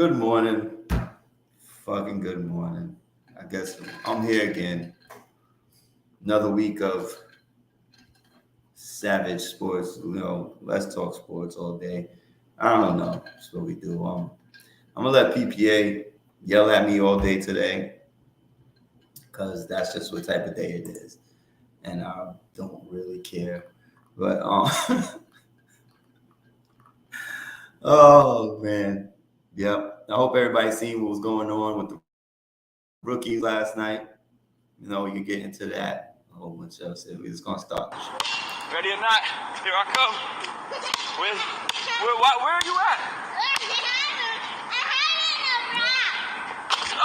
Good morning. Fucking good morning. I guess I'm here again. Another week of savage sports. Let's talk sports all day. I don't know. That's what we do. I'm gonna let PPA yell at me all day today because that's just what type of day it is, and I don't really care. But oh man, yep. I hope everybody seen what was going on with the rookies last night. We can get into that a whole bunch of stuff. We're just gonna start the show. Ready or not, here I come. Where are you at?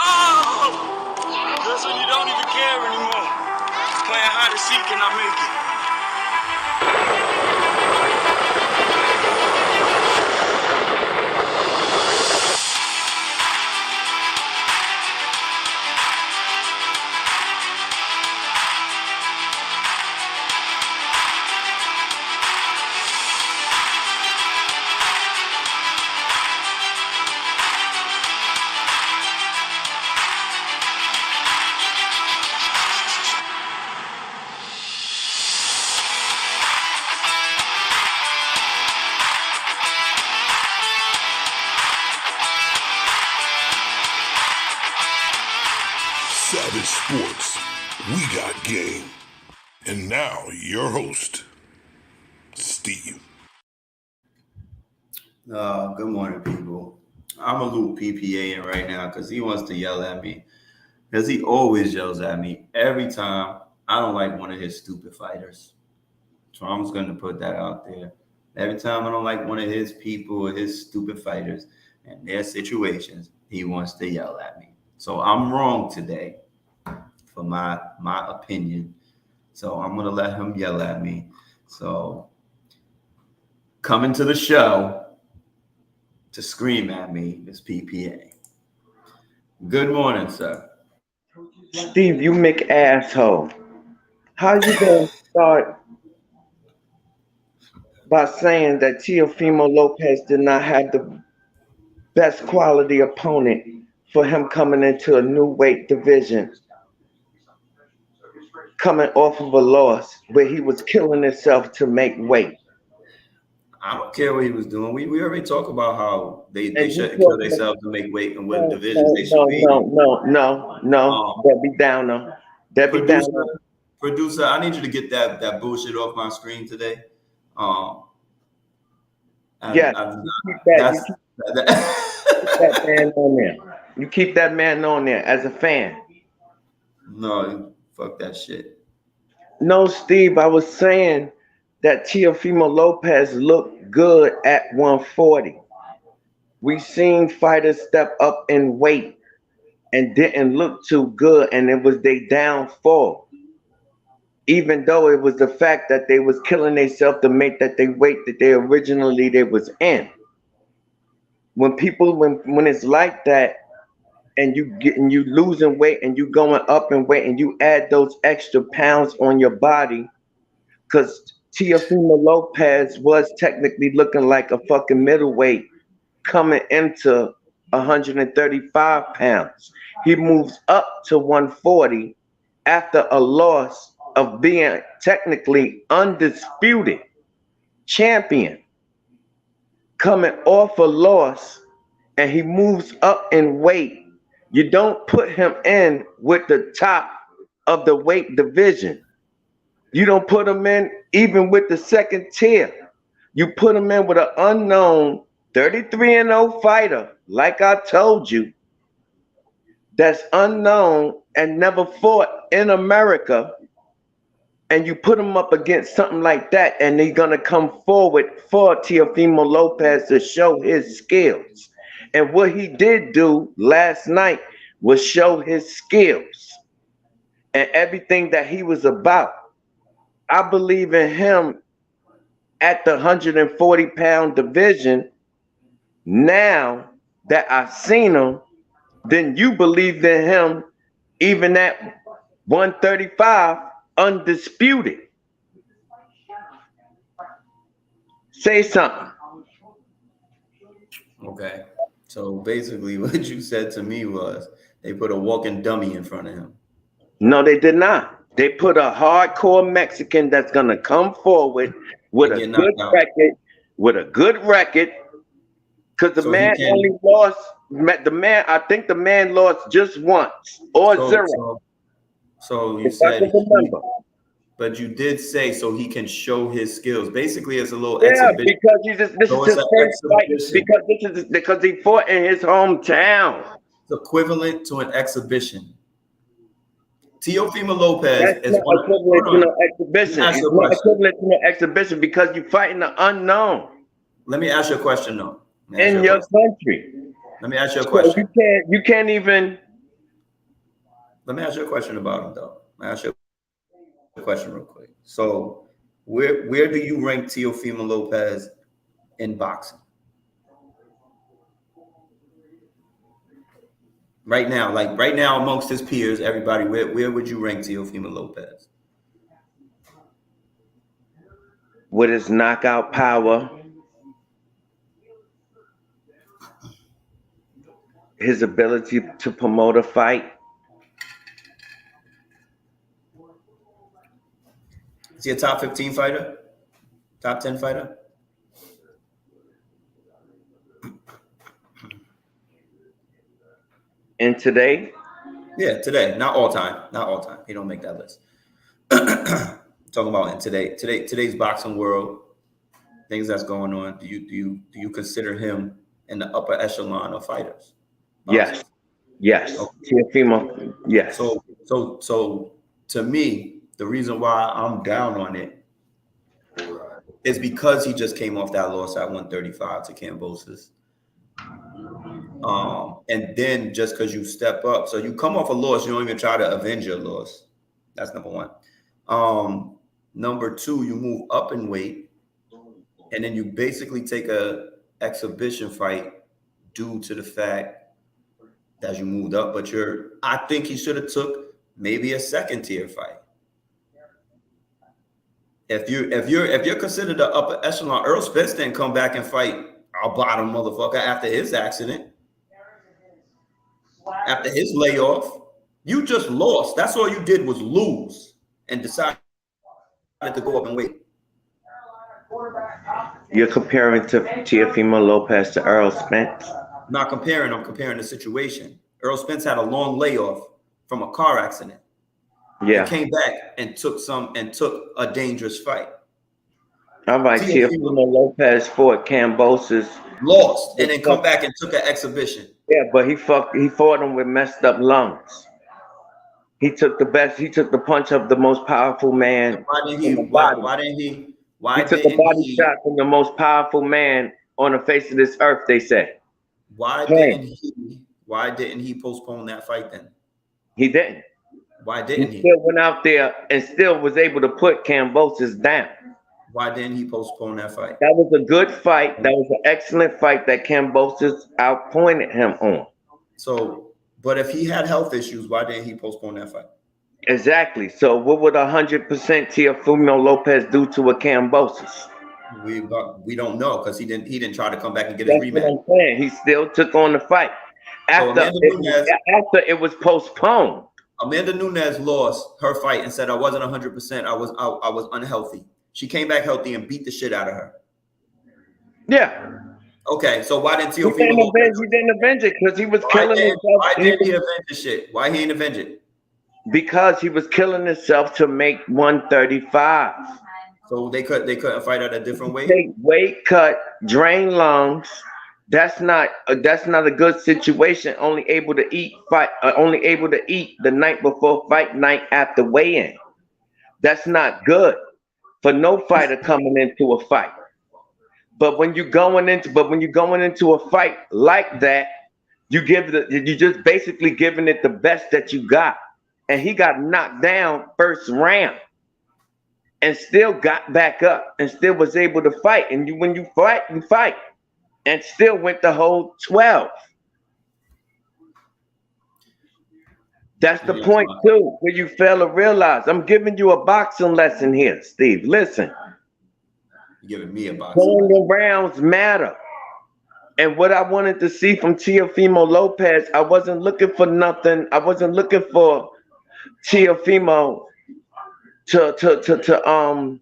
Oh! That's when you don't even care anymore. Playing hide and seek and I make it. Savage Sports, we got game. And now, your host, Steve. Good morning, people. I'm a loop PPA in right now because he wants to yell at me. Because he always yells at me every time I don't like one of his stupid fighters. So I'm just going to put that out there. Every time I don't like one of his people or his stupid fighters and their situations, he wants to yell at me. So I'm wrong today for my opinion. So I'm going to let him yell at me. So coming to the show to scream at me is PPA. Good morning, sir. Steve, you make asshole. How you gonna start by saying that Teofimo Lopez did not have the best quality opponent for him coming into a new weight division, coming off of a loss where he was killing himself to make weight? I don't care what he was doing. We already talked about how they And you shouldn't kill talking themselves to make weight and win no, divisions. They should be Debbie Downer. Debbie Downer. Producer, I need you to get that bullshit off my screen today. Yeah, That's keep that man on there. You keep that man on there as a fan. No, fuck that shit. No, Steve, I was saying that Teofimo Lopez looked good at 140. We seen fighters step up in weight and didn't look too good, and it was their downfall. Even though it was the fact that they was killing themselves to make that they weight that they was in. When it's like that, and you losing weight and you going up in weight and you add those extra pounds on your body, because Teofimo Lopez was technically looking like a fucking middleweight coming into 135 pounds. He moves up to 140 after a loss of being technically undisputed champion, coming off a loss, and he moves up in weight. You don't put him in with the top of the weight division. You don't put him in even with the second tier. You put him in with an unknown 33-0 fighter, like I told you, that's unknown and never fought in America. And you put him up against something like that, and they're going to come forward for Teofimo Lopez to show his skills. And what he did do last night was show his skills and everything that he was about. I believe in him at the 140-pound division. Now that I've seen him, then you believe in him even at 135, undisputed. Say something. Okay. So basically, what you said to me was they put a walking dummy in front of him. No, they did not. They put a hardcore Mexican that's gonna come forward with And a get good knocked out. record, with a good record, because the So he man only can. lost. The man, I think the man lost just once or So zero, so so you if I said can remember. but you did say so he can show his skills. Basically, it's a little Yeah, exhibition. because this So is it's his an first fight. exhibition. Because he fought in his hometown. It's equivalent to an exhibition. Teofimo Lopez That's is not one. equivalent Hold to on. no Let me exhibition. ask you It's a not question. equivalent to no exhibition because you're fighting the unknown Let me ask you a question, though. Let me ask you in a your question. country. Let me ask you a So question. you can't even. Let me ask you a question about him, though. Let me ask you a question real quick. So, where do you rank Teofimo Lopez in boxing right now? Like right now, amongst his peers, everybody, where would you rank Teofimo Lopez? With his knockout power, his ability to promote a fight. Is he a top 15 fighter? Top 10 fighter? And today, Yeah, today, not all time, not all time. He don't make that list. Talking about in today's boxing world, things that's going on. Do you consider him in the upper echelon of fighters, yes, boxers? yes, Okay. Teofimo, yes. So to me, the reason why I'm down on it is because he just came off that loss at 135 to Cambosis. And then just because you step up, so you come off a loss, you don't even try to avenge your loss. That's number one. Number two, you move up in weight, and then you basically take a exhibition fight due to the fact that you moved up. But I think he should have took maybe a second tier fight. If you're considered the upper echelon, Earl Spence didn't come back and fight a bottom motherfucker after his accident, after his layoff. You just lost. That's all you did was lose and decided to go up and wait. You're comparing to Teofimo Lopez to Earl Spence. I'm not comparing, I'm comparing the situation. Earl Spence had a long layoff from a car accident. Yeah. He came back and took a dangerous fight. All right, Teofimo Teofimo Lopez fought Cambosis. lost and then come back and took an exhibition. Yeah, but he fought him with messed up lungs. He took the punch of the most powerful man Why didn't in he? the body. Why He took a didn't body he? shot from the most powerful man on the face of this earth, they say. Why Hey, didn't he? Why didn't he postpone that fight then? he didn't. Why He didn't he? still went out there and still was able to put Cambosis down. Why didn't he postpone that fight? That was a good fight. That was an excellent fight that Cambosis outpointed him on. So, but if he had health issues, why didn't he postpone that fight? Exactly. So what would 100% Teofimo Lopez do to a Cambosis? We don't know because he didn't try to come back and get his That's what rematch. I'm saying. He still took on the fight So after it was postponed. Amanda Nunes lost her fight and said I wasn't 100%. I was unhealthy. She came back healthy and beat the shit out of her. Yeah. Okay, so why didn't He Teofimo Lopez? didn't avenge it because he was killing himself. Why didn't he avenge the shit? Why he ain't avenge it? Because he was killing himself to make 135. So they couldn't fight at a different weight. Take weight cut, drain lungs. That's not a good situation. Only able to eat the night before fight night after weigh-in. That's not good for no fighter coming into a fight. But when you're going into a fight like that, you just basically giving it the best that you got. And he got knocked down first round and still got back up and still was able to fight. And when you fight, and still went the whole 12. That's the point too, where you fail to realize. I'm giving you a boxing lesson here, Steve. Listen. You're giving me a boxing Going lesson. the rounds matter. And what I wanted to see from Teofimo Lopez, I wasn't looking for nothing. I wasn't looking for Teofimo to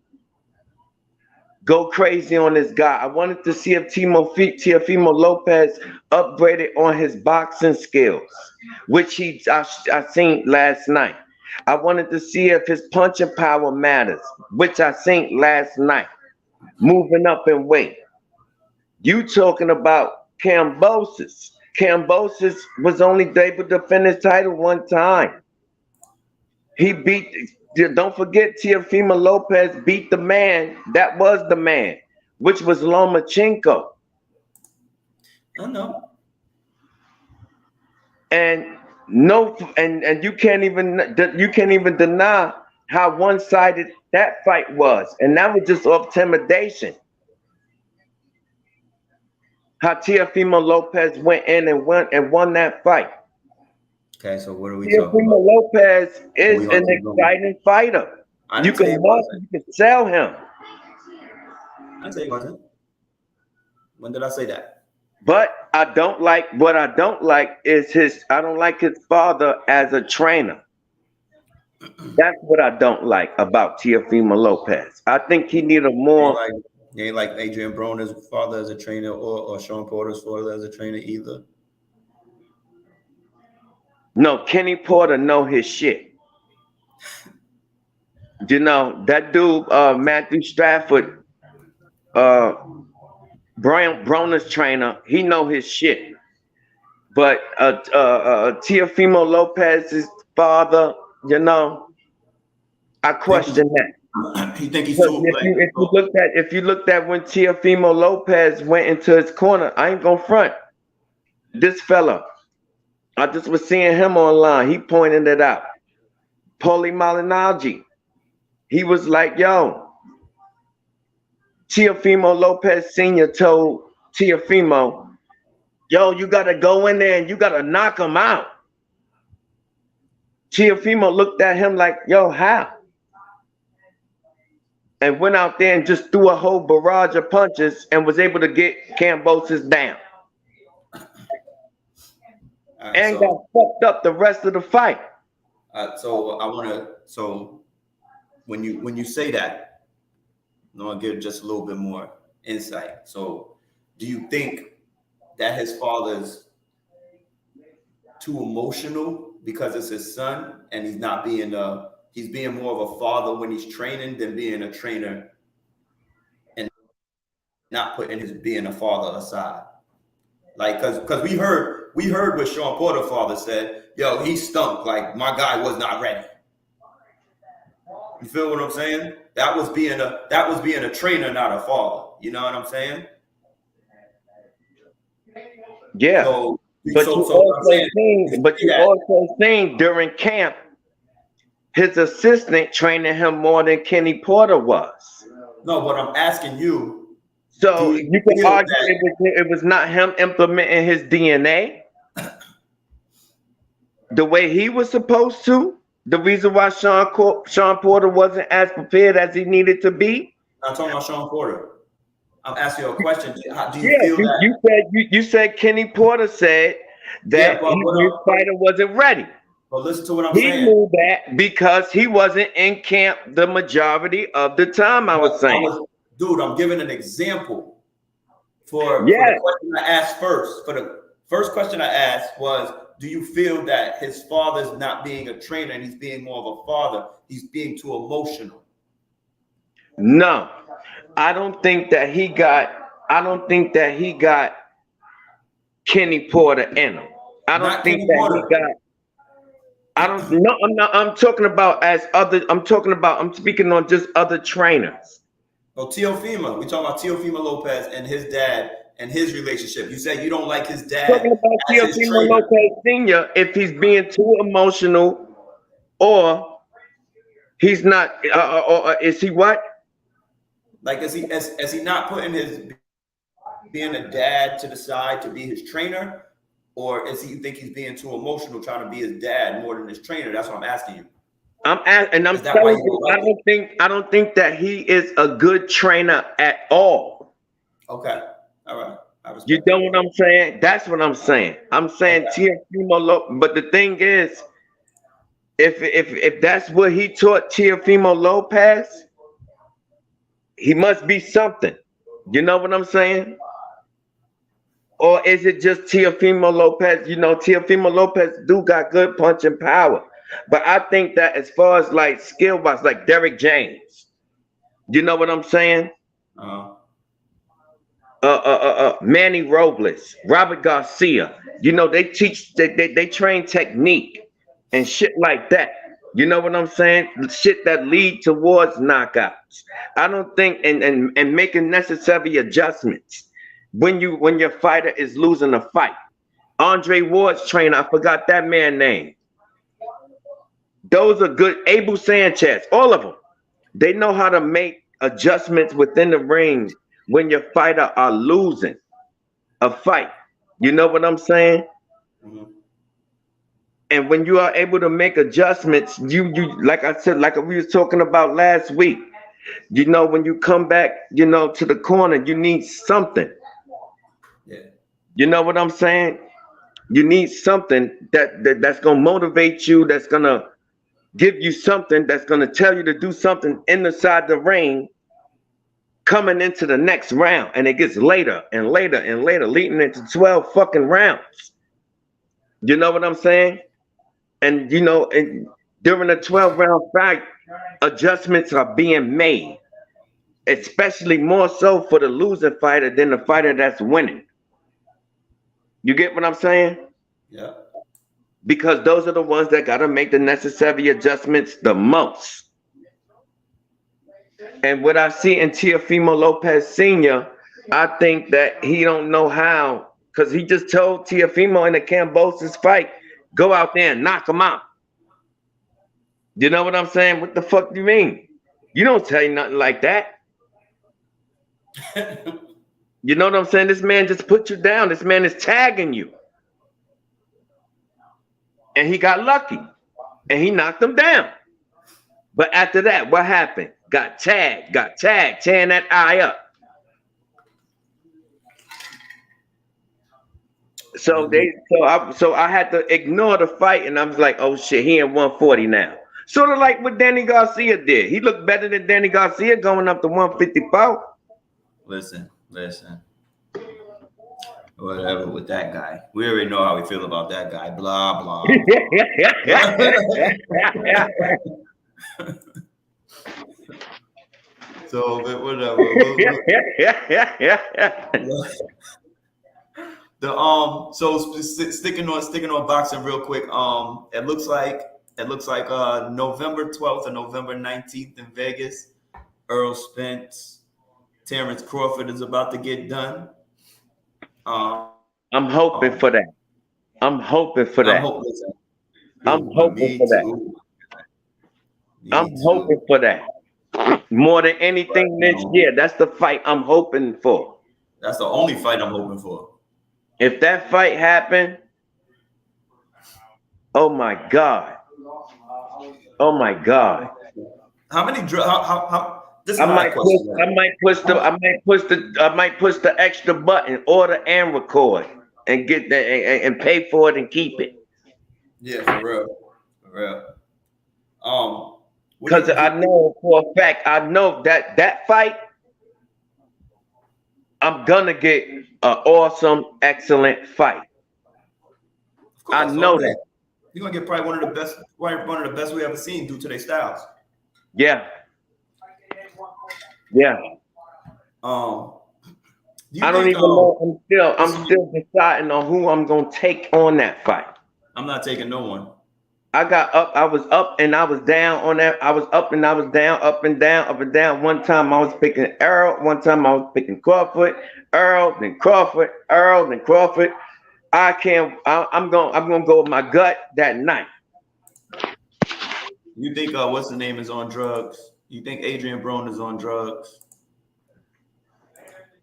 go crazy on this guy. I wanted to see if Teofimo Lopez upgraded on his boxing skills, which I seen last night. I wanted to see if his punching power matters, which I seen last night. Moving up in weight. You talking about Kambosos. Kambosos was only able to defend his title one time. He beat, don't forget, Teofimo Lopez beat the man that was the man, which was Lomachenko. I know. And no, and you can't even deny how one-sided that fight was, and that was just off intimidation. How Teofimo Lopez went in and won that fight. Okay, so what are we talking Teofimo about? Lopez is an exciting fighter. You can sell him. I didn't say he wasn't. When did I say that? But I don't like is I don't like his father as a trainer. That's what I don't like about Teofimo Lopez. I think he need a more. You ain't like Adrian Broner's father as a trainer or Sean Porter's father as a trainer either. No, Kenny Porter know his shit. You know, that dude, Matthew Stafford, Broner's trainer, he know his shit. But Teofimo Lopez's father, you know, I question that. You think he's too if you looked at when Teofimo Lopez went into his corner, I ain't gonna front. This fella, I just was seeing him online. He pointed it out. Paulie Malignaggi. He was like, yo, Teofimo Lopez Sr. told Teofimo, yo, you gotta go in there and you gotta knock him out. Teofimo looked at him like, yo, how? And went out there and just threw a whole barrage of punches and was able to get Kambosos down. Right, and got fucked up the rest of the fight. So when you say that, I want to give just a little bit more insight. So do you think that his father's too emotional because it's his son and he's not being he's being more of a father when he's training than being a trainer and not putting his being a father aside? Like, because we heard what Sean Porter's father said. Yo, he stunk. Like, my guy was not ready. You feel what I'm saying? That was being a trainer, not a father. You know what I'm saying? Yeah. But you also seen during camp his assistant training him more than Kenny Porter was. No, but I'm asking you. So you can argue it was not him implementing his DNA the way he was supposed to. The reason why Sean Porter wasn't as prepared as he needed to be. I'm talking about Sean Porter. I'm asking you a question. Do you feel that? You said Kenny Porter said that his fighter wasn't ready. But listen to what I'm saying. He knew that because he wasn't in camp the majority of the time. Dude, I'm giving an example for the question I asked first. For the first question I asked was, do you feel that his father's not being a trainer and he's being more of a father? He's being too emotional. No, I don't think that he got Kenny Porter in him. I'm speaking on just other trainers. Oh, Teofimo. We're talking about Teofimo Lopez and his dad and his relationship. You said you don't like his dad. Talking about Teofimo Lopez Sr. if he's being too emotional, or he's not, or is he what? Like, is he not putting his being a dad to the side to be his trainer, or is he think he's being too emotional trying to be his dad more than his trainer? That's what I'm asking you. I'm telling you, I don't think that he is a good trainer at all. Okay. All right. I You respect know that, what bro. I'm saying? That's what I'm saying. I'm saying Okay. Teofimo Lopez. But the thing is, if that's what he taught Teofimo Lopez, he must be something. You know what I'm saying? Or is it just Teofimo Lopez? You know, Teofimo Lopez do got good punching power. But I think that as far as like skill wise, like Derrick James, you know what I'm saying? Uh, Manny Robles, Robert Garcia. You know, they teach, they train technique and shit like that. You know what I'm saying? Shit that lead towards knockouts. I don't think and making necessary adjustments when your fighter is losing a fight. Andre Ward's trainer, I forgot that man's name. Those are good. Abel Sanchez, all of them. They know how to make adjustments within the ring when your fighter are losing a fight. You know what I'm saying? mhm. And when you are able to make adjustments, you like I said, like we was talking about last week. You know, when you come back, you know, to the corner, you need something. Yeah. You know what I'm saying? You need something that's gonna motivate you, that's gonna give you something, that's gonna tell you to do something inside the ring coming into the next round. And it gets later and later and later, leading into 12 fucking rounds. You know what I'm saying? And you know, and during a 12-round fight, adjustments are being made, especially more so for the losing fighter than the fighter that's winning. You get what I'm saying? Yeah. Because those are the ones that got to make the necessary adjustments the most. And what I see in Teofimo Lopez Sr., I think that he don't know how, because he just told Teofimo in the Cambosis fight, go out there and knock him out. You know what I'm saying? What the fuck do you mean? You don't tell you nothing like that. You know what I'm saying? This man just put you down. This man is tagging you. And he got lucky. And he knocked him down. But after that, what happened? Got tagged, tearing that eye up. Mhm. So I had to ignore the fight, and I was like, oh shit, he in 140 now. Sort of like what Danny Garcia did. He looked better than Danny Garcia going up to 154. Listen. Whatever with that guy. We already know how we feel about that guy. Blah blah blah. So, but whatever. The so sticking on boxing real quick. It looks like November 12th and November 19th in Vegas. Earl Spence, Terrence Crawford is about to get done. I'm hoping for that. I'm hoping for I'm that. hoping. I'm hoping Me for that. too. I'm Me hoping too. for that. More than But anything this year. That's the fight I'm hoping for. that's the only fight I'm hoping for. If that fight happened, oh my God. Oh my God. How many? How? This is I not a might push. question. I might push the. I might push the. I might push the extra button, order and record, and get the and pay for it and keep it. Yeah, for real, for real. What do Cause you I do? know for a fact, I know that fight, I'm gonna get an awesome, excellent fight. Of I course, all know day. that. You're gonna get probably one of the best we ever seen due to their styles. Yeah, yeah. Um, do you I don't think? even know. I'm Listen, still deciding on who I'm gonna take on that fight. I'm not taking no one. I got up, I was up and I was down on that. I was up and I was down, up and down, up and down. One time I was picking Earl, one time I was picking Crawford, Earl, then Crawford, Earl, then Crawford. I'm gonna go with my gut that night. You think what's the name is on drugs? You think Adrian Broner is on drugs?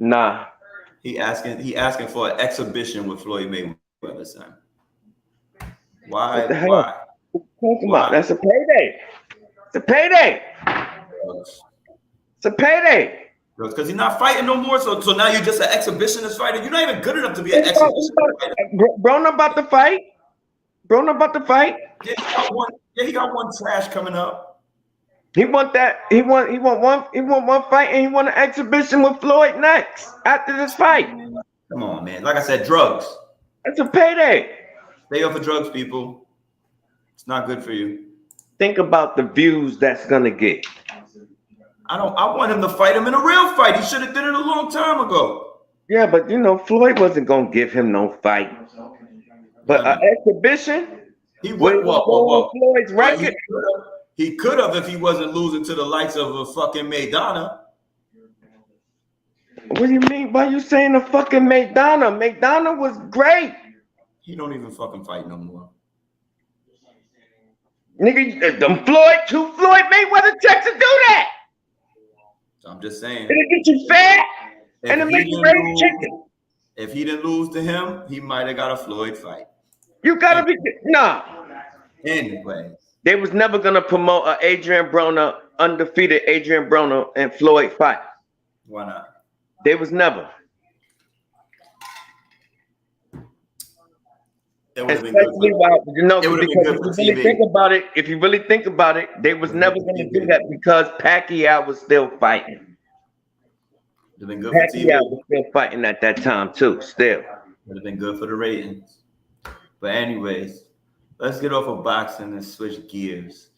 Nah. He asking for an exhibition with Floyd Mayweather, son. What Why? the hell? Why? What you talking about? Why? That's a payday. It's a payday. Drugs. It's a payday. Because he's not fighting no more. So now you're just an exhibitionist fighter. You're not even good enough to be an exhibitionist fighter. Bro, not about to fight. Bro, not about to fight. Yeah, he got one trash coming up. He want that. He want one fight, and he want an exhibition with Floyd next after this fight. Come on, man. Like I said, drugs. That's a payday. Stay off of drugs, people. It's not good for you. Think about the views that's gonna get. I want him to fight him in a real fight. He should have did it a long time ago. Yeah, but Floyd wasn't gonna give him no fight. But an exhibition. He would. Floyd's record. He could have if he wasn't losing to the likes of a fucking Maidana. What do you mean? Why you saying the fucking Maidana? Maidana was great. He don't even fucking fight no more. Nigga, two Floyd Mayweather checks to do that. I'm just saying. It'll get you fat and it'll make you ready chicken. If he didn't lose to him, he might have got a Floyd fight. You gotta be Anyway. They was never gonna promote an undefeated Adrian Broner and Floyd fight. Why not? They was never. It would have been good. If you really think about it, they was never gonna do that because Pacquiao was still fighting. Pacquiao was still fighting at that time too. Still, would have been good for the ratings. But anyways, let's get off of boxing and switch gears.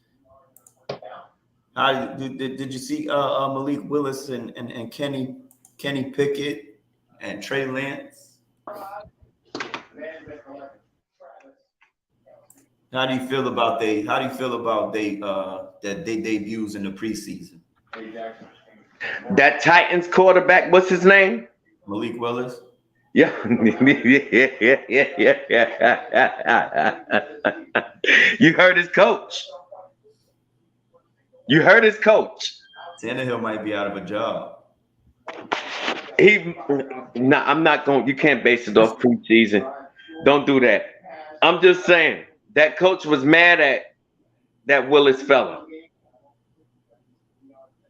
How did you see Malik Willis and Kenny Pickett and Trey Lance? How do you feel about they debuts in the preseason? That Titans quarterback, what's his name? Malik Willis. Yeah. You heard his coach. Tannehill might be out of a job. I'm not going. You can't base it off preseason. Don't do that. I'm just saying that coach was mad at that Willis fella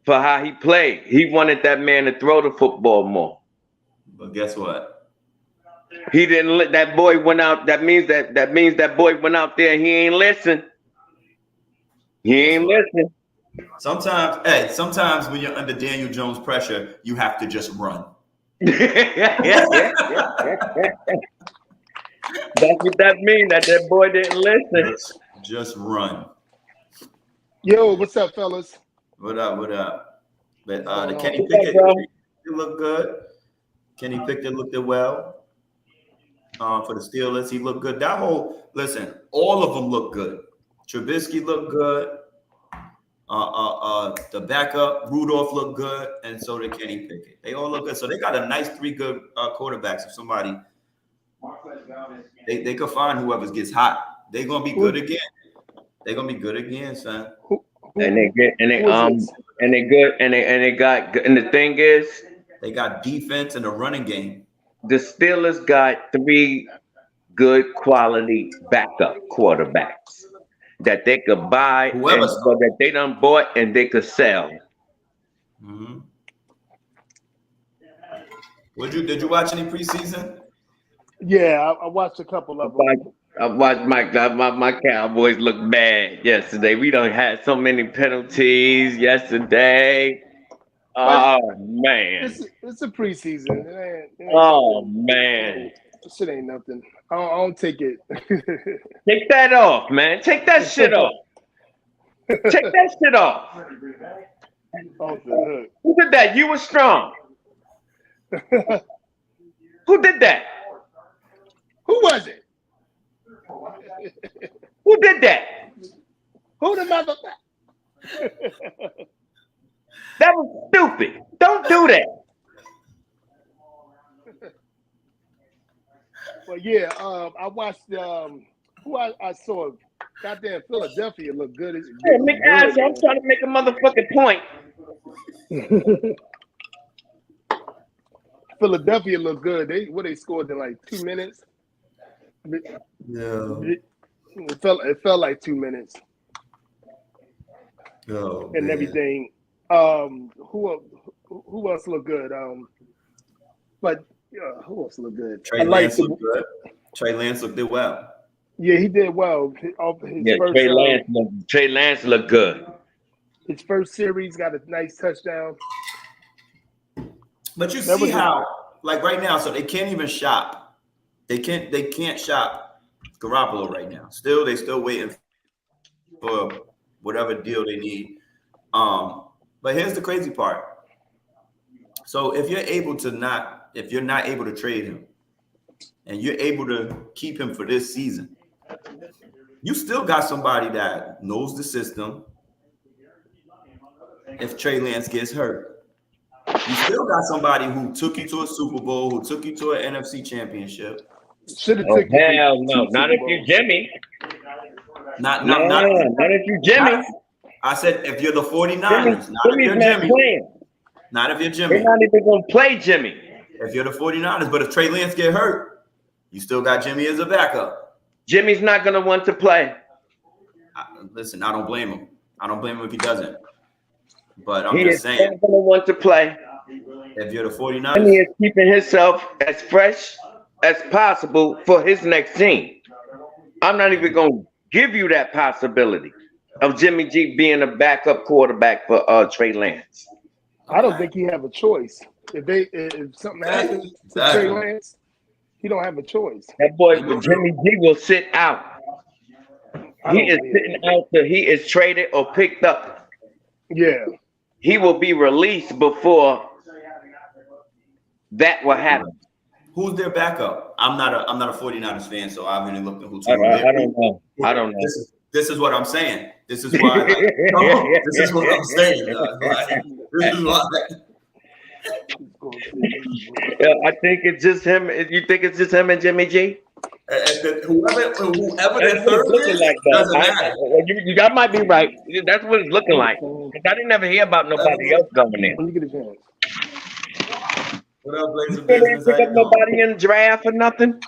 for how he played. He wanted that man to throw the football more. But guess what? He didn't let that boy went out. That means that boy went out there and he ain't listen. Sometimes when you're under Daniel Jones pressure, you have to just run. That's what that means. That boy didn't listen. Just run. Yo, what's up, fellas? What up? But the Kenny Pickett looked good. Kenny Pickett looked well. For the Steelers, he looked good. All of them look good. Trubisky looked good. The backup, Rudolph, looked good, and so did Kenny Pickett. They all look good. So they got a nice 3 good quarterbacks. If somebody, they could find whoever gets hot. They're gonna be good again. They're gonna be good again, son. And the thing is, they got defense and a running game. The Steelers got 3 good quality backup quarterbacks that they could buy, that they done bought and they could sell. Mm-hmm. Did you watch any preseason? Yeah, I watched a couple of them. I watched my Cowboys look bad yesterday. We done had so many penalties yesterday. Oh man, it's a preseason. Oh man, shit ain't nothing. I don't take it. Take that off, man. Take that shit off. Take that shit off. Who did that? You were strong. Who did that? Who was it? Who did that? Who the mother? That was stupid. Don't do that. Well, yeah, I watched who I saw. Goddamn, Philadelphia looked good. I'm trying to make a motherfucking point. Philadelphia looked good. They scored in like 2 minutes. No. It felt like 2 minutes. Oh, and man. Everything. Who who else look good? But who else look good? Trey Lance looked good. Trey Lance looked well. Yeah, he did well. Yeah, Trey Lance looked good. His first series got a nice touchdown. But you see how, like right now, so they can't even shop. They can't shop Garoppolo right now. They still waiting for whatever deal they need. But here's the crazy part. So if you're not able to trade him and you're able to keep him for this season, you still got somebody that knows the system. If Trey Lance gets hurt, you still got somebody who took you to a Super Bowl, who took you to an NFC championship. Should have taken hell no, not if you're Jimmy. Not if you're Jimmy. I said if you're the 49ers, not if you're Jimmy. Playing. Not if you're Jimmy. They're not even going to play Jimmy. If you're the 49ers, but if Trey Lance get hurt, you still got Jimmy as a backup. Jimmy's not going to want to play. Listen, I don't blame him. I don't blame him if he doesn't. But I'm he just saying. He's not going to want to play. If you're the 49ers. Jimmy is keeping himself as fresh as possible for his next team. I'm not even going to give you that possibility of Jimmy G being a backup quarterback for Trey Lance. I don't think he have a choice. If something happens to Trey Lance, he don't have a choice. That boy, Jimmy G will sit out. He is sitting out till he is traded or picked up. Yeah. He will be released before that will happen. Who's their backup? I'm not a 49ers fan, so I haven't looked at who's I don't know. This is what I'm saying. This is why. This is what I'm saying. This is why. I think it's just him. You think it's just him and Jimmy G? Whoever the third is, like doesn't matter. That might be right. That's what it's looking like. I didn't ever hear about nobody else going in. When you get a chance. What up, Blazer They didn't pick up nobody in the draft or nothing.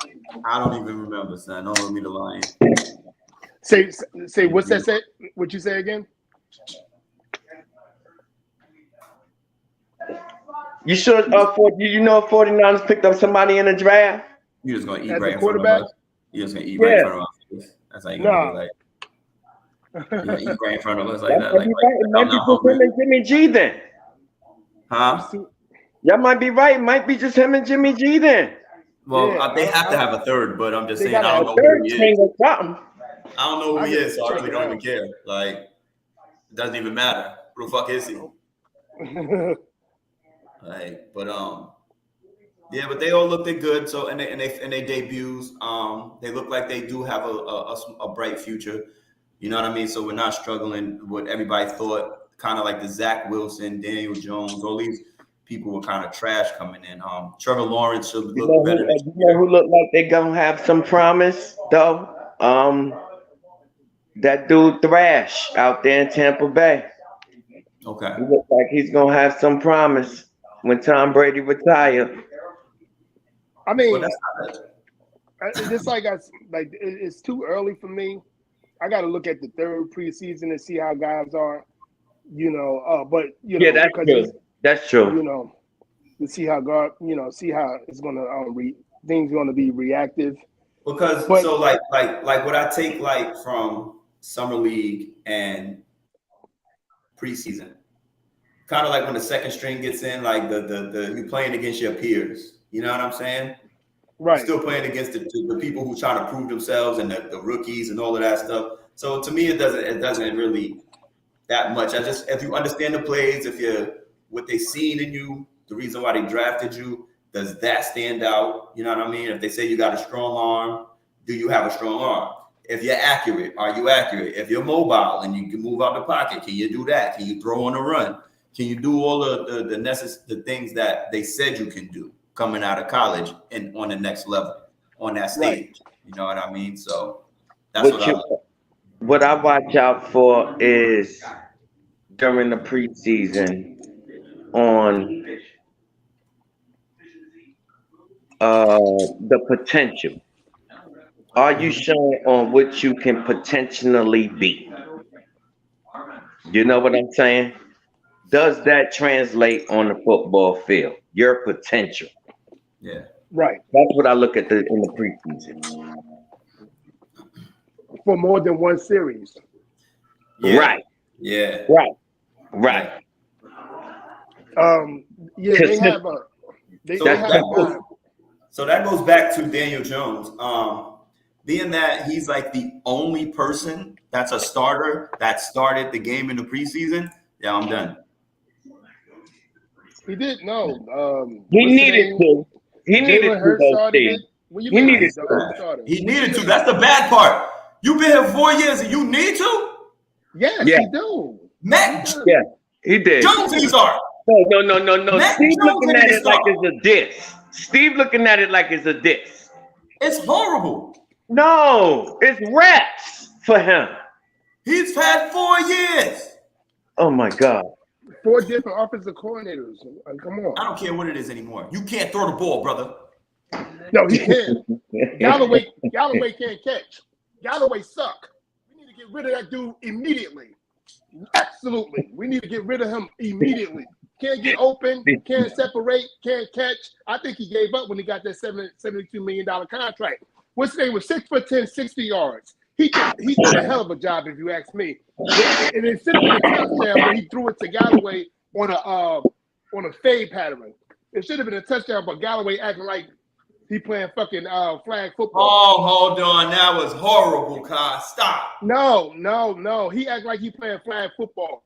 I don't even remember, son. Don't let me the line. Say what's that say? What you say again? You sure? You know, 49ers picked up somebody in the draft. You just gonna eat As right a in front quarterback? of us. You just gonna eat right in front of us. That's how you gonna be like. You gonna eat right in front of us like that. Like, it might be just him and Jimmy G then. Huh? Y'all might be right. It might be just him and Jimmy G then. Well, they have to have a third, but I'm just saying I don't know who he is. I don't know who he is, so I really don't even care. Like, it doesn't even matter. Who the fuck is he? Like, but yeah, but they all look good. So and they debuts, they look like they do have a bright future. You know what I mean? So we're not struggling what everybody thought, kind of like the Zach Wilson, Daniel Jones, all these people were kind of trash coming in. Trevor Lawrence should look better. You know who look like they gonna have some promise though? That dude Thrash out there in Tampa Bay. Okay. He looks like he's gonna have some promise when Tom Brady retires. I mean, it's it's too early for me. I got to look at the third preseason and see how guys are. You know, but you know, that's true. That's true. You know, to see how see how it's gonna things gonna be reactive. Because so like what I take like from summer league and preseason, kind of like when the second string gets in, like the you playing against your peers. You know what I'm saying? Right. Still playing against the people who try to prove themselves and the rookies and all of that stuff. So to me, it doesn't really that much. If you understand the plays, if you're what they seen in you, the reason why they drafted you, does that stand out? You know what I mean? If they say you got a strong arm, do you have a strong arm? If you're accurate, are you accurate? If you're mobile and you can move out the pocket, can you do that? Can you throw on a run? Can you do all the things that they said you can do coming out of college and on the next level, on that stage? Right. You know what I mean? So that's what I watch out for is during the preseason on the potential. Are you showing on what you can potentially be? You know what I'm saying? does that translate on the football field? Your potential. Yeah. Right. That's what I look at in the preseason. For more than one series. Yeah. Right. Yeah. Right. Yeah, they have a. So that goes back to Daniel Jones. Being that he's like the only person that's a starter that started the game in the preseason, yeah, I'm done. He did he needed to. He needed to go Steve. What you He mean needed to. He needed to. That's the bad part. You've been here 4 years and you need to? Yes, he do. Matt, yeah, he did. Jones needs start. No. Matt Steve Jones looking at it start. like it's a diss. Steve looking at it like it's a diss. It's horrible. No, it's reps for him. He's had 4 years. Oh my God. 4 different offensive coordinators. Come on. I don't care what it is anymore. You can't throw the ball, brother. No, he can't. Galloway can't catch. Galloway suck. We need to get rid of that dude immediately. Absolutely. We need to get rid of him immediately. Can't get open, can't separate, can't catch. I think he gave up when he got that $72 million contract. What's his name was 6'10", 60 yards. He did a hell of a job, if you ask me. And instead of a touchdown, when he threw it to Galloway on a fade pattern, it should have been a touchdown. But Galloway acting like he playing fucking flag football. Oh, hold on, that was horrible, Kai. Stop. No. He act like he playing flag football.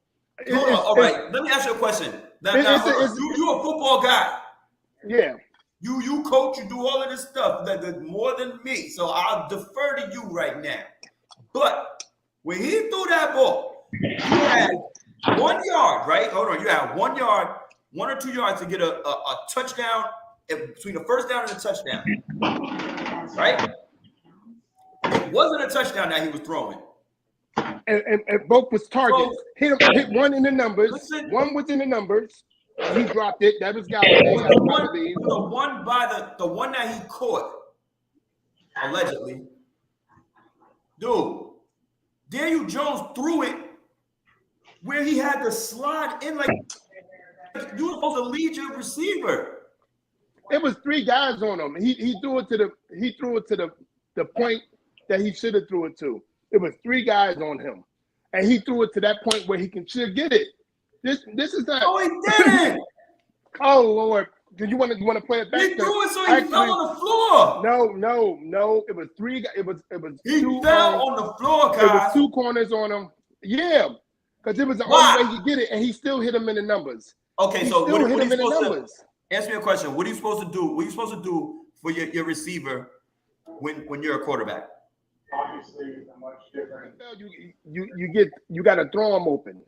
All right, let me ask you a question. Now, you a football guy. Yeah. You coach, you do all of this stuff that more than me. So I'll defer to you right now. But when he threw that ball, you had 1 yard, right? Hold on, you had 1 yard, 1 or 2 yards to get a touchdown between the first down and the touchdown. Right? It wasn't a touchdown that he was throwing. And both was targets. Hit one in the numbers. One was in the numbers. He dropped it. That was Galloway. The one that he caught, allegedly. Dude, Daniel Jones threw it where he had to slide in like you were supposed to lead your receiver. It was 3 guys on him. He threw it to the point that he should have threw it to. It was 3 guys on him, and he threw it to that point where he should get it. This is not. Oh, he didn't. Oh Lord, do you want to play it back? He threw it so he fell on the floor. No. It was 3. It was. He fell on the floor, guys. It was 2 corners on him. Yeah, because it was the only way he get it, and he still hit him in the numbers. Okay, so what are you supposed to answer me a question? What are you supposed to do? What are you supposed to do for your receiver when you're a quarterback? Obviously, much different. You got to throw him open,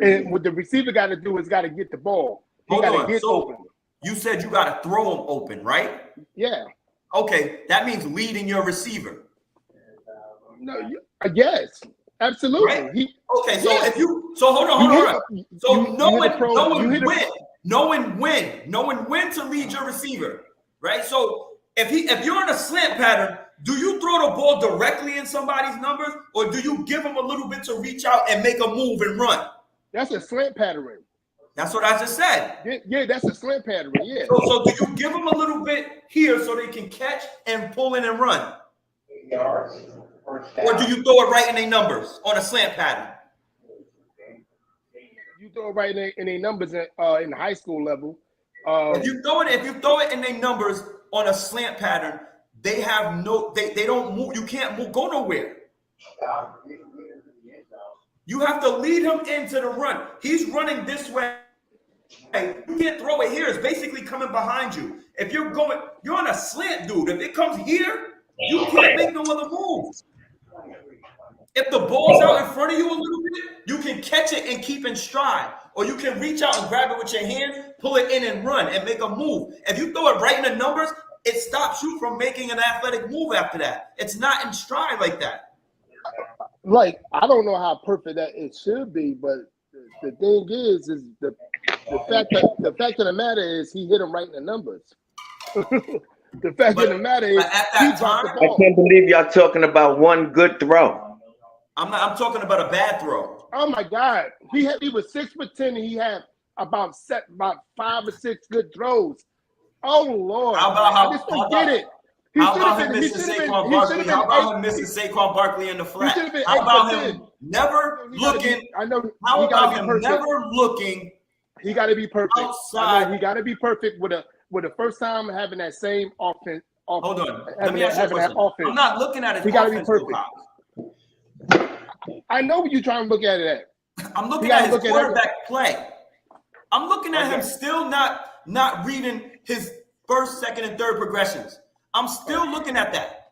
and what the receiver got to do is got to get the ball. He got to get open. You said you got to throw him open, right? Yeah. Okay, that means leading your receiver. No, yes, absolutely. Right? Hold on. So knowing when to lead your receiver, right? So if you're in a slant pattern, do you throw the ball directly in somebody's numbers, or do you give them a little bit to reach out and make a move and run? That's a slant pattern. That's what I just said. Yeah, that's a slant pattern. Yeah. So do you give them a little bit here so they can catch and pull in and run? Or do you throw it right in their numbers on a slant pattern? You throw it right in their numbers in high school level. If you throw it in their numbers on a slant pattern, they don't move. You can't go nowhere. You have to lead him into the run. He's running this way. You can't throw it here. It's basically coming behind you. If you're on a slant, dude. If it comes here, you can't make no other moves. If the ball's out in front of you a little bit, you can catch it and keep in stride. Or you can reach out and grab it with your hand, pull it in and run and make a move. If you throw it right in the numbers, it stops you from making an athletic move after that. It's not in stride like that. Like, I don't know how perfect that it should be, but the thing is the fact of the matter is he hit him right in the numbers. The fact of the matter is he dropped the ball. I can't believe y'all talking about one good throw. I'm talking about a bad throw. Oh my God, he was 6'10" and he had about 5 or 6 good throws. Oh Lord, I just don't get it. How about him missing Saquon Barkley? How about him missing Saquon Barkley in the flat? How about him never looking? I know. How about him never looking? He got to be perfect. Outside. He got to be perfect with the first time having that same offense. Hold on. Let me ask you a question. I'm not looking at his he offense. He got to be perfect. I know what you're trying to look at it at. I'm looking at his quarterback play. I'm looking at him still not reading his first, second, and third progressions. I'm still looking at that.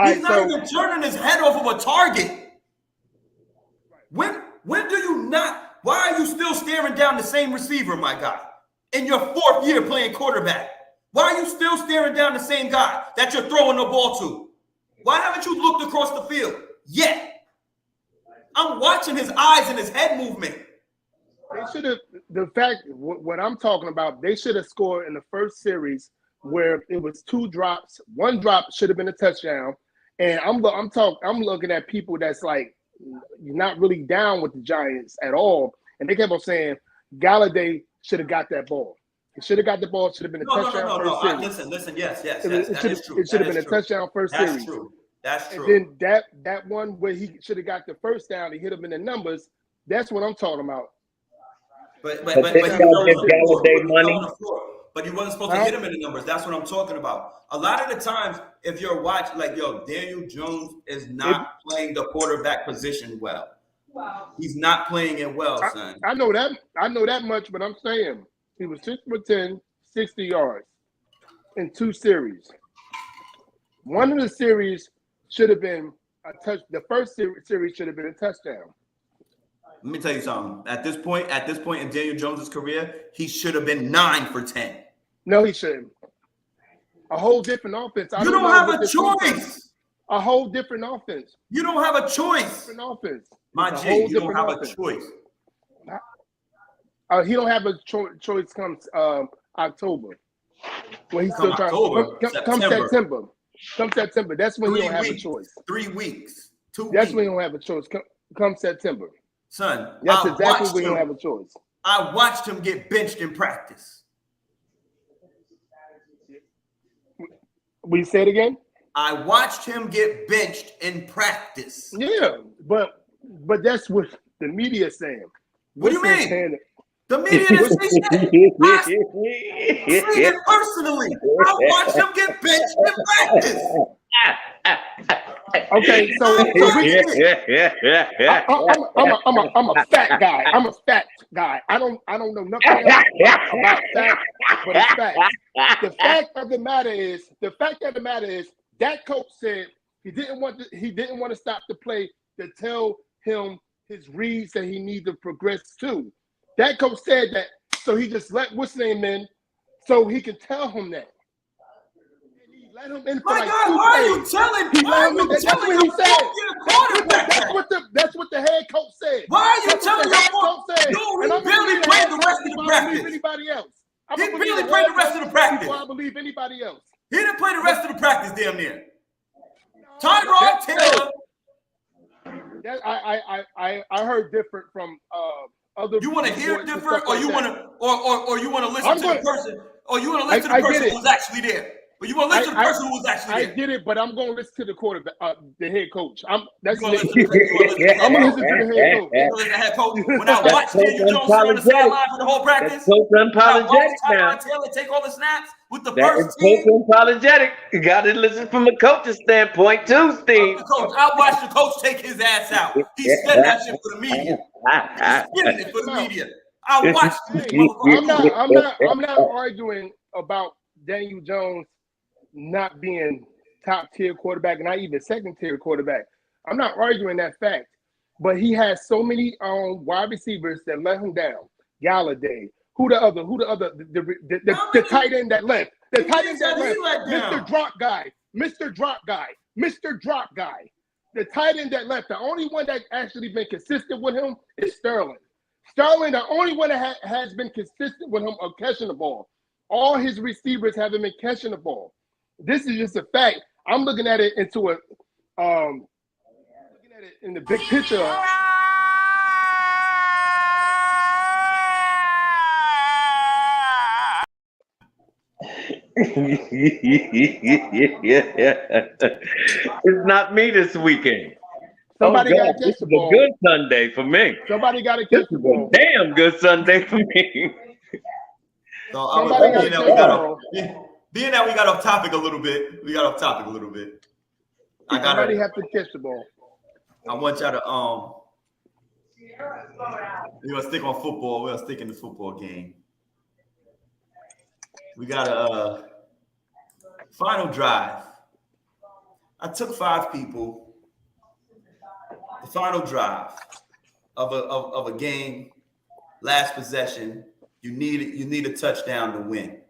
He's not even turning his head off of a target. When do you not? Why are you still staring down the same receiver, my guy? In your 4th year playing quarterback, why are you still staring down the same guy that you're throwing the ball to? Why haven't you looked across the field yet? I'm watching his eyes and his head movement. They should have. The fact what I'm talking about, they should have scored in the first series where it was 2 drops. 1 drop should have been a touchdown. And I'm looking at people that's like not really down with the Giants at all, and they kept on saying Galladay should have got that ball. He should have got the ball. It should have been a touchdown first series. Listen. Yes. That is true. It should have been a touchdown first series. That's true. And then that one where he should have got the first down, he hit him in the numbers. That's what I'm talking about. But he Galladay money. But he wasn't supposed to hit him in the numbers. That's what I'm talking about. A lot of the times, if you're watching, Daniel Jones is not playing the quarterback position well. Wow. He's not playing it well, son. I know that. I know that much, but I'm saying he was 6'10", 60 yards in 2 series. One of the series should have been a touch. The first series should have been a touchdown. Let me tell you something. At this point in Daniel Jones's career, he should have been 9 for 10. No, he shouldn't. A whole different offense. You don't have a choice. A whole different offense. You don't have a choice. Different offense. My G, you don't have a choice. He don't have a choice comes October. When he's still trying come September. Come September. That's when he don't have a choice. 3 weeks. 2 weeks. That's when he don't have a choice. Come September. Son, that's exactly when you don't have a choice. I watched him get benched in practice. Will you say it again? I watched him get benched in practice. Yeah, but that's what the media is saying. What do you mean? The media didn't say that. I see it personally. I watched him get benched in practice. Okay, so I'm a fat guy. I'm a fat guy. I don't know nothing else about facts, but it's facts. The fact of the matter is that coach said he didn't want to stop the play to tell him his reads that he needed to progress to. That coach said that, so he just let what's name in, so he can tell him that. And he let him in for my God, why are you telling? That's what he said. That's what the head coach said. Why are you telling your coach? No, he barely played the rest of the practice. Anybody else? He barely played the rest of the practice. Before I believe anybody else. He didn't play the rest of the practice, damn near. Tyrod Taylor. I heard different from other. You want to hear different, or you want to, or you want to listen to the person, or you want to listen to the person who's actually there, or you want to listen to the person who was actually there. I get it, but I'm going to listen to the quarterback, the head coach. I'm going to listen to the head coach. When I watched Daniel Jones on the sideline for the whole practice, unapologetic now. Taylor take all the snaps with the that first team. Unapologetic. You got to listen from a coach's standpoint too, Steve. I watched the coach take his ass out. He said that shit for the media. He's spinning it for the media. I watched it. I'm not arguing about Daniel Jones not being top tier quarterback, not even second tier quarterback. I'm not arguing that fact, but he has so many wide receivers that let him down. Galladay, who the other, the tight end that left, the tight end that left, Mr. Drop Guy, the tight end that left. The only one that actually been consistent with him is Sterling. Sterling, the only one that has been consistent with him of catching the ball. All his receivers haven't been catching the ball. This is just a fact. I'm looking at it in the big picture. It's not me this weekend. Somebody Oh got God, to this catch is the a ball. good Sunday for me. Somebody got to This catch the is a ball. damn good Sunday for me. So I was Somebody got to being that catch we the got ball. being that we got off topic a little bit. We got off topic a little bit. Somebody have to catch the ball. I want y'all to we're gonna stick on football. We're gonna stick in the football game. We got a final drive. I took 5 people. The final drive of a game, last possession. You need a touchdown to win.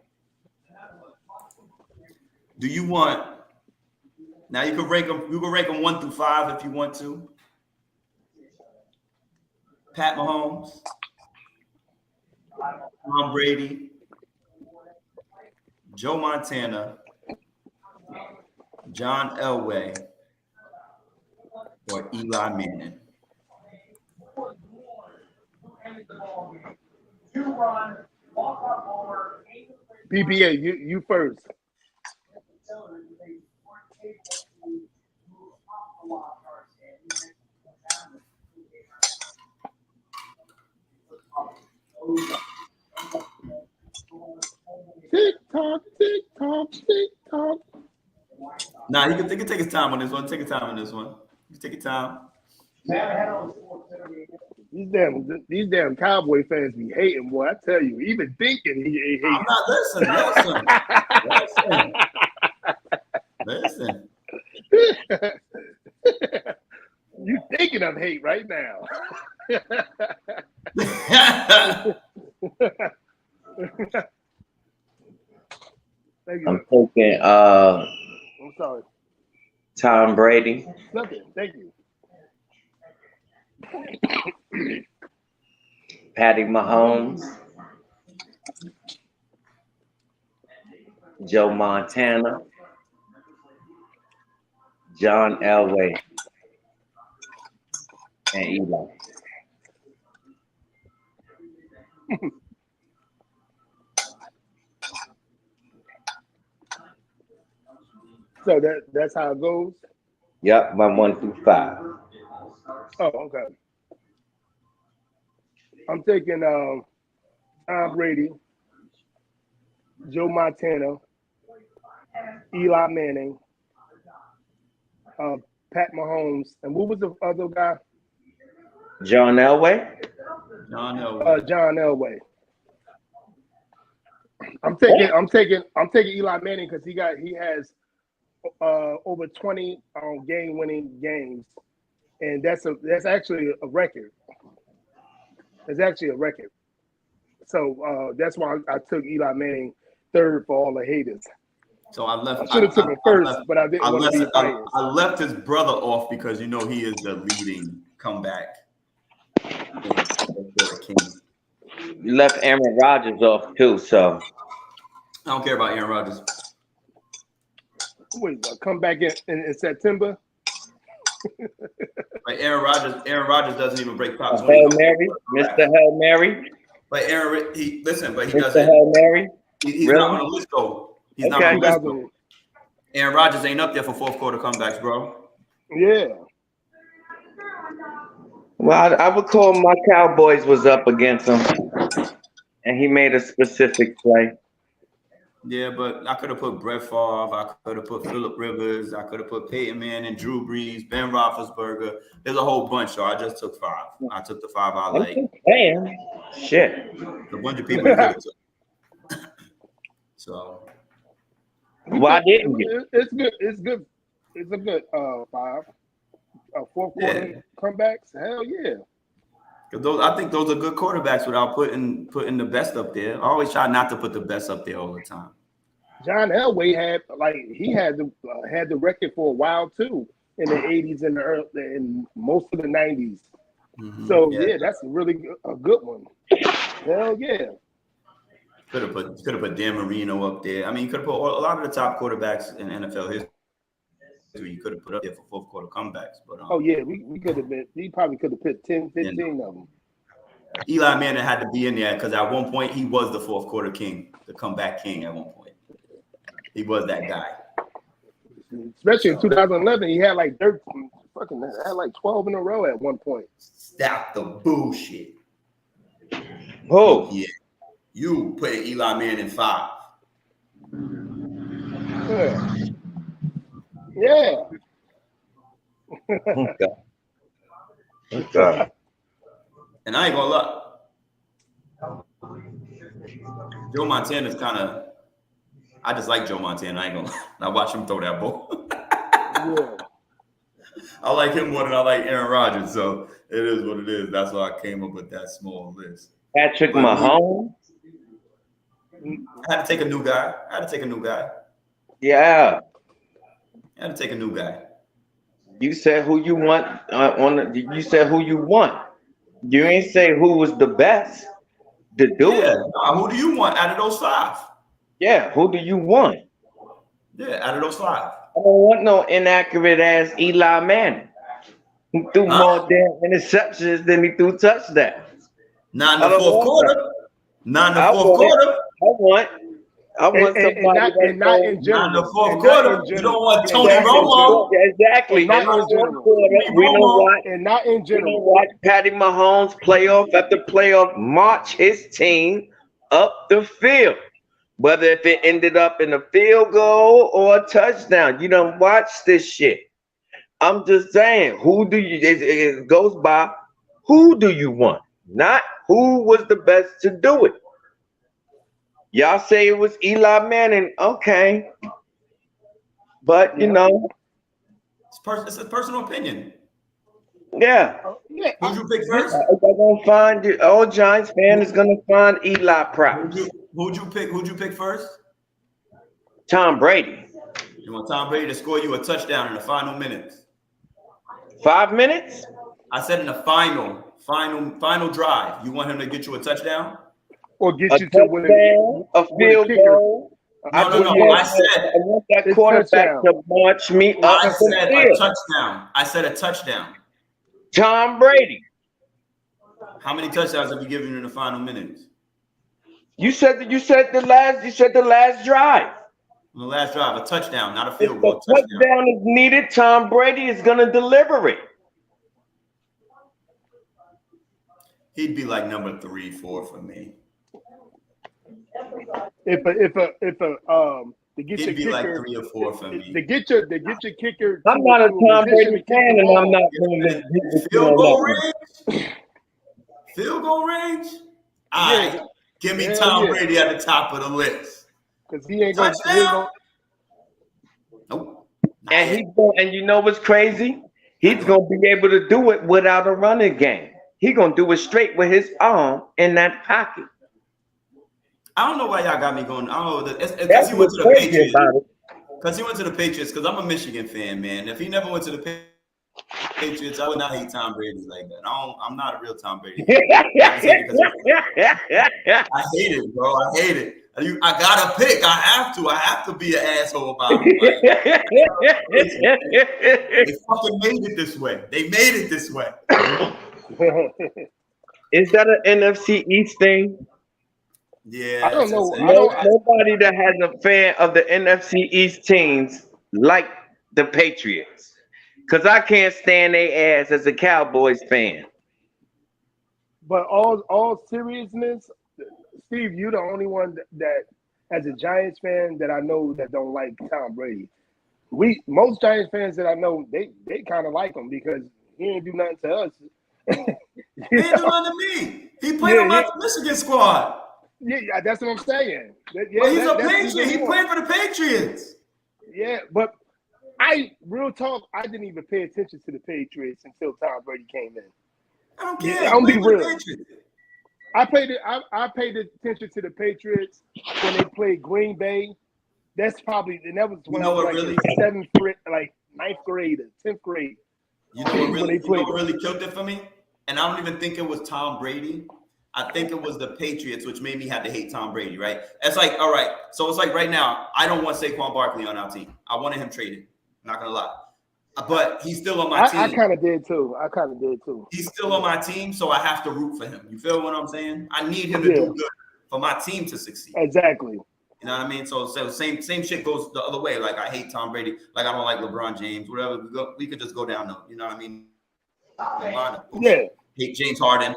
Do you want? Now you can rank them. You can rank them 1 through 5 if you want to. Pat Mahomes, Tom Brady, Joe Montana, John Elway, or Eli Manning. PPA, you first. Tick tock, tick tock, tick tock. Nah, you can take his time on this one. Take your time on this one. You take your time. These damn Cowboy fans be hating, boy. I tell you, even thinking he I'm hates. not listen. You thinking of hate right now. Thank you. I'm taking I'm sorry. Tom Brady, Nothing. Thank you. Patty Mahomes, Joe Montana, John Elway, and Eli. So that's how it goes. Yep, my 1 through 5. Oh, okay. I'm taking Tom Brady, Joe Montana, Eli Manning, Pat Mahomes, and what was the other guy? John Elway. John Elway. John Elway. I'm taking Eli Manning because he has over 20 game-winning games, and that's actually a record. It's actually a record. So that's why I took Eli Manning third for all the haters. So I left. I should have took him first, but I didn't want to be biased. I left his brother off because he is the leading comeback king. You left Aaron Rodgers off too, so I don't care about Aaron Rodgers. Wait, come back in September? Like Aaron Rodgers doesn't even break pops. Hail Mary, Mr. Hail Mary. But he Mr. doesn't. Hail Mary. He's Really? not on the list though. He's not on the list though. Aaron Rodgers ain't up there for fourth quarter comebacks, bro. Yeah. Well, I would call my Cowboys was up against him, and he made a specific play. Yeah, but I could have put Brett Favre. I could have put Phillip Rivers. I could have put Peyton Manning, Drew Brees, Ben Roethlisberger. There's a whole bunch, so I just took 5. I took the 5 I like. Man, shit. A bunch of people could have took. So. Why didn't you? It's good. It's good. It's a good 5. Fourth quarter comebacks. Hell yeah. I think those are good quarterbacks without putting the best up there. I always try not to put the best up there all the time. John Elway had the record for a while too in the 80s and in most of the 90s. Mm-hmm. So yeah, that's really a good one. Hell yeah. Could have put Dan Marino up there. I mean, you could have put a lot of the top quarterbacks in NFL history. You could have put up there for fourth quarter comebacks, but we could have been. We probably could have put 10, 15 of them. Eli Manning had to be in there because at one point he was the fourth quarter king, the comeback king at one point. He was that guy. Especially in 2011, he had like 12 in a row at one point. Stop the bullshit. Who? Yeah. You put Eli Manning 5. Yeah. Okay. And I ain't gonna lie. Joe Montana's kind of. I just like Joe Montana. I ain't gonna lie. I watch him throw that ball. Yeah. I like him more than I like Aaron Rodgers. So it is what it is. That's why I came up with that small list. Patrick Mahomes. I had to take a new guy. Yeah. I had to take a new guy. You said who you want you said who you want. You ain't say who was the best to do it. Who do you want out of those 5? Yeah, who do you want? Yeah, out of those 5. I don't want no inaccurate ass Eli Manning. He threw more damn interceptions than he threw touchdowns. Not in the fourth quarter. I want somebody not in general. Not in the fourth quarter. You don't want Tony Romo. Exactly. Not in general. We don't watch. And not in We general. don't watch Patty Mahomes playoff after playoff march his team up the field. Whether if it ended up in a field goal or a touchdown, you don't watch this shit. I'm just saying, who do you? It goes by who do you want, not who was the best to do it. Y'all say it was Eli Manning, okay, but you know, it's a personal opinion. yeah. Who'd you pick first? They're gonna find you. All Giants fan is gonna find Eli props. Who'd you pick first? Tom Brady. You want Tom Brady to score you a touchdown in the final minutes? 5 minutes? I said in the final drive. You want him to get you a touchdown? Or get A you to win a field goal. No. I said I want that quarterback to march me up. I said a touchdown. I said a touchdown. Tom Brady. How many touchdowns have you given in the final minutes? You said the last drive. On the last drive, a touchdown, not a field If goal. the touchdown is needed, Tom Brady is gonna deliver it. He'd be like number 3, 4 for me. if to get He'd your be kicker, like 3 or 4 for me. to get your kicker. I'm not a Tom Brady fan, and I'm not going to field goal range. Field goal range. All right, give me Tom Brady at the top of the list. Because he ain't going to. Nope. And you know what's crazy? He's gonna be able to do it without a running game. He's gonna do it straight with his arm in that pocket. I don't know why y'all got me going. I don't know. It's because he went to the Patriots. Because he went to the Patriots. Because I'm a Michigan fan, man. If he never went to the Patriots, I would not hate Tom Brady like that. I'm not a real Tom Brady. I hate it, bro. I hate it. I gotta pick. I have to be an asshole about it. Like, they fucking made it this way. They made it this way. Is that an NFC East thing? Yeah. I don't know. Nobody that has a fan of the NFC East teams like the Patriots. Because I can't stand their ass as a Cowboys fan. But all seriousness, Steve, you're the only one that, as a Giants fan, that I know that don't like Tom Brady. Most Giants fans that I know, they kind of like him because he ain't do nothing to us. He ain't do nothing to me. He played on my Michigan squad. Yeah, that's what I'm saying. Well, he's a Patriot. He played for the Patriots. Yeah, but real talk, I didn't even pay attention to the Patriots until Tom Brady came in. I don't care. I'm be real. I paid attention to the Patriots when they played Green Bay. That's probably, and that was when I was like really? ninth grade or 10th grade. You know what really killed it for me? And I don't even think it was Tom Brady. I think it was the Patriots, which made me have to hate Tom Brady, right? It's like, all right. So it's like right now, I don't want Saquon Barkley on our team. I wanted him traded. Not going to lie. But he's still on my team. I kind of did too. He's still on my team, so I have to root for him. You feel what I'm saying? I need him to do good for my team to succeed. Exactly. You know what I mean? So same shit goes the other way. Like I hate Tom Brady. Like I don't like LeBron James. Whatever. We could just go down the. You know what I mean? Yeah. Hate James Harden.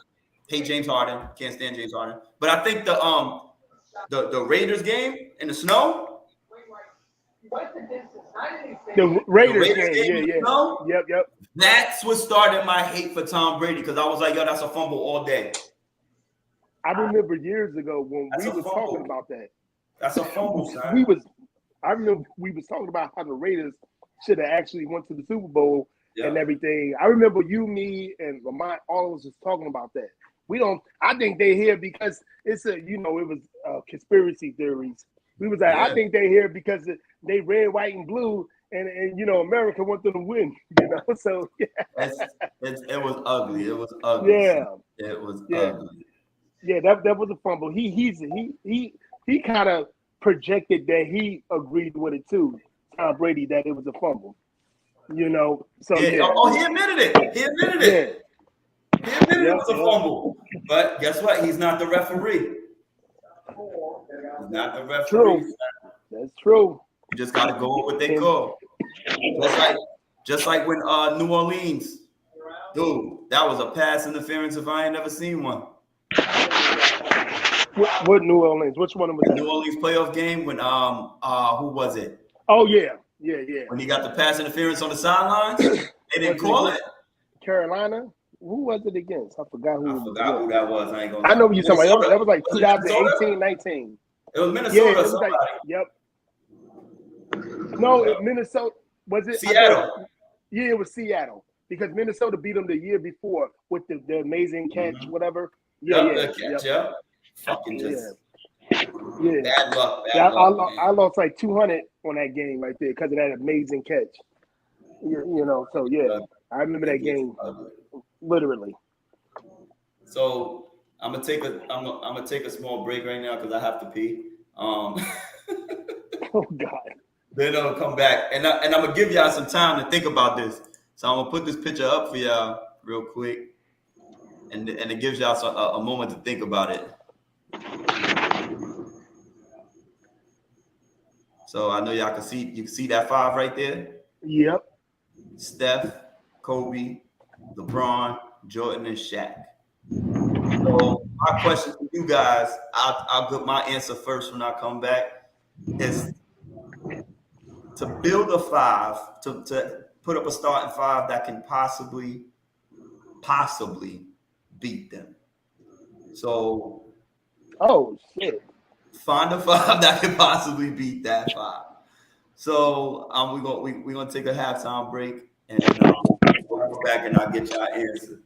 Hate James Harden. Can't stand James Harden. But I think the Raiders game in the snow. The Raiders game game. in the Yeah. snow, Yep. That's what started my hate for Tom Brady because I was like, yo, that's a fumble all day. I remember years ago when That's we a was fumble. talking about that. That's a fumble, son. I remember we was talking about how the Raiders should have actually went to the Super Bowl and everything. I remember you, me, and Lamont, all of us was talking about that. I think they here because it's it was conspiracy theories. We was like, I think they here because they red, white, and blue, and America want them to win. So it was ugly. It was ugly. Yeah, it was ugly. Yeah, that was a fumble. He kind of projected that he agreed with it too, Tom Brady, that it was a fumble. So Oh, he admitted it. He admitted it. He admitted it was a fumble. But guess what? He's not the referee. He's not the referee. True. That's true. You just got to go with what they call. Just like when New Orleans, dude, that was a pass interference if I ain't never seen one. What New Orleans? Which one was that? New Orleans playoff game when who was it? Oh yeah. When he got the pass interference on the sidelines, they didn't call it. Carolina. Who was it against? I forgot who. Who that was. I know you talking about. That was like 2018, 19. It was Minnesota. Yeah, it was yep. No, Minnesota. Was it Seattle? Yeah, it was Seattle because Minnesota beat them the year before with the amazing catch, whatever. Yeah. Fucking just. Yeah. Bad luck. I lost like 200 on that game right there because of that amazing catch. So yeah, I remember that game literally. So I'm gonna take a small break right now because I have to pee. Oh God. Then I'll come back and I'm gonna give y'all some time to think about this. So I'm gonna put this picture up for y'all real quick, and it gives y'all a moment to think about it. So I know y'all can see. You can see that 5 right there. Yep. Steph, Kobe, LeBron, Jordan, and Shaq. So my question to you guys, I'll get my answer first when I come back, is to build a 5, to put up a starting 5 that can possibly beat them. So shit. Find a 5 that can possibly beat that 5. So we're gonna take a halftime break and we'll go back and I'll get y'all answer.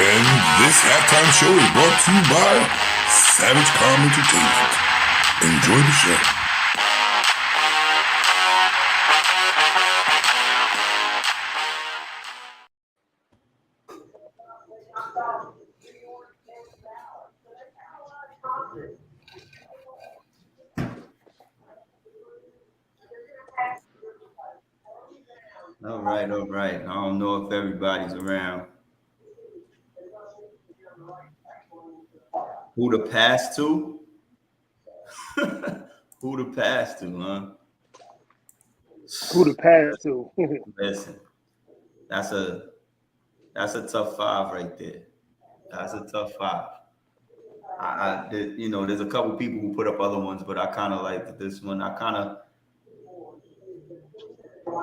And this halftime show is brought to you by Savage Calm Entertainment. Enjoy the show. All right. I don't know if everybody's around. Who to pass to? Who to pass to, huh? Who to pass to? Listen, that's a tough 5 right there. That's a tough 5. There's a couple people who put up other ones, but I kind of like this one.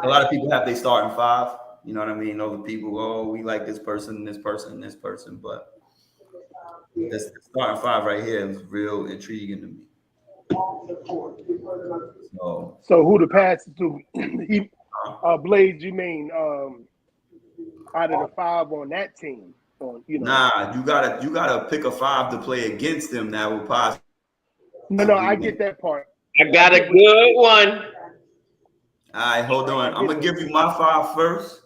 A lot of people have they starting five. You know what I mean? Other people, oh, we like this person, this person, this person, but this starting five right here is real intriguing to me. So, So who to pass it to? He, Blades, you mean out of the five on that team? Or, you know. nah, you gotta pick a five to play against them that will possibly No, I win. get that part. I got a good one. All right, hold on. I'm gonna give you my five first.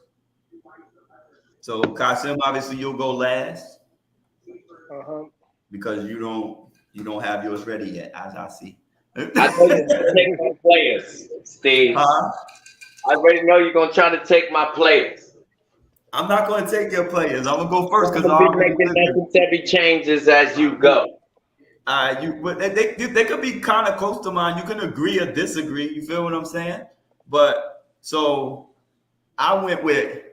So Kasim, obviously you'll go last because you don't have yours ready yet, as I see. I know you're gonna take my players, Steve. Huh? I already know you're gonna try to take my players. I'm not gonna take your players. I'm gonna go first because I'm I'm gonna be making necessary changes as you go. but they could be kind of close to mine. You can agree or disagree. You feel what I'm saying? But so I went with.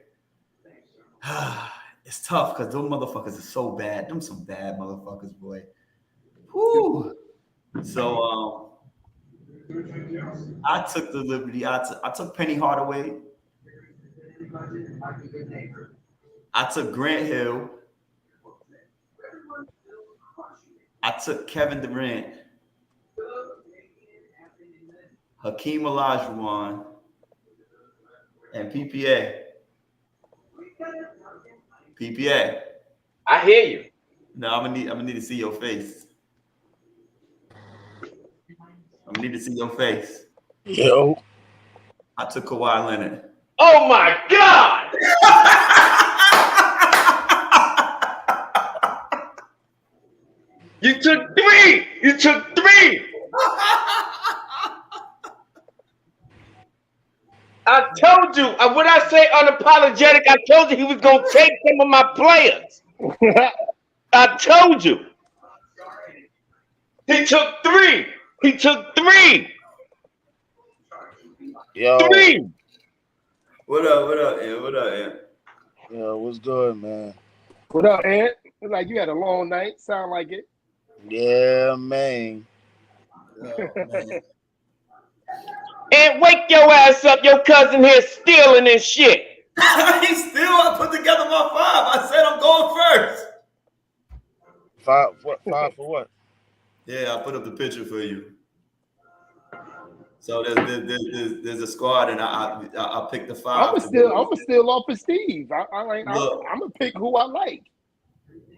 It's tough because those motherfuckers are so bad. Them some bad motherfuckers, boy. Whew. So I took the liberty. I took Penny Hardaway. I took Grant Hill. I took Kevin Durant. Hakeem Olajuwon. And PPA. PPA. I hear you. No, I'm gonna need to see your face. I'm gonna need to see your face. Yo. I took Kawhi Leonard. Oh my God! You took three. You took three. I told you. When I say unapologetic, I told you he was gonna take some of my players. I told you. He took three. He took three. Yo. Three. What up, Ant? What up, Ant? Yo, what's good, man? What up, Ant? It's like you had a long night. Sound like it. Yeah, man. And wake your ass up. Your cousin here stealing this shit. I put together my five. I said I'm going first. Five for what? Yeah, I put up the picture for you. So there's a squad, and I picked the five. I'm still off of Steve. I'm gonna pick who I like.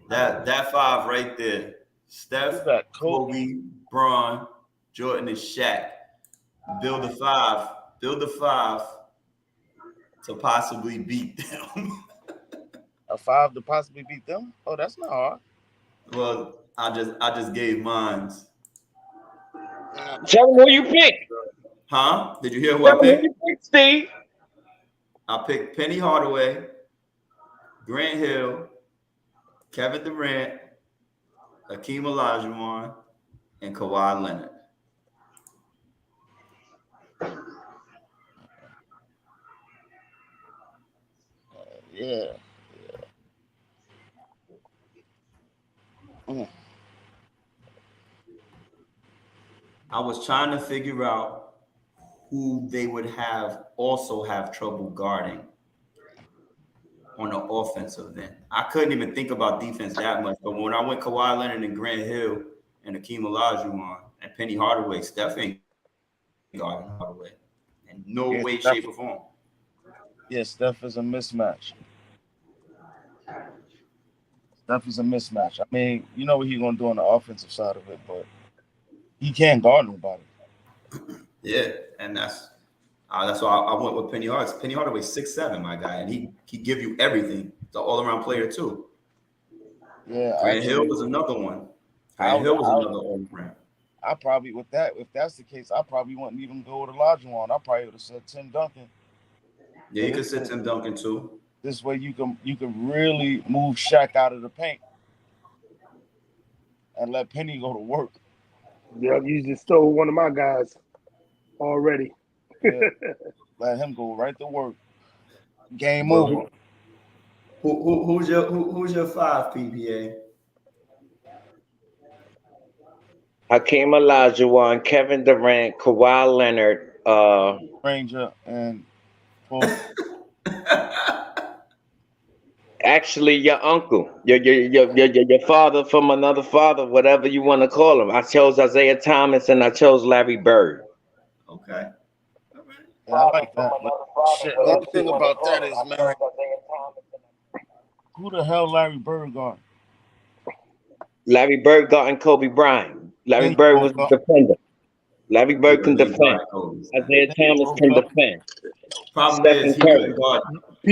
That five right there: Steph, Kobe, Bron, Jordan, and Shaq. Build the five to possibly beat them. A five to possibly beat them? Oh, that's not hard. Well, I just gave mines. Tell them who you pick. Huh? Did you hear who I picked? Who you pick, Steve? I picked Penny Hardaway, Grant Hill, Kevin Durant, Hakeem Olajuwon, and Kawhi Leonard. Yeah. I was trying to figure out who they would also have trouble guarding on the offensive end. I couldn't even think about defense that much, but when I went Kawhi Leonard and Grant Hill and Hakeem Olajuwon and Penny Hardaway, Steph ain't guarding Hardaway in no way, shape, or form. Yeah, Steph is a mismatch. Steph is a mismatch. I mean, you know what he's gonna do on the offensive side of it, but he can't guard nobody. Yeah, and that's why I went with Penny Hardaway. Penny Hardaway 6'7", my guy, and he give you everything. He's an all-around player too. Yeah, Grant Hill was another one. Grant Hill was another all-around. I probably if that's the case, I probably wouldn't even go with Olajuwon. I probably would have said Tim Duncan. Yeah, you could sit Tim Duncan too. This way you can really move Shaq out of the paint and let Penny go to work. Yeah, you just stole one of my guys already. Yeah. Let him go right to work. Game over. Who's your five, PPA? Hakeem Olajuwon, Kevin Durant, Kawhi Leonard, Ranger and Well, Actually, your uncle, your father from another father, whatever you want to call him. I chose Isaiah Thomas and I chose Larry Bird. Okay. All right. yeah, I like that. But shit, the other thing about that is, man, who the hell Larry Bird got? Larry Bird got in Kobe Bryant. There Larry you Bird go, was a bro. defender. Larry Bird can He defend. guarded Kobe. Isaiah There you Thomas go, can bro. defend. Problem is, Stephen he couldn't Curry. guard.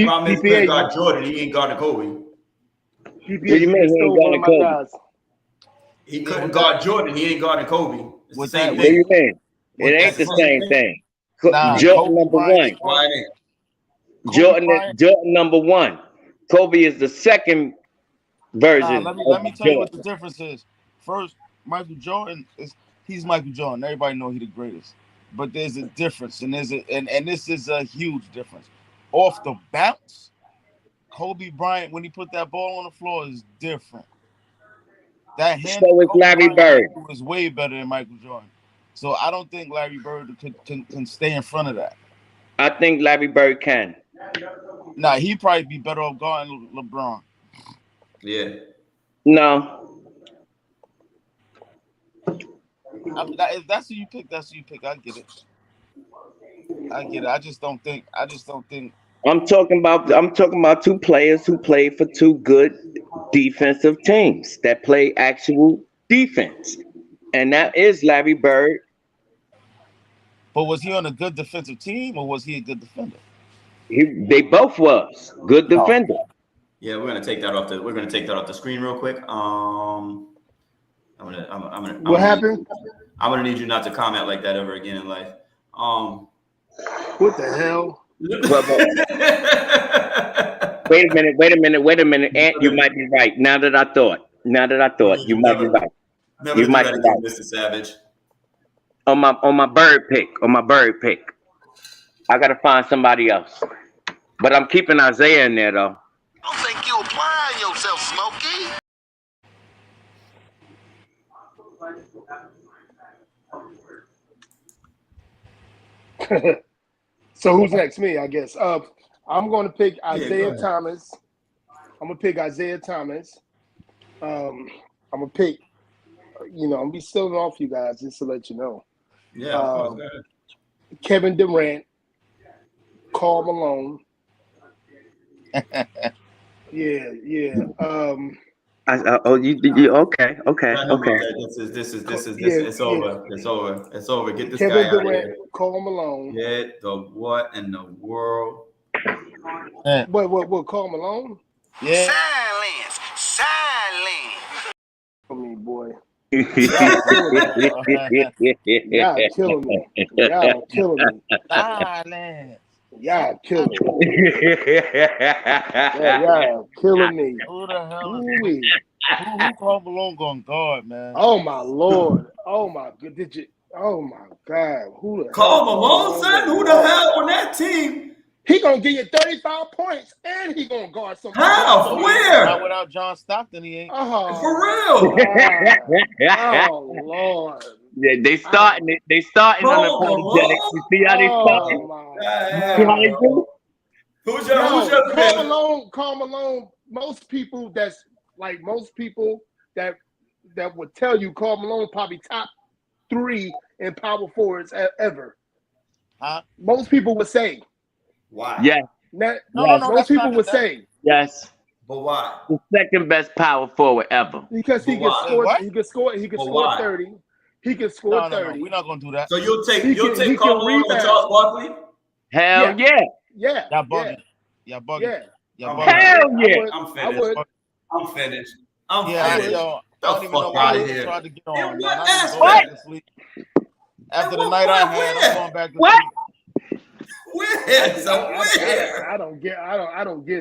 Problem is, he couldn't guard Jordan. He ain't guarding Kobe. What do PPA, you you mean just he ain't stole one got of in my Kobe? guys. He Yeah, couldn't with guard that, Jordan. He ain't guarding Kobe. It's the with same that, What do you thing. mean? It with ain't that the It's the said, same same thing. thing. nah, Jordan Kobe number Bryant one. Why scored. it ain't? Kobe Bryant. Jordan number one. Kobe is the second Nah, version let of me tell you what Jordan. the difference is. First, Michael Jordan he's Michael Jordan. Everybody know he's the greatest. But there's a difference, and this is a huge difference. Off the bounce, Kobe Bryant, when he put that ball on the floor, is different. That handle So is Kobe Larry Bryant Bird. handle is way better than Michael Jordan. So I don't think Larry Bird can stay in front of that. I think Larry Bird can. Nah, he'd probably be better off guarding LeBron. Yeah. No. If that's who you pick, that's who you pick. I get it. I just don't think. I'm talking about two players who played for two good defensive teams that play actual defense. And that is Larry Bird. But was he on a good defensive team, or was he a good defender? They both was good No. defender. Yeah, we're gonna take that off the screen real quick. What happened? I'm gonna need you not to comment like that ever again in life. What the hell? But wait a minute. Ant, you might be right. Now that I thought, you might be right. Never You to do might that be again, right. Mr. Savage. On my bird pick. I gotta find somebody else. But I'm keeping Isaiah in there though. I don't think you applying yourself, Smokey. So who's next? Me, I guess. I'm going to pick go Isaiah ahead. Thomas. I'm gonna pick Isaiah Thomas. I'm gonna pick. I'm gonna be stealing off you guys just to let you know. Yeah, of course. Go ahead. Kevin Durant, Karl Malone. Yeah. You okay. This is Yeah, it's over. It's over. Get this Kevin guy out of Durant, here. Karl Malone. Get the what in the world? Yeah. What? Karl Malone? Yeah. Silence. I mean, boy. Silence. Y'all killing me. Y'all killing me. Y'all killing me. Y'all killing me. Who the hell is Ooh-wee. who Karl Malone gonna guard, man? Oh my Lord. Oh my good. Did you? Oh my God. Who the Karl hell? Malone, son? Who the hell on that team? He gonna give you 35 points and he gonna guard somebody. How? Not Where? without John Stockton, he ain't. Oh, For real? God. Oh Lord. Yeah, they starting unapologetic. You see how they starting? Oh You my see how they God. do? Who's your pick? Karl Malone, most people that would tell you Karl Malone probably top 3 in power forwards ever. Huh? Most people would say. Why? Yes. No, Most people would say. Yes. But why? The second best power forward ever. Because he But could why? score. What? He could score. He could But score why? 30. He could score No, 30. we're not gonna do that. So you'll take He can Karl Malone over rebound. Charles Barkley? Hell yeah. Yeah. Y'all bugging. Y'all bugging. Yeah. Y'all I'm bugging. Hell yeah. I'm I would. finished. I'm Yeah, finished. yo, I The don't even know fuck why out I of here. tried to get In on, what man. I need to go aspect? back to sleep. After the what night I point? had, Where? I'm going back to What? sleep. Where? So where? I don't get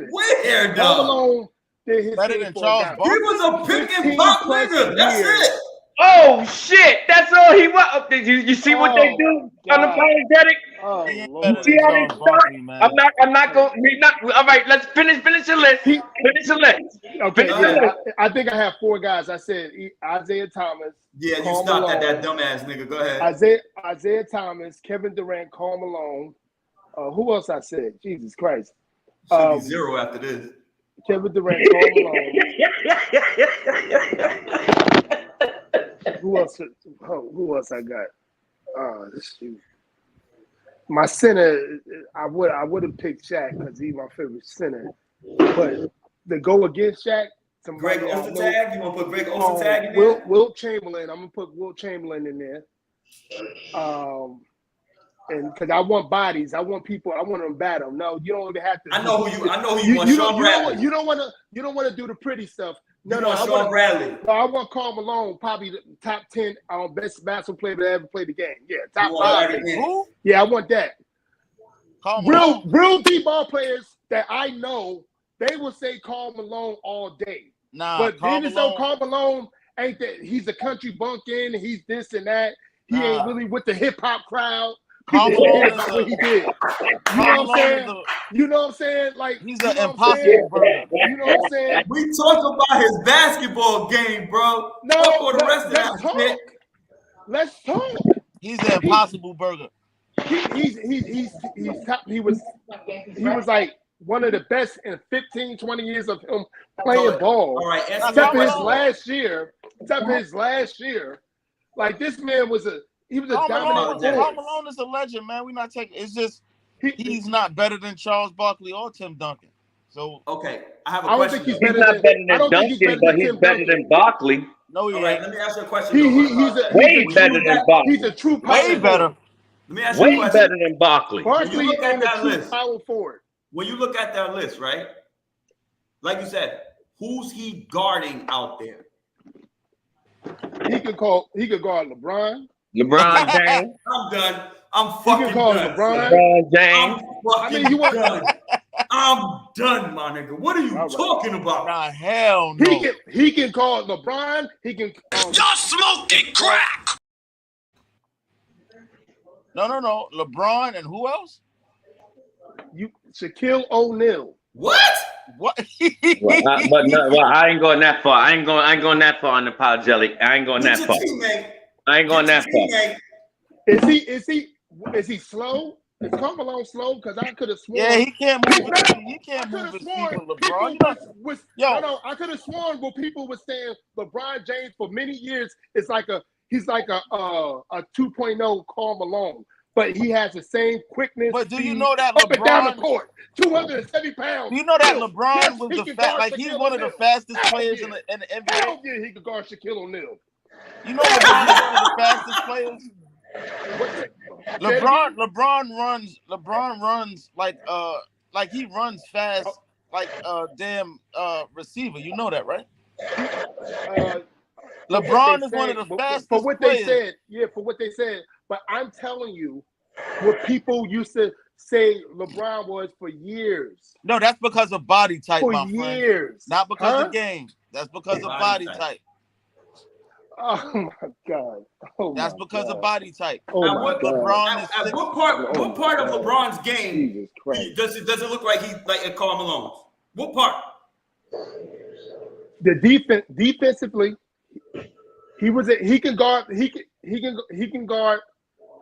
it. Where, Karl dog? Malone did his Better thing than for Charles a guy. He was a pick and pop 15+ nigga. That's years. it. Oh shit. That's all he was. You see what they do? God. Unapologetic? Oh He ain't Lord. better See than how they Charles start? Barkley, man. I'm not going all right, let's finish your list. He- Finish your list. Okay, Finish your yeah, list. I think I have 4 guys. I said Isaiah Thomas. Yeah, you Karl stopped at Malone, that dumbass nigga. Go ahead. Isaiah Thomas, Kevin Durant, Karl Who else I said? Jesus Christ. Should be 0 after this. Kevin Durant, Karl Malone. Who else? Who else I got? Shoot. My center, I would have picked Shaq because he's my favorite center. But to go against Shaq, Greg Ostertag? You want to put Greg Ostertag in there? Wilt Chamberlain. I'm gonna put Wilt Chamberlain in there. And because I want bodies, I want people. I want them to battle. No, you don't even have to. I know who you want. Sean Bradley. You don't want to do the pretty stuff. No, I want Bradley. No, I want Karl Malone, probably the top 10 best basketball player that ever played the game. Yeah, top 5. Who? Yeah, I want that. Real deep ball players that I know, they will say Karl Malone all day. Nah, but then it's so Karl Malone ain't that he's a country bumpkin, he's this and that. He ain't really with the hip hop crowd. Karl Malone is what he did. You know what I'm saying? You know what I'm saying? Like he's an impossible burger. You know what I'm saying? We talk about his basketball game, bro. No, for the rest of that shit. Let's talk. He's an impossible burger. He's top. He was like one of the best in 15, 20 years of him playing ball. All right, except for his last year. Like this man was a dominant force. Karl Malone is a legend, man. We're not taking. It's just he's not better than Charles Barkley or Tim Duncan. So okay, I have a question. I don't think he's not better than Duncan, but he's better than Barkley. No, all right, let me ask you a question. He's way better than Barkley. He's a true power way better. Let me ask you a question. Way better than Barkley. Barkley ain't a true power forward. When you look at that list, right? Like you said, who's he guarding out there? He could guard LeBron. LeBron James. I'm done. I'm fucking done. LeBron James. I'm done, my nigga. What are you talking about? Nah, hell no. He can call LeBron. He can. Y'all smoking crack. No. LeBron and who else? Shaquille O'Neal. What? I ain't going that far. I ain't going that far on the Jelly. I ain't going that far. I ain't going that far. Is he slow? Is Karl Malone slow? Because I could have sworn. Yeah, he can't move. He can't move his feet with LeBron. I could have sworn what people were saying. LeBron James for many years is like he's like a 2.0 Karl Malone, but he has the same quickness. But do you know that up LeBron and down the court, 270 pounds? Do you know that LeBron was he's one of the fastest players in the NBA? Hell yeah, he could guard Shaquille O'Neal. You know LeBron is one of the fastest players. LeBron runs like he runs fast like damn receiver. You know that, right? LeBron is one of the fastest for what players. They said. Yeah, for what they said. But I'm telling you, what people used to say LeBron was for years. No, that's because of body type, my friend. For years. Not because of game. That's because of body type. Oh my God! That's because of body type. LeBron is what part of LeBron's game does it look like he's like a Karl Malone? What part? The defensively, he can guard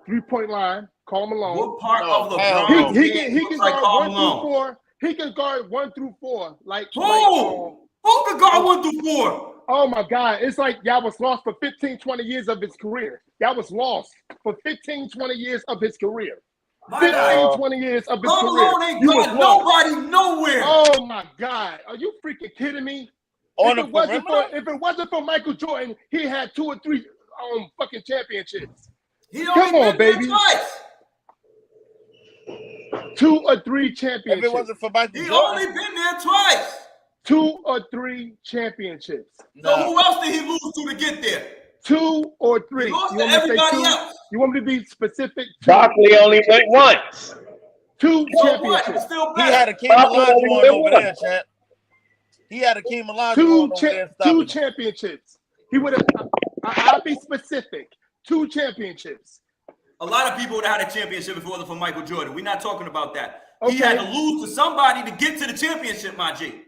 3-point line. Karl Malone. What part of LeBron? He can guard 1 through 4. He can guard 1 through 4. Who can guard 1 through 4? Oh my God. It's like y'all was lost for 15, 20 years of his career. Y'all was lost for 15, 20 years of his career. 15, 20 years of his career. Ain't got nobody nowhere. Oh my God. Are you freaking kidding me? If it wasn't for Michael Jordan, he had 2 or 3 fucking championships. Come on, baby. 2 or 3 championships. If it wasn't for Michael Jordan, only been there twice. 2 or 3 championships. So who else did he lose to get there? 2 or 3. He lost to everybody else. You want me to be specific? Barkley only went once. 2 championships. He had a King Olajuwon over there, champ. He had a King Olajuwon over there. 2 championships. He would have. I'll be specific. 2 championships. A lot of people would have had a championship if it wasn't for Michael Jordan. We're not talking about that. Okay. He had to lose to somebody to get to the championship, my G.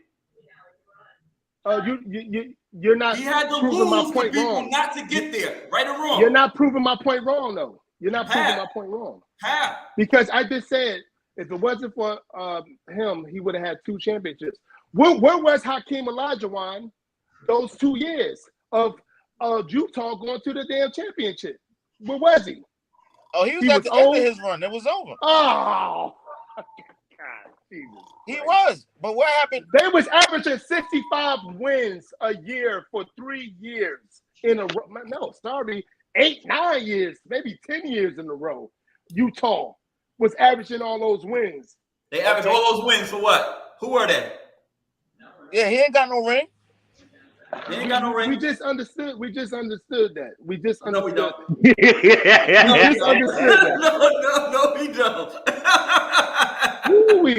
You're not. He had to proving lose my to point people wrong. not to get there, right or wrong. You're not proving my point wrong, though. You're not proving my point wrong. How? Because I just said If it wasn't for him, he would have had 2 championships. Where was Hakeem Olajuwon those 2 years of Utah going to the damn championship? Where was he? Oh, he was He at was the end old. of his run. It was over. Oh, God, Jesus. He was. But what happened? They was averaging 65 wins a year for 3 years in a row. No, sorry, 8, 9 years, maybe 10 years in a row. Utah was averaging all those wins. They averaged all those wins for what? Who were they? Yeah, he ain't got no ring. They ain't got no ring. We just understood that. We just No, we understood. don't. We just understood that. No, we don't.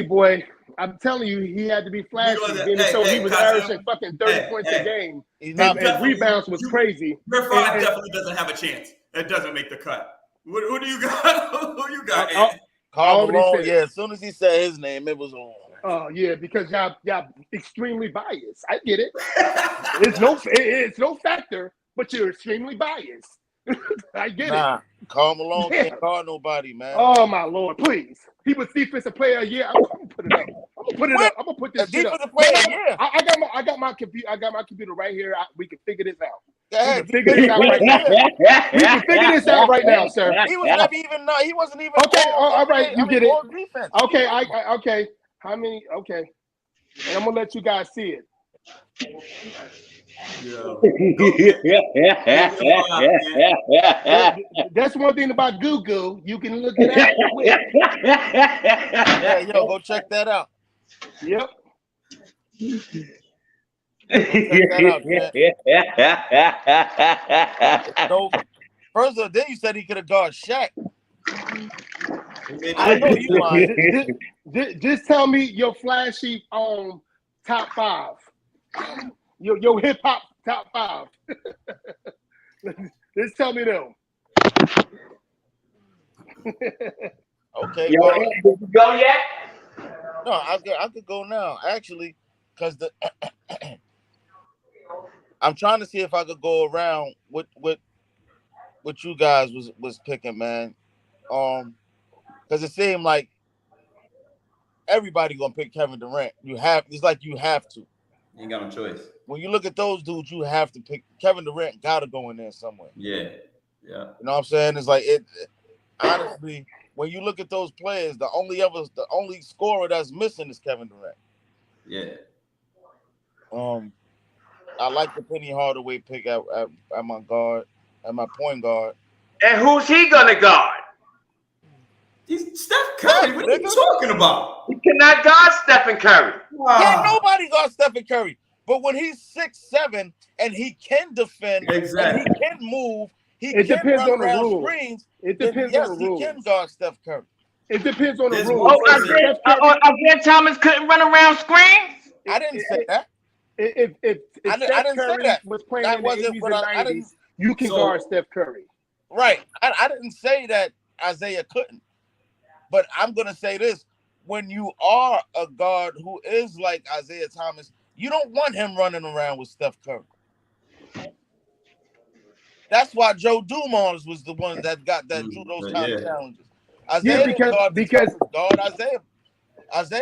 Ooh, boy. I'm telling you, he had to be flashy. Being so he was averaging fucking 30 points a game. And rebounds was crazy. Your 5 definitely doesn't have a chance. It doesn't make the cut. Who do you got? Who you got? Karl Malone. Yeah, as soon as he said his name, it was on. Oh yeah, because y'all extremely biased. I get it. It's no factor, but you're extremely biased. I get it. Karl Malone can't call nobody, man. Oh my Lord, please. He was defensive player of the year. I'm gonna put it up. I'm gonna put this shit up. Defensive player of the year. I got my computer right here. We can figure this out. Go ahead. We can figure this out right now. We can figure this out right now, sir. He was never even. No, he wasn't even. Okay, all right, you get it. Defense. Okay, okay. How many? Okay, and I'm gonna let you guys see it. That's one thing about Google. You can look it up quick. Yeah, yo, go check that out. Yep. So, first of all, then you said he could have guarded Shaq. I know you lying. Just tell me your flashy top 5. Your hip hop top 5. Just tell me them. Okay. Yo, Well, did you go yet? no, I could go now actually, because I'm trying to see if I could go around what you guys was picking, man. Because it seemed like everybody gonna pick Kevin Durant. It's like you have to. You ain't got no choice. When you look at those dudes, you have to pick Kevin Durant. Got to go in there somewhere. Yeah. You know what I'm saying? It's like honestly, when you look at those players, the only scorer that's missing is Kevin Durant. Yeah. I like the Penny Hardaway pick at my guard, at my point guard. And who's he gonna guard? He's Steph Curry. What are you talking about? He cannot guard Stephen Curry. Can't nobody guard Stephen Curry. But when he's 6'7" and he can defend, exactly, and he can move, it can depends run on the around rules. screens. It depends yes, on the rules. He can guard Steph Curry. It depends on the rules. Isaiah Thomas couldn't run around screens? I didn't say that. If I didn't say that. Was playing That in the 80s and 90s, you can guard Steph Curry. Right. I didn't say that Isaiah couldn't. But I'm going to say this. When you are a guard who is like Isaiah Thomas, you don't want him running around with Steph Curry. That's why Joe Dumars was the one that drew those kind of challenges. Isaiah because guard Isaiah.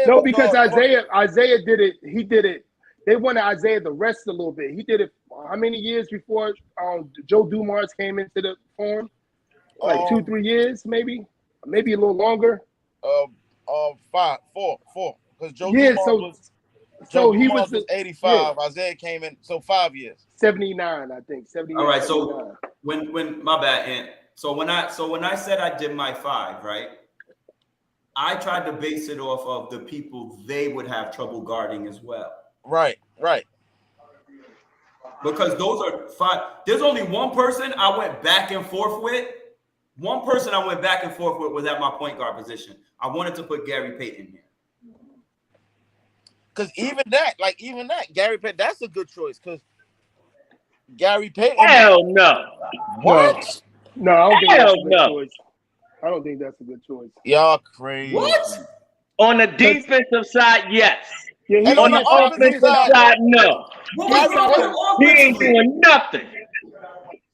No, because Isaiah did it. He did it. They wanted Isaiah to rest a little bit. He did it how many years before Joe Dumars came into the form? Like 2-3 years, maybe a little longer. 4. Because Joe Dumars he was 85. Yeah. Isaiah came in, so 5 years. 79, I think. 79. All right. So when my bad, Ant. So when I said I did my 5, right? I tried to base it off of the people they would have trouble guarding as well. Right. Because those are 5. There's only one person I went back and forth with. One person I went back and forth with was at my point guard position. I wanted to put Gary Payton here. Because even that, Gary Payton, that's a good choice. Because Gary Payton. Hell no. What? No, I don't think that's a good choice. I don't think that's a good choice. Y'all crazy. What? On the defensive side, yes. Yeah, on the offensive side, no. He ain't doing nothing.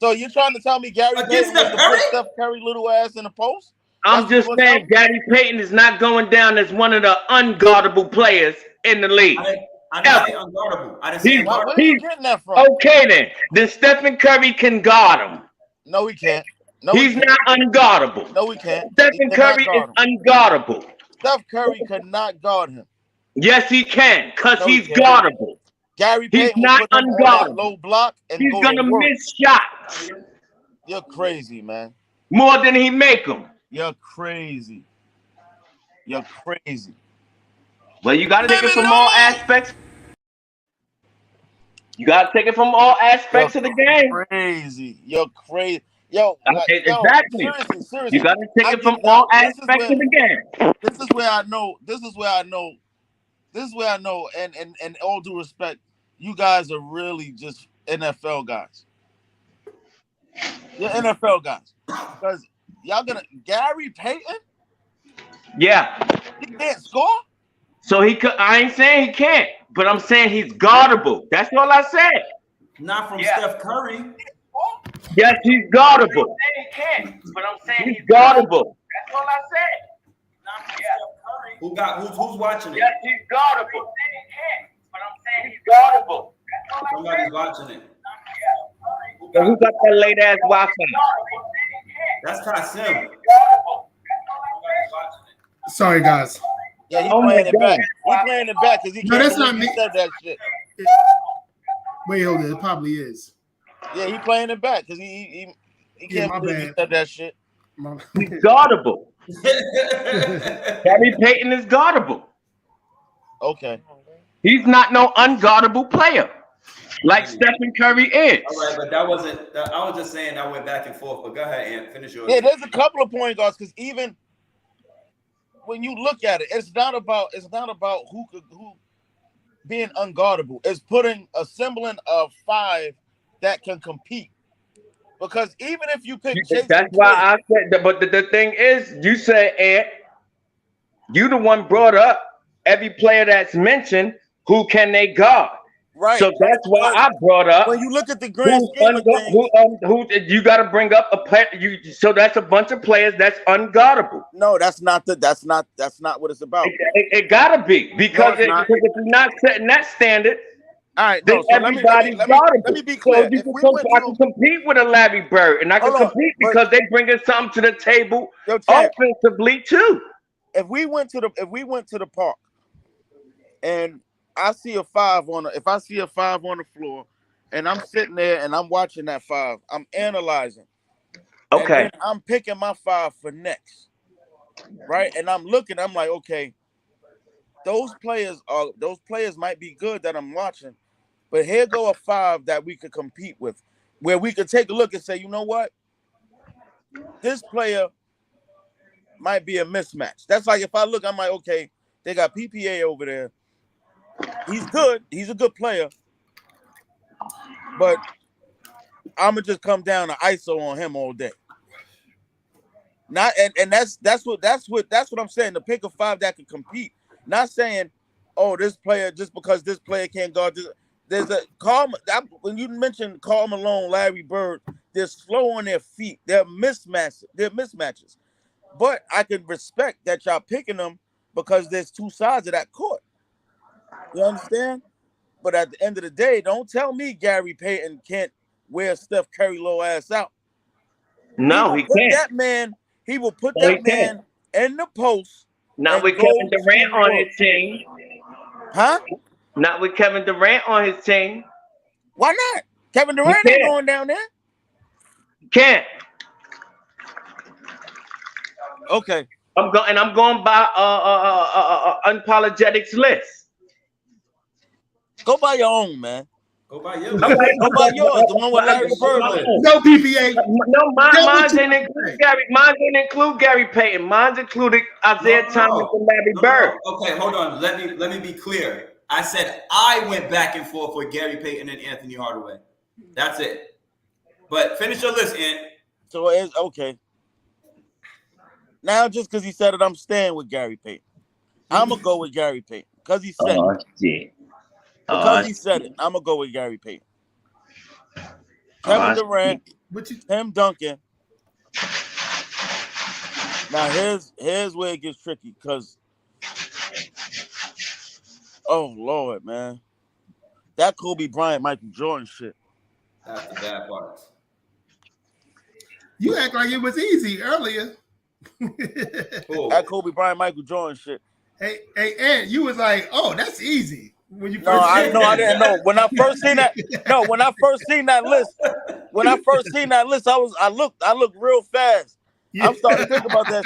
So you're trying to tell me Gary Payton was to put Steph Curry little ass in the post? I'm just saying Gary Payton is not going down as one of the unguardable players in the league. I didn't say unguardable. I didn't say unguardable. Where are you getting that from? Okay, then Stephen Curry can guard him. No, he can't. No, he's not unguardable. No, he can't. Stephen Curry is unguardable. Steph Curry could not guard him. Yes, he can, because he's guardable. Gary Payton he's not unguardable. Low block and he's gonna miss shots. You're crazy, man. More than he make them. You're crazy. You're crazy. Well, you gotta take it from all aspects. You gotta take it from all aspects of the game. Crazy. You're crazy. Yo, exactly. Seriously. You gotta take it from all aspects of the game. This is where I know. And all due respect, you guys are really just NFL guys. You're NFL guys. Because y'all gonna Gary Payton? Yeah. He can't score? So he could. I ain't saying he can't, but I'm saying he's guardable. That's all I said. Not from Steph Curry. Yes, he's guardable. He can't, but I'm saying he's guardable. That's all I said. Not from Steph Curry. Who's watching it? Yes, he's guardable. He can't, but I'm saying he's guardable. Somebody's watching it. So who got that late ass Wi-Fi? That's Kasim. Sorry, guys. Yeah, he's playing it back. He's playing it back because he can't that's not me. Said that shit. Wait, hold it. It probably is. Yeah, he playing it back because he can't believe he said that shit. He's guardable. Gary Payton is guardable. Okay. He's not no unguardable player like Stephen Curry is. All right, but that wasn't. I was just saying I went back and forth. But go ahead, Ant. Finish yours. Yeah, there's a couple of point guards because even when you look at it, it's not about who being unguardable. It's putting a semblant of five that can compete. Because even if you pick Jason that's why I said that, but the thing is, you say, Ant, you the one brought up every player that's mentioned, who can they guard? Right. So that's why I brought up. When you look at the grand scheme of things, who you got to bring up a player. So that's a bunch of players that's unguardable. No, that's not what it's about. It gotta be because if you're not setting that standard, all right. then everybody's guardable. Let me be clear. So I can compete with a Larry Bird, and I can compete because they bringing something to the table offensively too. If we went to the park, and I see a five on the floor, and I'm sitting there and I'm watching that five, I'm analyzing. Okay. And I'm picking my five for next. Right? And I'm looking, I'm like, okay, those players might be good that I'm watching, but here go a five that we could compete with, where we could take a look and say, you know what? This player might be a mismatch. That's like if I look, I'm like, okay, they got PPA over there. He's good. He's a good player. But I'm gonna just come down to ISO on him all day. Not and that's what I'm saying. To pick a five that can compete. Not saying, oh, this player just because this player can't guard. There's a when you mentioned Karl Malone, Larry Bird, they're slow on their feet. They're mismatches. But I can respect that y'all picking them because there's two sides of that court. You understand? But at the end of the day, don't tell me Gary Payton can't wear Steph Curry low ass out. No, he can't. He will put that man in the post. Not with Kevin Durant on his team. Huh? Not with Kevin Durant on his team. Why not? Kevin Durant ain't going down there. Can't. Okay. I'm going by unapologetics list. Go by your own, man. Go by yours. Go by yours, the one with Larry Bird. No PPA. No, mine didn't include Gary. Mine didn't include Gary Payton. Mine included Isaiah Thomas and Larry Bird. Okay, hold on. Let me be clear. I said I went back and forth with Gary Payton and Anthony Hardaway. That's it. But finish your list, Ant. So it's okay. Now, just because he said it, I'm staying with Gary Payton. I'm gonna go with Gary Payton because he said it. Shit. Because he said it, I'm gonna go with Gary Payton. Kevin Durant, Tim Duncan. Now here's where it gets tricky because, oh Lord, man, that Kobe Bryant, Michael Jordan shit. That's the bad part. You act like it was easy earlier. That Kobe Bryant, Michael Jordan shit. Hey, Ant, you was like, "Oh, that's easy." When you No, I didn't know. When I first seen that, list, I looked real fast. Yeah. I'm starting to think about that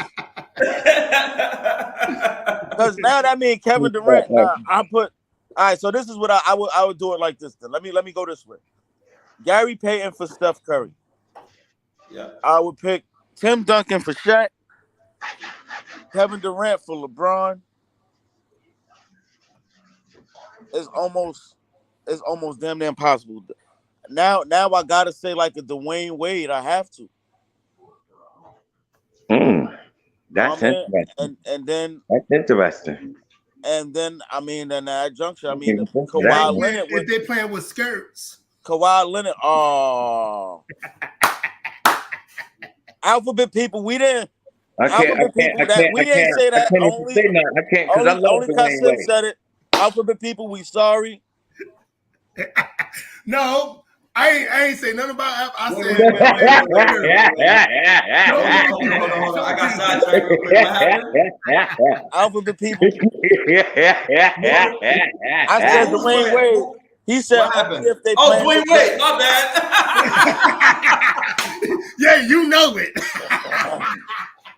because now that means Kevin Durant. All right. So this is what I would do it like this. Then let me go this way. Gary Payton for Steph Curry. Yeah. I would pick Tim Duncan for Shaq. Kevin Durant for LeBron. It's almost damn near impossible. Now I gotta say like a Dwayne Wade. I have to. That's interesting. And then That's interesting. And then in that juncture, Kawhi Leonard. If they playing with skirts. Kawhi Leonard. Oh. Alphabet people, we didn't. We didn't say that. I can't because I love Dwayne Wade. Said it. Alphabet people, we sorry. No, I ain't say nothing about. I said. Hold on. I got sidetracked real quick. What happened? Alphabet people. I said Dwayne Wade. He said, what happened? If they Dwayne Wade. My bad. Yeah, you know it.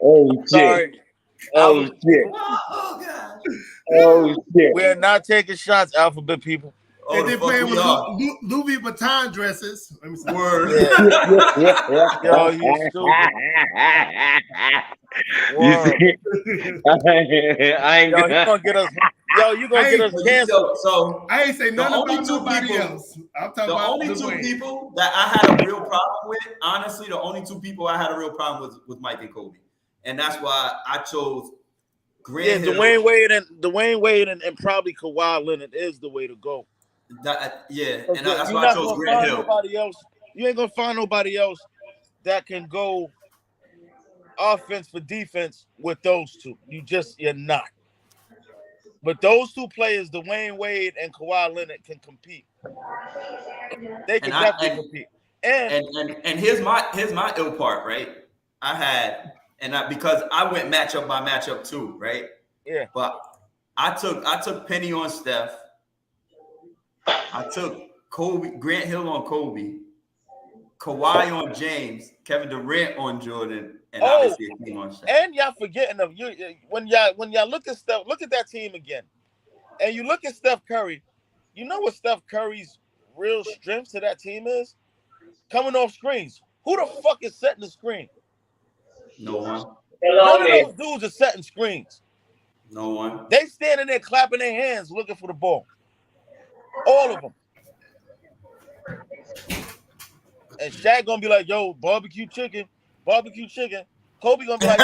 Oh shit! Sorry. Oh shit! Oh god! Oh shit! We're not taking shots, Alphabet people. If they playing with Louis Vuitton dresses. Let me see. Word. Yo, you stupid. I ain't you gonna get us. Yo, you gonna get us canceled. So I ain't say nothing about nobody else. I'm talking about only two people that I had a real problem with. Honestly, the only two people I had a real problem with Mike and Kobe, and that's why I chose Grant Hill. Dwayne Wade and probably Kawhi Leonard is the way to go. That's why I chose Grant Hill. You ain't gonna find nobody else that can go offense for defense with those two. You're not. But those two players, Dwayne Wade and Kawhi Leonard, can compete. They can definitely compete. And here's my ill part, right? Because I went matchup by matchup too, right? Yeah. But I took Penny on Steph. I took Grant Hill on Kobe, Kawhi on James, Kevin Durant on Jordan, and obviously a team on Shaq. And y'all forgetting them. When y'all look at Steph, look at that team again, and you look at Steph Curry. You know what Steph Curry's real strength to that team is? Coming off screens. Who the fuck is setting the screen? No one. None of those dudes are setting screens. No one. They standing there clapping their hands looking for the ball. All of them. And Shaq gonna be like, yo, barbecue chicken. Kobe gonna be like,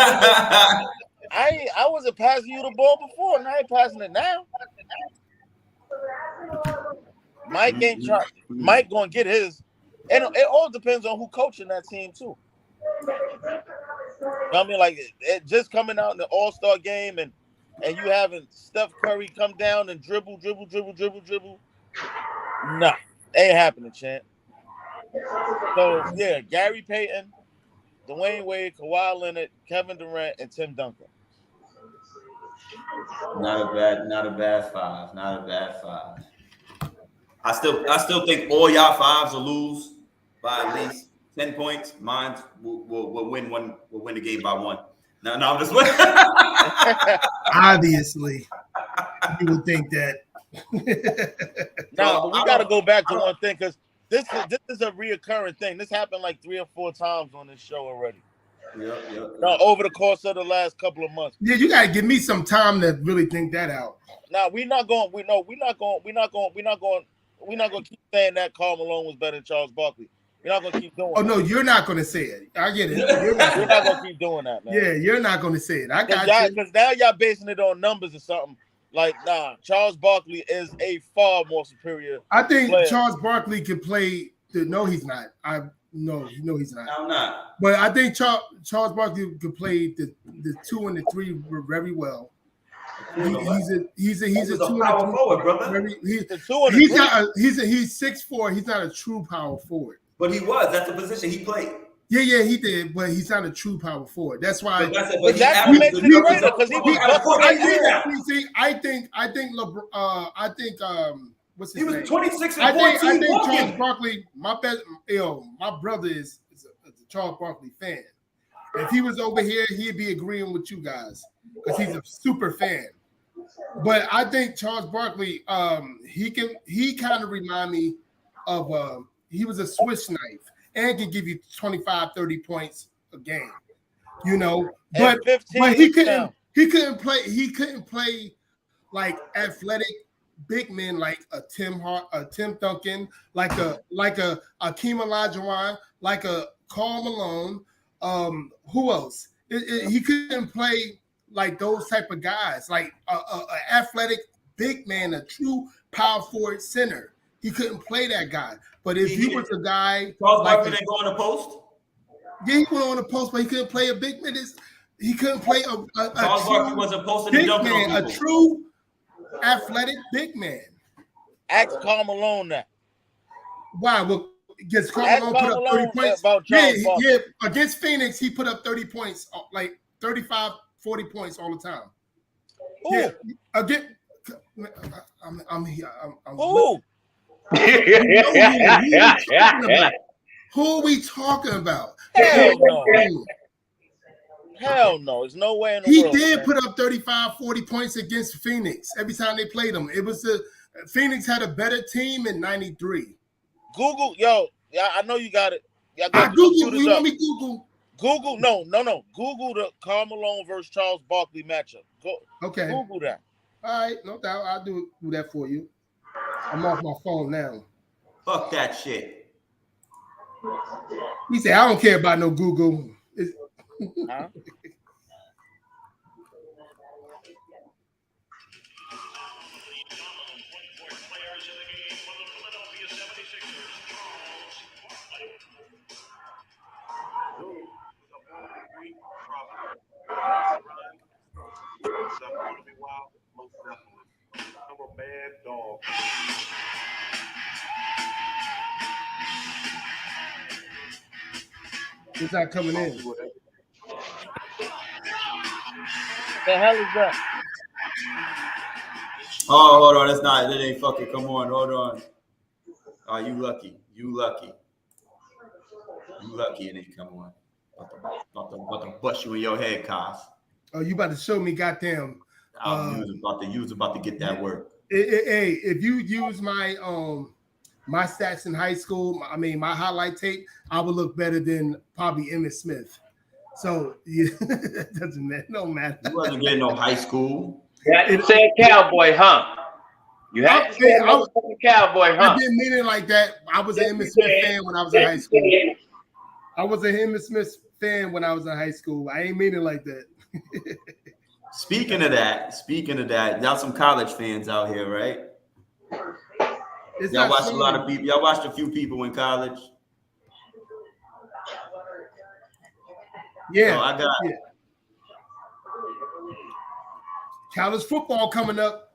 I wasn't passing you the ball before, and I ain't passing it now. Mike gonna get his. And it all depends on who coaching that team too. You know what I mean? Like it just coming out in the All-Star game and you having Steph Curry come down and dribble. Nah, ain't happening, champ. So yeah, Gary Payton, Dwayne Wade, Kawhi Leonard, Kevin Durant, and Tim Duncan. Not a bad five. I still think all y'all fives will lose by at least 10 points. Mine will win the game by 1. No, I'm just obviously you would think that. No, but we got to go back to one thing because this is a reoccurring thing. This happened like 3 or 4 times on this show already. Yep. No, over the course of the last couple of months. Yeah, you gotta give me some time to really think that out. Now we're not going to keep saying that Karl Malone was better than Charles Barkley. We're not going to keep doing that. No, you're not going to say it. I get it. We're not going to keep doing that, man. Yeah, you're not going to say it. I got you. Because now y'all basing it on numbers or something. Like, nah, Charles Barkley is a far more superior I think player. Charles Barkley can play. No, he's not. No, he's not. I'm not. But I think Charles Barkley could play the 2 and the 3 very well. He's a 2 and power 3 forward, brother. He's 6'4". He's not a true power forward. But he was. That's the position he played. Yeah, he did, but he's not a true power forward. That's why. That's what makes it greater because he was. I think. What's his he was name? 26 and 14. I think Charles Barkley. My brother is a Charles Barkley fan. If he was over here, he'd be agreeing with you guys because he's a super fan. But I think Charles Barkley, he kind of remind me of he was a Swiss knife and can give you 25, 30 points a game. But he couldn't play like athletic big men like a Tim Duncan, like a Akeem Olajuwon, like a Karl Malone. Who else? He couldn't play like those type of guys, like a athletic big man, a true power forward center. He couldn't play that guy. But if he was a guy, Charles Barkley didn't go on the post. Yeah, he went on the post, but he couldn't play a big man. He couldn't play a Charles Barkley wasn't posting big and dunking man, on a people. true athletic big man. Ask Karl Malone that. Why? Well, against Karl Malone put up 30 points. Yeah, against Phoenix, he put up 30 points, like 35, 40 points all the time. Ooh. Yeah, again, I'm here. Ooh. Who are we talking about? Hell no. Hell no. There's no way in the world. He did put up 35, 40 points against Phoenix every time they played him. It was Phoenix had a better team in 93. Google, yeah, I know you got it. Google, you want me Google? Google, no. Google the Karl Malone versus Charles Barkley matchup. Okay. Google that. All right, no doubt. I'll do that for you. I'm off my phone now. Fuck that shit. He said, I don't care about no Google. Huh? I'm a bad dog. It's not coming in. What the hell is that? Oh, hold on. That's not. That ain't fucking. Come on. Hold on. Oh, you lucky. You lucky. It ain't come on. About to bust you in your head, Kaz. Oh, you about to show me goddamn. You was about to get that work. Hey, if you use my my stats in high school, my highlight tape, I would look better than probably Emmitt Smith. So yeah, it doesn't matter. No matter. You wasn't getting no high school. You said cowboy, huh? You had to say cowboy, huh? I didn't mean it like that. I was an Emmitt Smith fan when I was in high school. I was an Emmitt Smith fan when I was in high school. I ain't mean it like that. Speaking of that, y'all some college fans out here, right? Y'all watched a lot of people. Y'all watched a few people in college. Yeah, so I got college football coming up.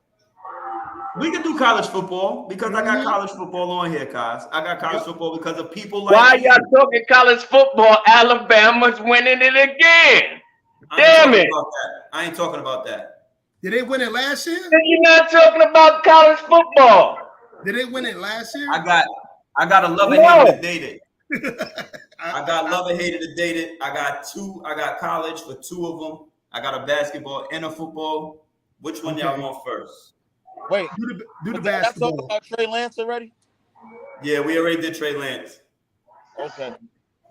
We can do college football because I got college football on here, guys. I got college football because of people like Why y'all talking college football? Alabama's winning it again. Damn it. I ain't talking about that. Did they win it last year? You're not talking about college football. Did they win it last year? I got a love and hate to date it. I got love and hate to date it. I got college for two of them. I got a basketball and a football. Which one y'all want first? Wait, do the basketball. Talk about Trey Lance already? Yeah, we already did Trey Lance. Okay.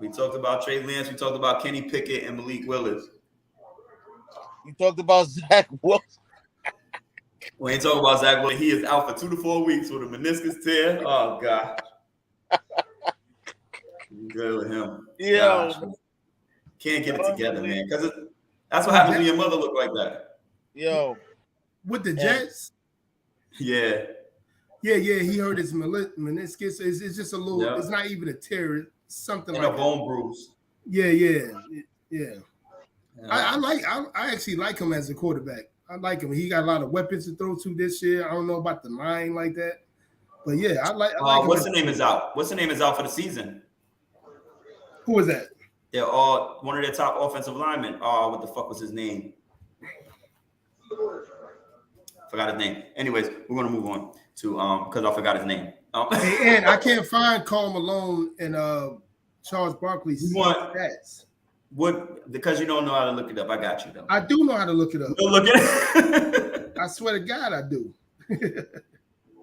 We talked about Trey Lance. We talked about Kenny Pickett and Malik Willis. You talked about Zach Wilson. We ain't talking about Zach Wilson. He is out for 2 to 4 weeks with a meniscus tear. Oh, God. Good with him. Yeah. Can't get it together, man. Because that's what happens when your mother look like that. Yo. With the Jets? Yeah. Yeah, he hurt his meniscus. It's just a little. Yeah. It's not even a tear. It's something And like a bone bruise. Yeah. Yeah. I actually like him as a quarterback. I like him. He got a lot of weapons to throw to this year. I don't know about the line like that, but yeah, I like him. What's the name is out? What's the name is out for the season? Who was that? They're all one of their top offensive linemen. Oh, what the fuck was his name? Forgot his name. Anyways, we're gonna move on to because I forgot his name. Hey, and I can't find Karl Malone and Charles Barkley's stats. What? Because you don't know how to look it up. I got you though. I do know how to look it up. Look at it. I swear to God, I do.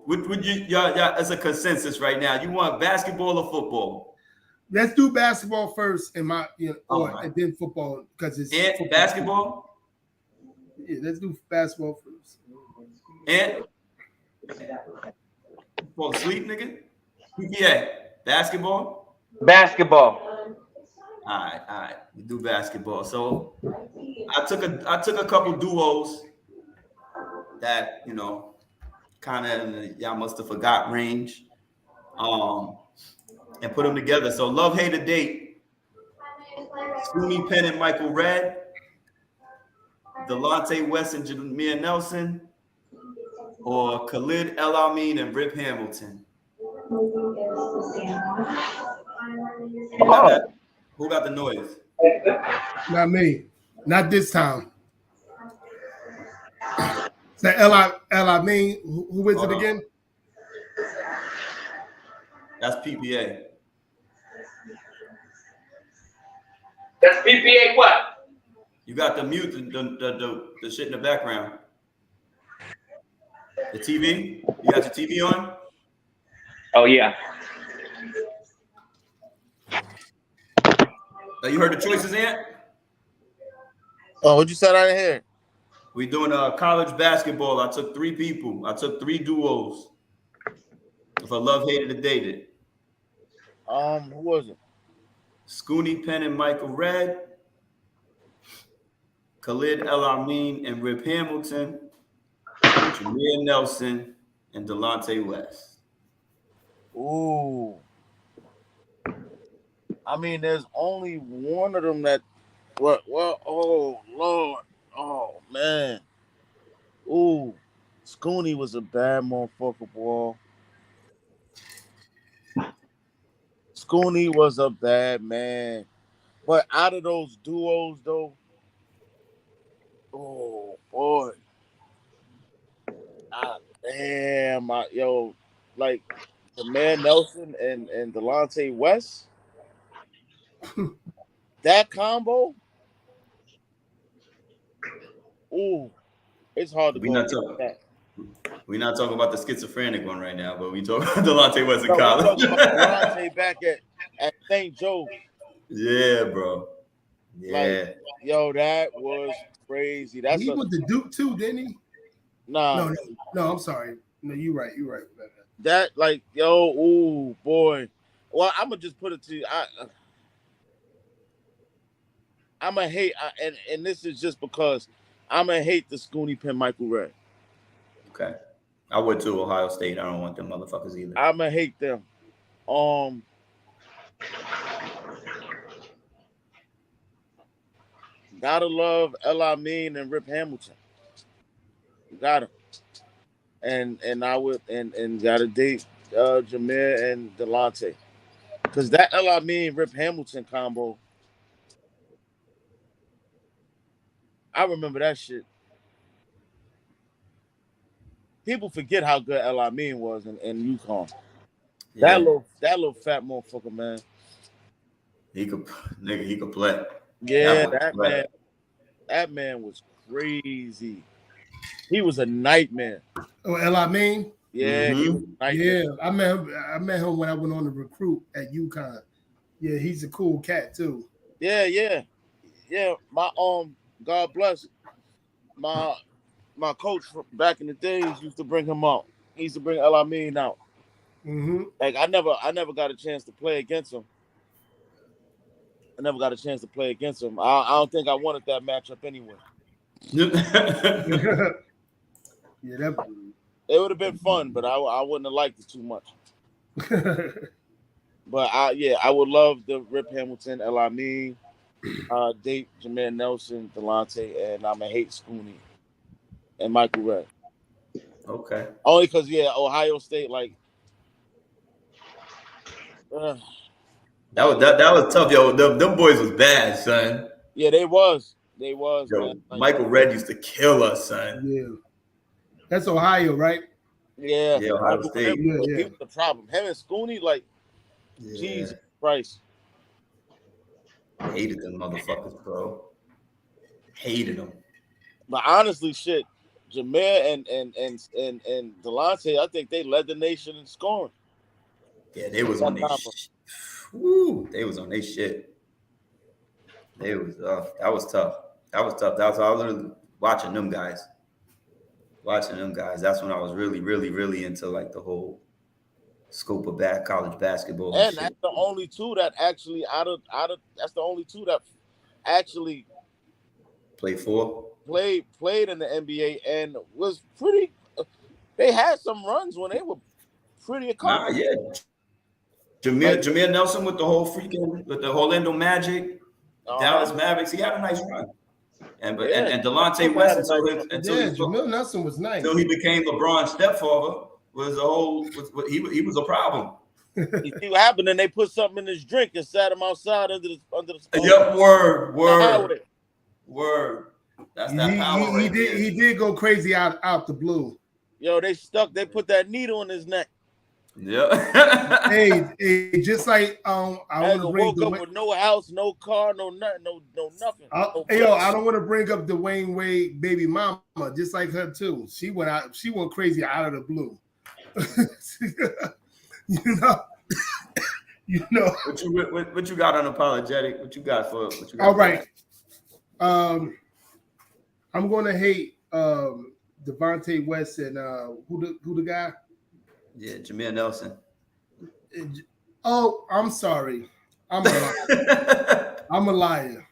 Would you? Yeah. As a consensus right now, you want basketball or football? Let's do basketball first, and and then football because it's football. Basketball. Yeah, let's do basketball first. And fall asleep, nigga. PPA. Basketball. Basketball. All right. We do basketball. So I took a couple duos that kind of y'all must have forgot range, and put them together. So love, hate, or date. Scoonie Penn and Michael Redd, Delonte West and Jameer Nelson, or Khalid El Amin and Rip Hamilton. Who got the noise? Not me. Not this time. Is that El Amin? Who is it again? That's PPA. That's PPA what? You got the mute, the shit in the background. The TV? You got your TV on? Oh, yeah. You heard the choices, Ant? Oh, what you said? I didn't hear. We doing college basketball. I took 3 people. I took 3 duos. If I love, hated, or dated. Who was it? Scoonie Penn and Michael Redd, Khalid El Amin and Rip Hamilton, Jameer Nelson and Delonte West. Ooh. I mean, there's only one of them that. Well, oh Lord, oh man. Ooh, Scoonie was a bad motherfucker, boy. Scoonie was a bad man. But out of those duos, though, oh boy, damn, like Jameer Nelson and Delonte West, that combo. Ooh, it's hard to We're not talking about the schizophrenic one right now, but we talking about Delonte West in college. Delonte back at St. Joe. Yeah, bro. Yeah. That was crazy. He went to Duke too, didn't he? Nah. No, I'm sorry. No, you're right. That ooh boy. Well, I'm gonna just put it to you. I'm gonna hate, and this is just because I'm gonna hate the Scoonie Penn Michael Redd. Okay, I would too. Ohio State. I don't want them motherfuckers either. I'm gonna hate them. Gotta love El Amin and Rip Hamilton. Gotta. And I would and gotta date Jameer and Delonte. Because that El Amin Rip Hamilton combo, I remember that shit. People forget how good El Amin was in UConn. Yeah. That little fat motherfucker, man. He could play. Yeah, that man was crazy. He was a nightmare. Oh, El Amin? Yeah, he was a nightmare. Yeah. I met him when I went on the recruit at UConn. Yeah, he's a cool cat too. Yeah. My God bless my coach back in the days used to bring him out. He used to bring El Amin out. Mm-hmm. Like I never got a chance to play against him. I don't think I wanted that matchup anyway. Yeah, It would have been fun, but I wouldn't have liked it too much. But I would love the Rip Hamilton, Elamine, date Jameer Nelson, Delonte, and I'ma hate Scooney and Michael Redd. Okay. Only because Ohio State That was tough, yo. Them boys was bad, son. Yeah, they was, Yo, man. Michael Redd used to kill us, son. Yeah, that's Ohio, right? Yeah, Ohio State. Yeah. He was the problem. Him and Scooney, Jesus Christ. Hated them motherfuckers, bro. Hated them. But honestly, shit, Jameer and Delonte, I think they led the nation in scoring. Yeah, they was on their shit. Woo, they was on their shit. They was that was tough. That was tough. I was literally watching them guys. That's when I was really, really, really into like the whole scope of college basketball. And shit. that's the only two that actually that's the only two that actually played in the NBA and was pretty. They had some runs when they were pretty accomplished. Jameer Nelson with the whole Orlando Magic, Dallas Mavericks. He had a nice run. And Delonte West Jameer Nelson was nice until he became LeBron's stepfather. He was a problem. You see what happened? And they put something in his drink and sat him outside under the. Yep, word. That's that power. He did go crazy out the blue. Yo, they put that needle in his neck. Yeah. hey, just like I want to bring woke up with no house, no car, no nothing, no nothing. I don't want to bring up Dwayne Wade baby mama, just like her too. She went crazy out of the blue. you know. What you got unapologetic? What you got? All right. I'm gonna hate Devontae West and who the guy? Yeah, Jameer Nelson. Oh, I'm sorry. I'm a liar.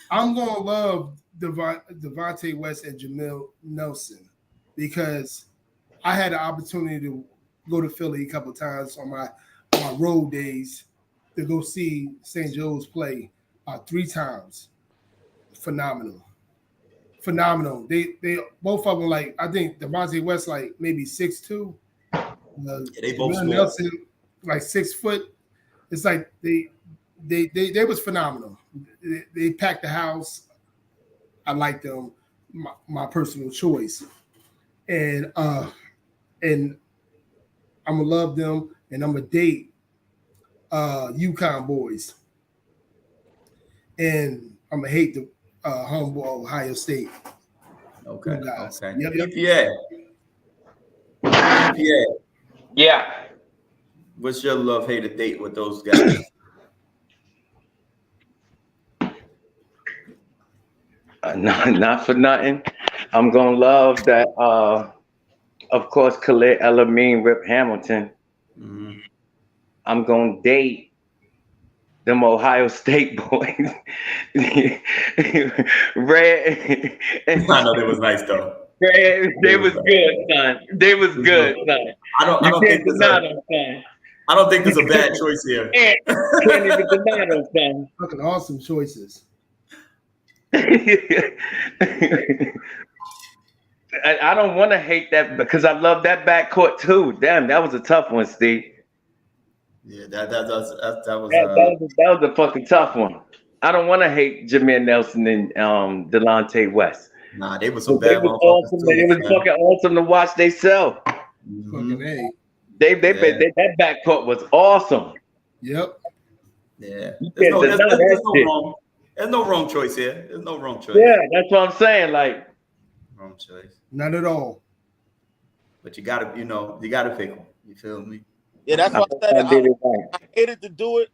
I'm gonna love Devontae West and Jameer Nelson because I had the opportunity to go to Philly a couple of times on my road days to go see St. Joe's play 3 times. Phenomenal. They both of them I think Devontae West maybe 6'2". They both small. Nelson 6 foot. It's they was phenomenal. They packed the house. I like them. My personal choice, and I'm gonna love them, and I'm gonna date UConn boys, and I'm gonna hate the homeboy Ohio State. Okay. Yep. PPA. Yeah. What's your love-hate date with those guys? Not for nothing. I'm gonna love that. Of course, Khalid Elamine, Rip Hamilton. Mm-hmm. I'm gonna date them Ohio State boys. Red. I know they was nice though. They was good, son. They was good, son. I don't think there's a bad choice here. Can't even deny them, son. Fucking awesome choices. I don't want to hate that because I love that backcourt too. Damn, that was a tough one, Steve. Yeah, that was a fucking tough one. I don't want to hate Jameer Nelson and Delonte West. Nah, they were some bad motherfuckers awesome. too. It was fucking awesome to watch they sell. Fucking A. That backcourt was awesome. Yep. Yeah. There's no wrong choice here. There's no wrong choice. Yeah, that's what I'm saying. Wrong choice. Not at all. But you gotta pick them. You feel me? Yeah, that's why I said I hated to do it.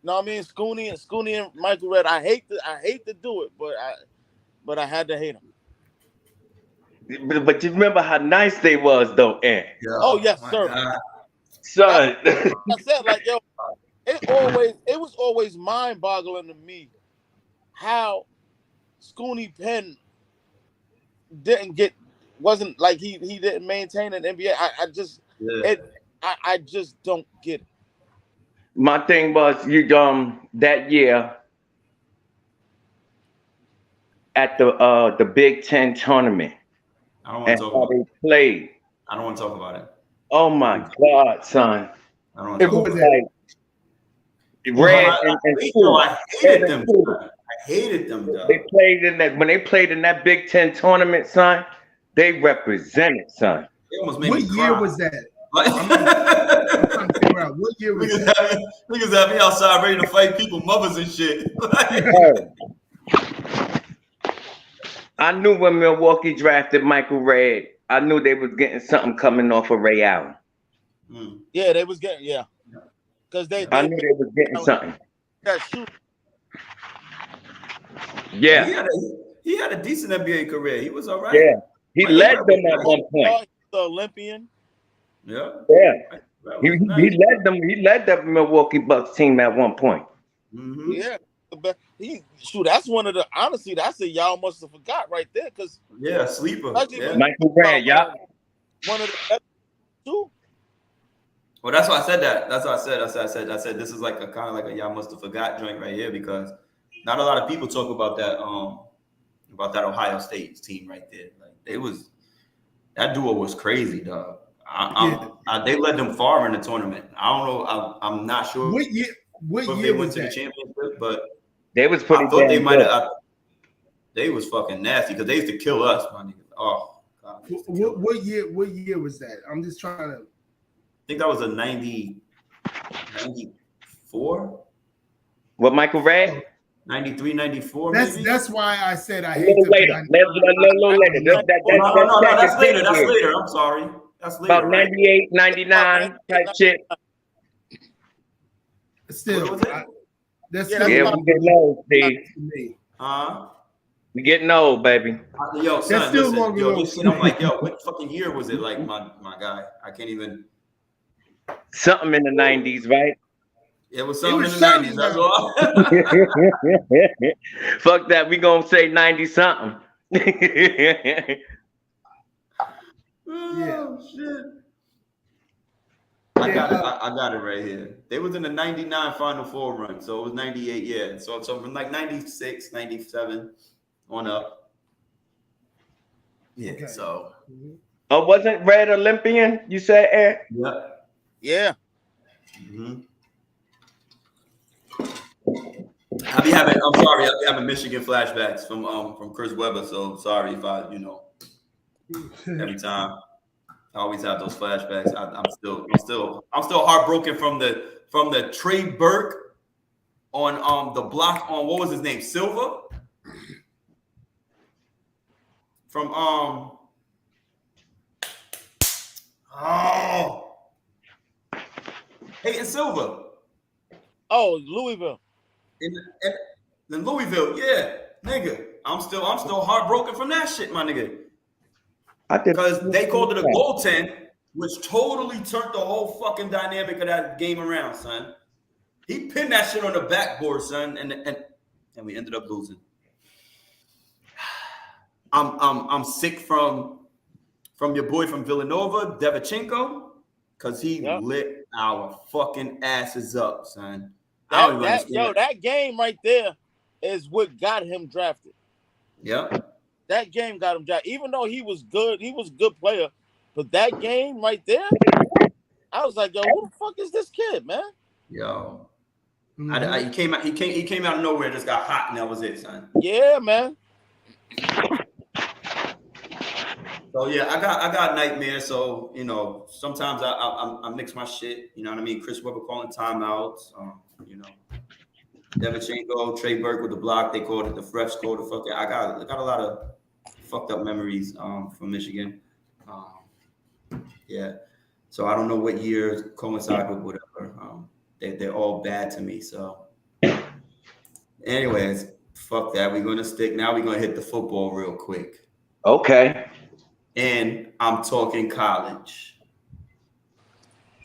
No, I mean Scooney and Michael Redd. I hate to do it, but I had to hate them. But you remember how nice they was though, Ant. Yeah. Oh yes, sir. God. Son. I said yo, it was always mind-boggling to me how Scooney Penn didn't get wasn't like he didn't maintain an NBA. I just I just don't get it. My thing was that year at the Big Ten tournament I don't want and to talk how about it. they played. I don't want to talk about it. Oh my God, son! I don't want to It talk was about it. like Red and Sue. I hated them. I hated them, dog. They played in that when they played in that Big Ten tournament, son. They represented, son. They almost made What me year cry. was that? Like, I'm trying to figure out what year was that. niggas have me outside ready to fight people, mothers and shit. I knew when Milwaukee drafted Michael Redd, I knew they was getting something coming off of Ray Allen. Yeah, they was getting because I knew they was getting something. That shoot. Yeah, he had a decent NBA career. He was all right. Yeah, he led them at one point. The Olympian. Yeah. He led them. He led that Milwaukee Bucks team at one point. Mm-hmm. Yeah. That's one of the honestly, that's a y'all must have forgot right there because sleeper. Michael Redd, one of the best too. Well, that's why I said that. That's what I said this is like a kind of like a y'all must have forgot joint right here because not a lot of people talk about that Ohio State team right there. Like that duo was crazy, dog. They led them far in the tournament. I don't know. I'm not sure. What year they went was to that? the championship, but they was pretty. I thought they might have. They was fucking nasty because they used to kill us, my niggas. Oh God. What year was that? I'm just trying to. I think that was a 94. What Michael Redd? 93, 94. That's why I said I A hate little to. later. That's later. That's later. I'm sorry. That's later. About 98, 99 type shit. Still, we getting old, Steve. We getting old, baby. Yo, son, that's still listen, yo, this shit, I'm like, yo, what fucking year was it? Like, my guy, I can't even. Something in the 90s, right? It was something in the 90s. That's all. Fuck that. We gonna say 90 something. Oh shit. I got it right here. They was in the 99 Final Four run, so it was 98, yeah. So from like 96, 97 on up. Yeah, okay. So. Oh, wasn't Red Olympian, you said, Eric? Yeah. Mm-hmm. I'm sorry, I'll be having Michigan flashbacks from Chris Webber, so sorry if I, every time. I always have those flashbacks. I'm still heartbroken from the Trey Burke on the block on what was his name, Silva, from Peyton Silva. Oh, Louisville. In Louisville, yeah, nigga. I'm still heartbroken from that shit, my nigga. Because they called it a goaltend, which totally turned the whole fucking dynamic of that game around, son. He pinned that shit on the backboard, son, and we ended up losing. I'm sick from your boy from Villanova, Devchenko, because he lit our fucking asses up, son. That game right there is what got him drafted. Yep. That game got him drafted. Even though he was good, he was a good player. But that game right there, I was like, yo, who the fuck is this kid, man? Yo. He came out of nowhere, just got hot, and that was it, son. Yeah, man. So yeah, I got nightmares. So sometimes I mix my shit. You know what I mean? Chris Webber calling timeouts. Devchenko, Trey Burke with the block. They called it the refs called the fucking. I got a lot of fucked up memories from Michigan. Yeah. So I don't know what years coincide with whatever. They're all bad to me. So, anyways, fuck that. We're gonna hit the football real quick. Okay. And I'm talking college.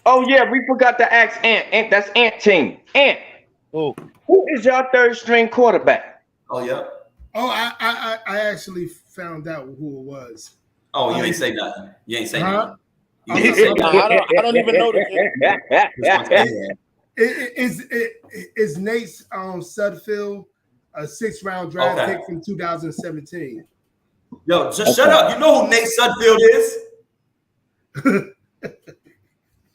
Oh yeah, we forgot to ask Ant. That's Ant team. Ant. Oh. Who is your third string quarterback? Oh yeah. Oh, I actually found out who it was. Oh, you ain't say nothing. You ain't say Huh? nothing. You ain't say Nah, nothing. I don't even know the kid. Is Nate Sudfeld a 6th-round draft Okay. pick from 2017? Yo, just shut up. You know who Nate Sudfeld is?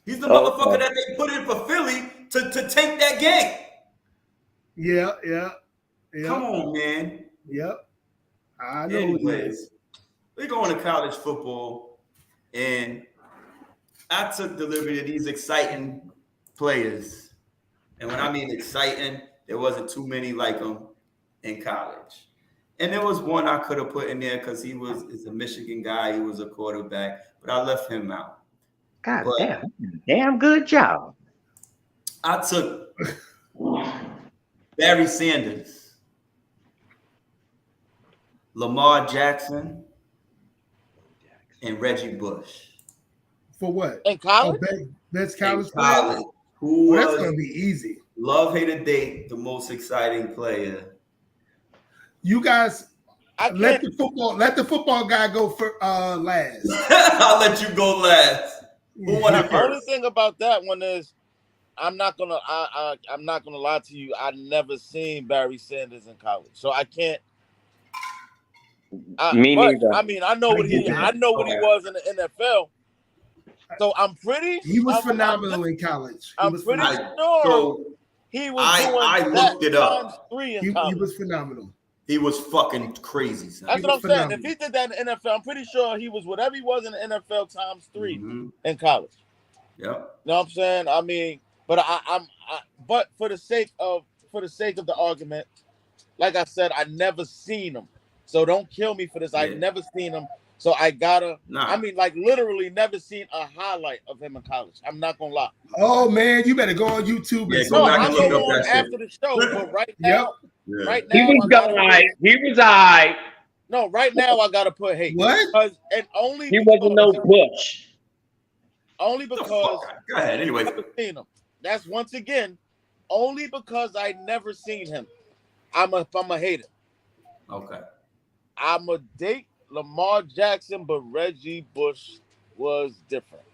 He's the motherfucker that they put in for Philly to take that game. Yeah. Come on, man. Yep. I know who he Anyways, is. we're going to college football, and I took the liberty of these exciting players. And when I mean exciting, there wasn't too many like them in college. And there was one I could have put in there because is a Michigan guy. He was a quarterback, but I left him out. God But damn good job. I took Barry Sanders, Lamar Jackson, and Reggie Bush. For what? In college? Best college In player? college. Who that's was going to be easy. love, hate, or date the most exciting player? You guys let the football guy go for last. I'll let you go last. Who won it The only first? thing about that one is I'm not gonna lie to you. I never seen Barry Sanders in college, so I can't. Me but, neither. I mean, I know what he was in the NFL. So I'm pretty. He was phenomenal in college. I'm pretty sure he was doing I looked it up. 3 in college. He was phenomenal. He was fucking crazy. Son. That's what I'm saying. If he did that in the NFL, I'm pretty sure he was whatever he was in the NFL times 3 in college. Yep. You know what I'm saying? I mean, but but for the sake of the argument, like I said, I never seen him. So don't kill me for this. I never seen him. So I gotta. I mean, like literally, never seen a highlight of him in college. I'm not gonna lie. Oh man, you better go on YouTube. I'm going on after the show. But right now, right now, he was alright. He was alright. No, right now I gotta put hate. What? And only he wasn't no Bush. Only because go ahead. Anyway, I never seen him. That's once again only because I never seen him. I'm a hater. Okay. I'm a date Lamar Jackson, but Reggie Bush was different.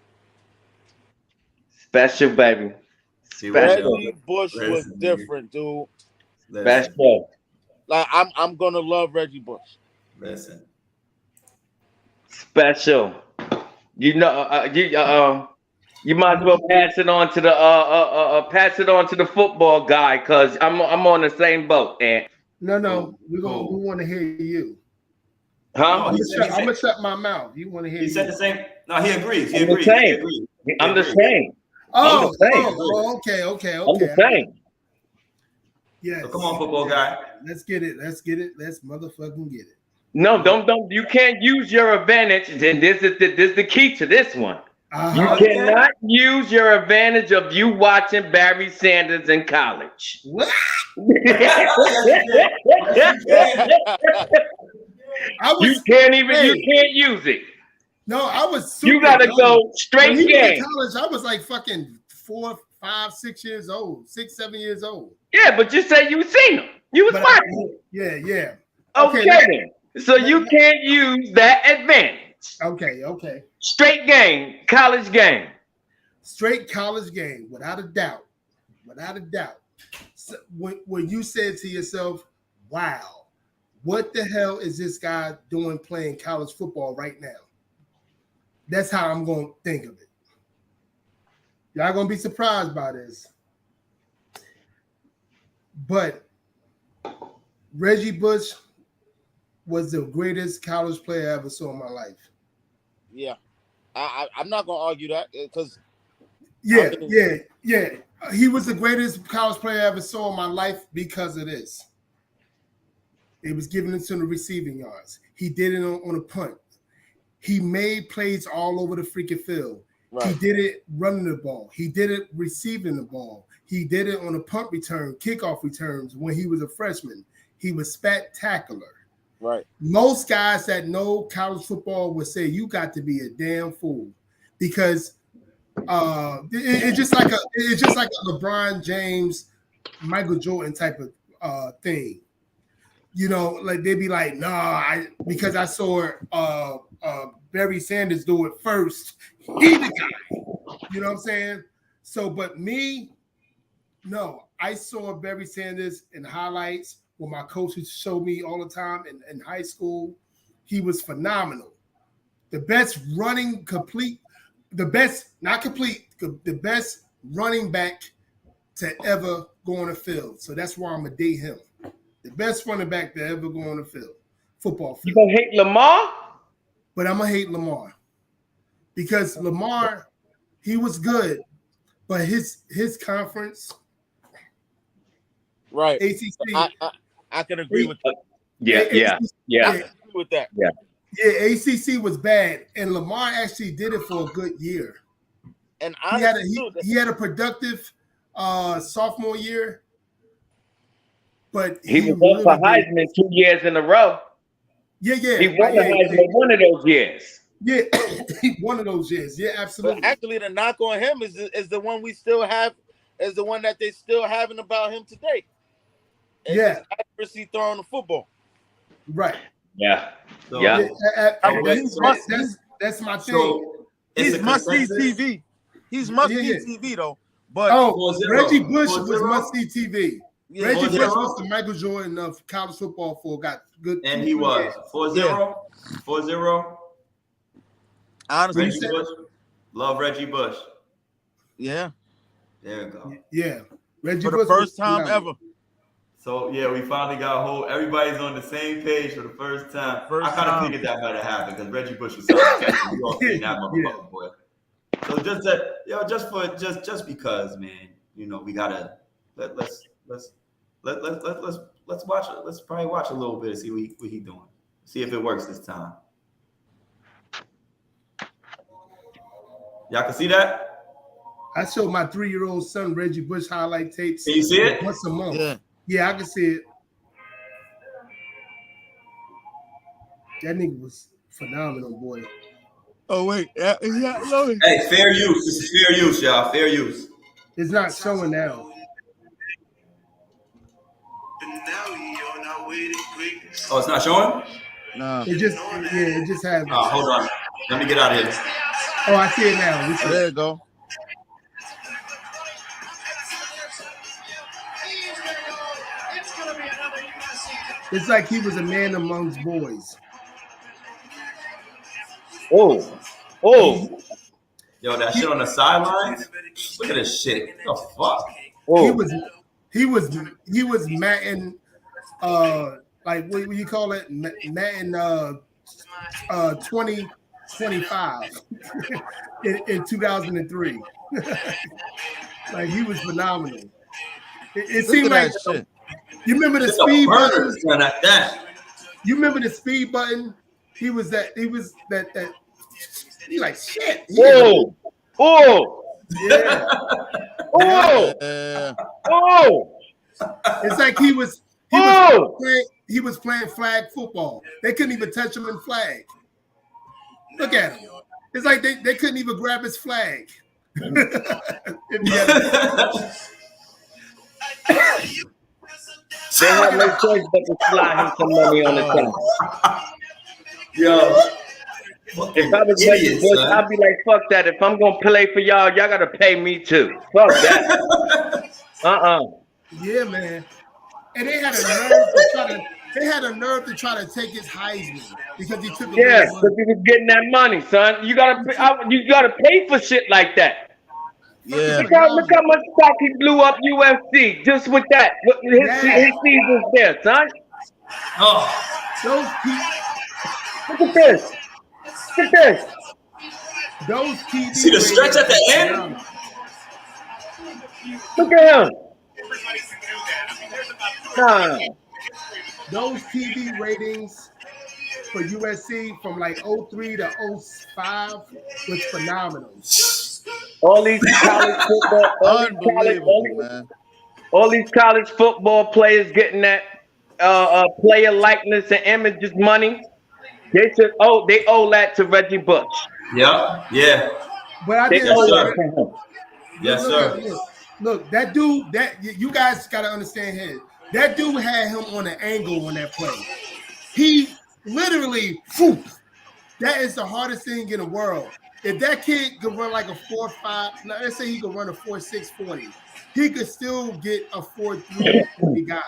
Special, baby. Reggie Bush was different, dude. Special. Like I'm gonna love Reggie Bush. Listen. Special. You know, you might as well pass it on to the football guy because I'm on the same boat. And no, we want to hear you. Huh? I'm gonna shut my mouth. You want to hear? He said the same. No, he agrees. He I'm agrees. the same. He agrees. I'm the same. Oh, okay. I'm the same. Yes. So come on, football guy. Let's get it. Let's motherfucking get it. No, don't. You can't use your advantage. And this is the key to this one. You cannot use your advantage of you watching Barry Sanders in college. What? You can't use it. No, I was. You gotta go straight when he game. was in college, I was like fucking 4, 5, 6 years old, 6, 7 years old. Yeah, but you say you seen him. You was watching. Yeah. Okay then. So you can't use that advantage. Okay. Straight game, college game. Straight college game, without a doubt. So when you said to yourself, "Wow, what the hell is this guy doing playing college football right now?" That's how I'm going to think of it. Y'all going to be surprised by this. But Reggie Bush was the greatest college player I ever saw in my life. Yeah. I'm not going to argue that because Yeah. He was the greatest college player I ever saw in my life because of this. It was given into the receiving yards. He did it on a punt. He made plays all over the freaking field. Right. He did it running the ball. He did it receiving the ball. He did it on a punt return, kickoff returns when he was a freshman. He was spectacular. Right. Most guys that know college football would say you got to be a damn fool because it's just like a LeBron James, Michael Jordan type of thing. you know, like they'd be like, nah, because I saw Barry Sanders do it first. He the guy. You know what I'm saying? So, but me, no, I saw Barry Sanders in highlights when my coaches showed me all the time in high school. He was phenomenal. The best running complete, the best, not complete, the best running back to ever go on the field. So that's why I'm going to date him. The best running back to ever go on the field, football field. You going to hate Lamar? But I'm going to hate Lamar. Because Lamar, he was good, but his conference, Right. ACC. I can agree with that. Yeah. I can agree with that. Yeah. Yeah, ACC was bad, and Lamar actually did it for a good year. And he had a productive sophomore year, but he was up for Heisman 2 years in a row. Yeah. He won the Heisman one of those years. Yeah, one of those years. Yeah, absolutely. But actually, the knock on him is the one we still have, is the one that they still having about him today. It's his accuracy throwing the football. Right. Yeah. So, that's my thing. So he's must-see TV. He's must-see TV, though. But Reggie Bush was must-see TV. Yeah. Reggie Bush was the Michael Jordan of college football got good. And he was 4-0. Honestly, Reggie Bush. Love Reggie Bush. Yeah. There you go. Yeah. Reggie for the Bush first time ever. So yeah, we finally got everybody's on the same page for the first time. I kind of figured that might have happened because Reggie Bush was so successful. You all seen that motherfucker, boy. So just because, man, you know, we gotta let's watch it. Let's probably watch a little bit and see what he doing. See if it works this time. Y'all can see that? I showed my 3-year-old son Reggie Bush highlight tapes. Can you see it? Once a month. Yeah. Yeah, I can see it. That nigga was phenomenal, boy. Oh wait, yeah. Hey, fair use. This is fair use, y'all. Fair use. It's not showing now. Oh, it's not showing? No. It just has. Oh, hold on. Let me get out of here. Oh, I see it now. There you go. It's like he was a man amongst boys. Oh. Yo, that shit on the sidelines. Look at this shit. What the fuck? He was matting like what you call it? Matting 2025 in 2003. Like he was phenomenal. It seemed like shit. You remember the speed button? Like that. You remember the speed button? He was that. He like shit. Yeah. It's like he was playing flag football. They couldn't even touch him in flag. Look at him. It's like they couldn't even grab his flag. They had no choice but to slide him some money on the top. Yo. If I was Reggie Bush, I'd be like, fuck that. If I'm gonna play for y'all gotta pay me too. Fuck that. Yeah, man. And they had a nerve to try to take his Heisman because he took because he was getting that money, son. You gotta pay for shit like that. Yeah. Look how much stock he blew up UFC just with that. His season's there, son. Oh. Look at this. Look at this. Those TV see the stretch at the end? Look at him. Nah. Those TV ratings for USC from like 03 to 05 was phenomenal. All these college football, all these college football players getting that player likeness and images money. They owe that to Reggie Bush. Yeah. But I didn't owe that to him. Yes, sir. Look, that dude. That you guys got to understand here. That dude had him on an angle on that play. He literally, whew, that is the hardest thing in the world. If that kid could run like a 4.5, now let's say he could run a 4.6 40, he could still get a 4.3 guy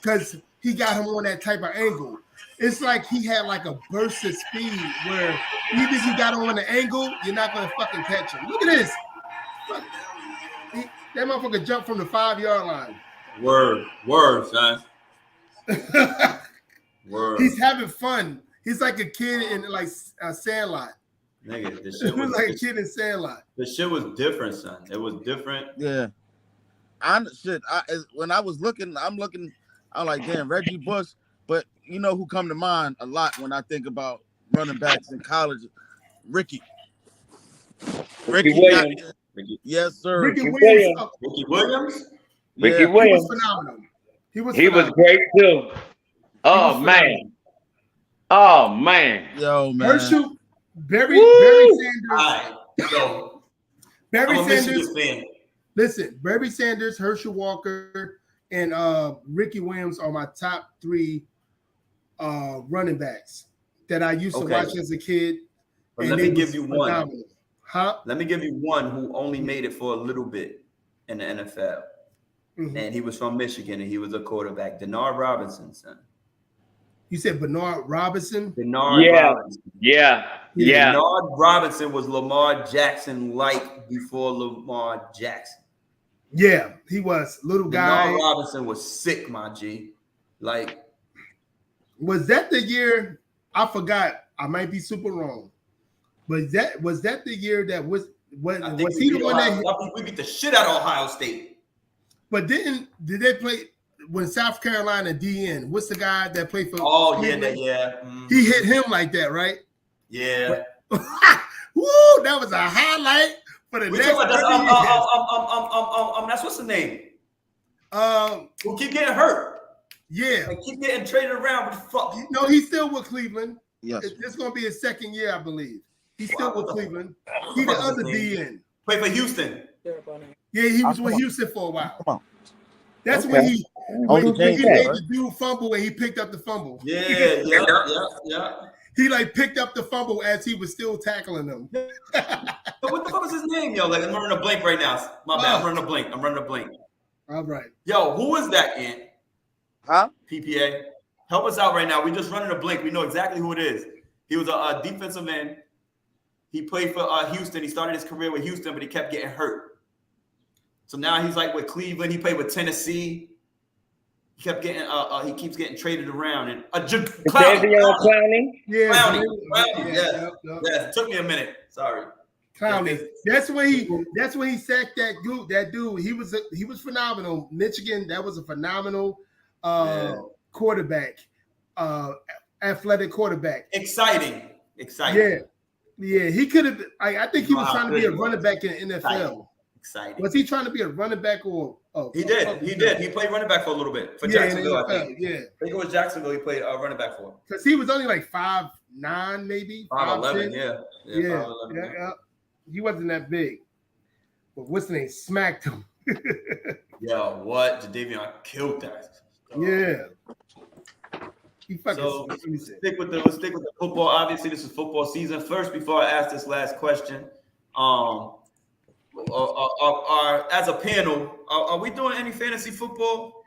because he got him on that type of angle. It's like he had like a burst of speed where even if you got him on the angle, you're not gonna fucking catch him. Look at this. Look, that motherfucker jumped from the 5-yard line. Word, son. Word. He's having fun. He's like a kid in like a Sandlot. Nigga, this shit was like a kid in Sandlot. The shit was different, son. It was different. Yeah. When I was looking, I'm like, damn, Reggie Bush. But you know who come to mind a lot when I think about running backs in college? Ricky Williams. Yes, sir. Ricky Williams. Ricky Williams. He was phenomenal. He was great too. Oh man. Yo, man. Herschel, Barry Sanders. Barry Sanders. Listen, Barry Sanders, Herschel Walker, and Ricky Williams are my top 3 running backs that I used to watch as a kid. But let me give you one. Huh? Let me give you one who only made it for a little bit in the NFL. Mm-hmm. And he was from Michigan, and he was a quarterback. Denard Robinson, son. You said Bernard Robinson? Robinson. Yeah. Denard Robinson was Lamar Jackson-like before Lamar Jackson. Yeah, he was. Little guy. Denard Robinson was sick, my G. Like, was that the year? I forgot. I might be super wrong. But was that the year that was he the one that we beat the shit out of Ohio State? But did they play when South Carolina DN? What's the guy that played for? Oh Cleveland? Yeah. Mm-hmm. He hit him like that, right? Yeah. Woo! That was a highlight for the next. That's what's the name? Who keep getting hurt? Yeah, and keep getting traded around. What the fuck? No, he's still with Cleveland. Yes, it's going to be his second year, I believe. He's still with Cleveland. He's the other DN. Played for Houston. Yeah, he was with Houston for a while. Come on. That's when he made the dude fumble and he picked up the fumble. Yeah. He like picked up the fumble as he was still tackling them. But what the fuck is his name, yo? Like I'm running a blank right now. My bad. I'm running a blank. All right. Yo, who is that, Ant? Huh? PPA. Help us out right now. We just running a blank. We know exactly who it is. He was a defensive end. He played for Houston. He started his career with Houston, but he kept getting hurt. So now he's like with Cleveland. He played with Tennessee. He kept getting he keeps getting traded around. And Clowney? Yeah. Clowney. Yes. It took me a minute. Sorry. Clowney. That's when he sacked that dude. He was phenomenal. Michigan, that was a phenomenal quarterback. Athletic quarterback. Exciting. Yeah. He could have. I think he was trying to be a running back in the NFL. Exciting. Was he trying to be a running back or? He did. He played running back for a little bit for Jacksonville. NFL, I think. Yeah. I think it was Jacksonville. He played running back for. Because he was only like 5'9", maybe 5'11". Yeah. 5'11". He wasn't that big. But what's the name? Smacked him. Yo, what? Jadavion killed that. Yeah. He fucking let's stick with the football. Obviously, this is football season. First, before I ask this last question, as a panel, are we doing any fantasy football?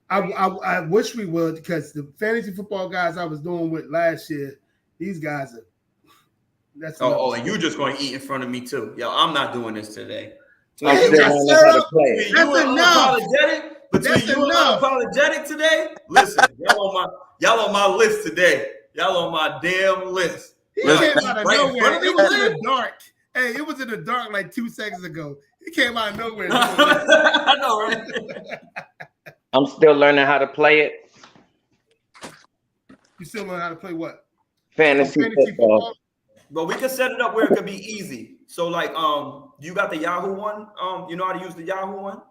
I wish we would, because the fantasy football guys I was doing with last year, these guys are. That's and you just going to eat in front of me too. Yo, I'm not doing this today. So that's enough. Between you and unapologetic today, listen, y'all on my list today. Y'all on my damn list. He came out of nowhere. It was in the dark. Hey, it was in the dark like 2 seconds ago. He came out of nowhere. I know, right? I'm still learning how to play it. You still learn how to play what? Fantasy football. But we can set it up where it could be easy. So, like, you got the Yahoo one. You know how to use the Yahoo one?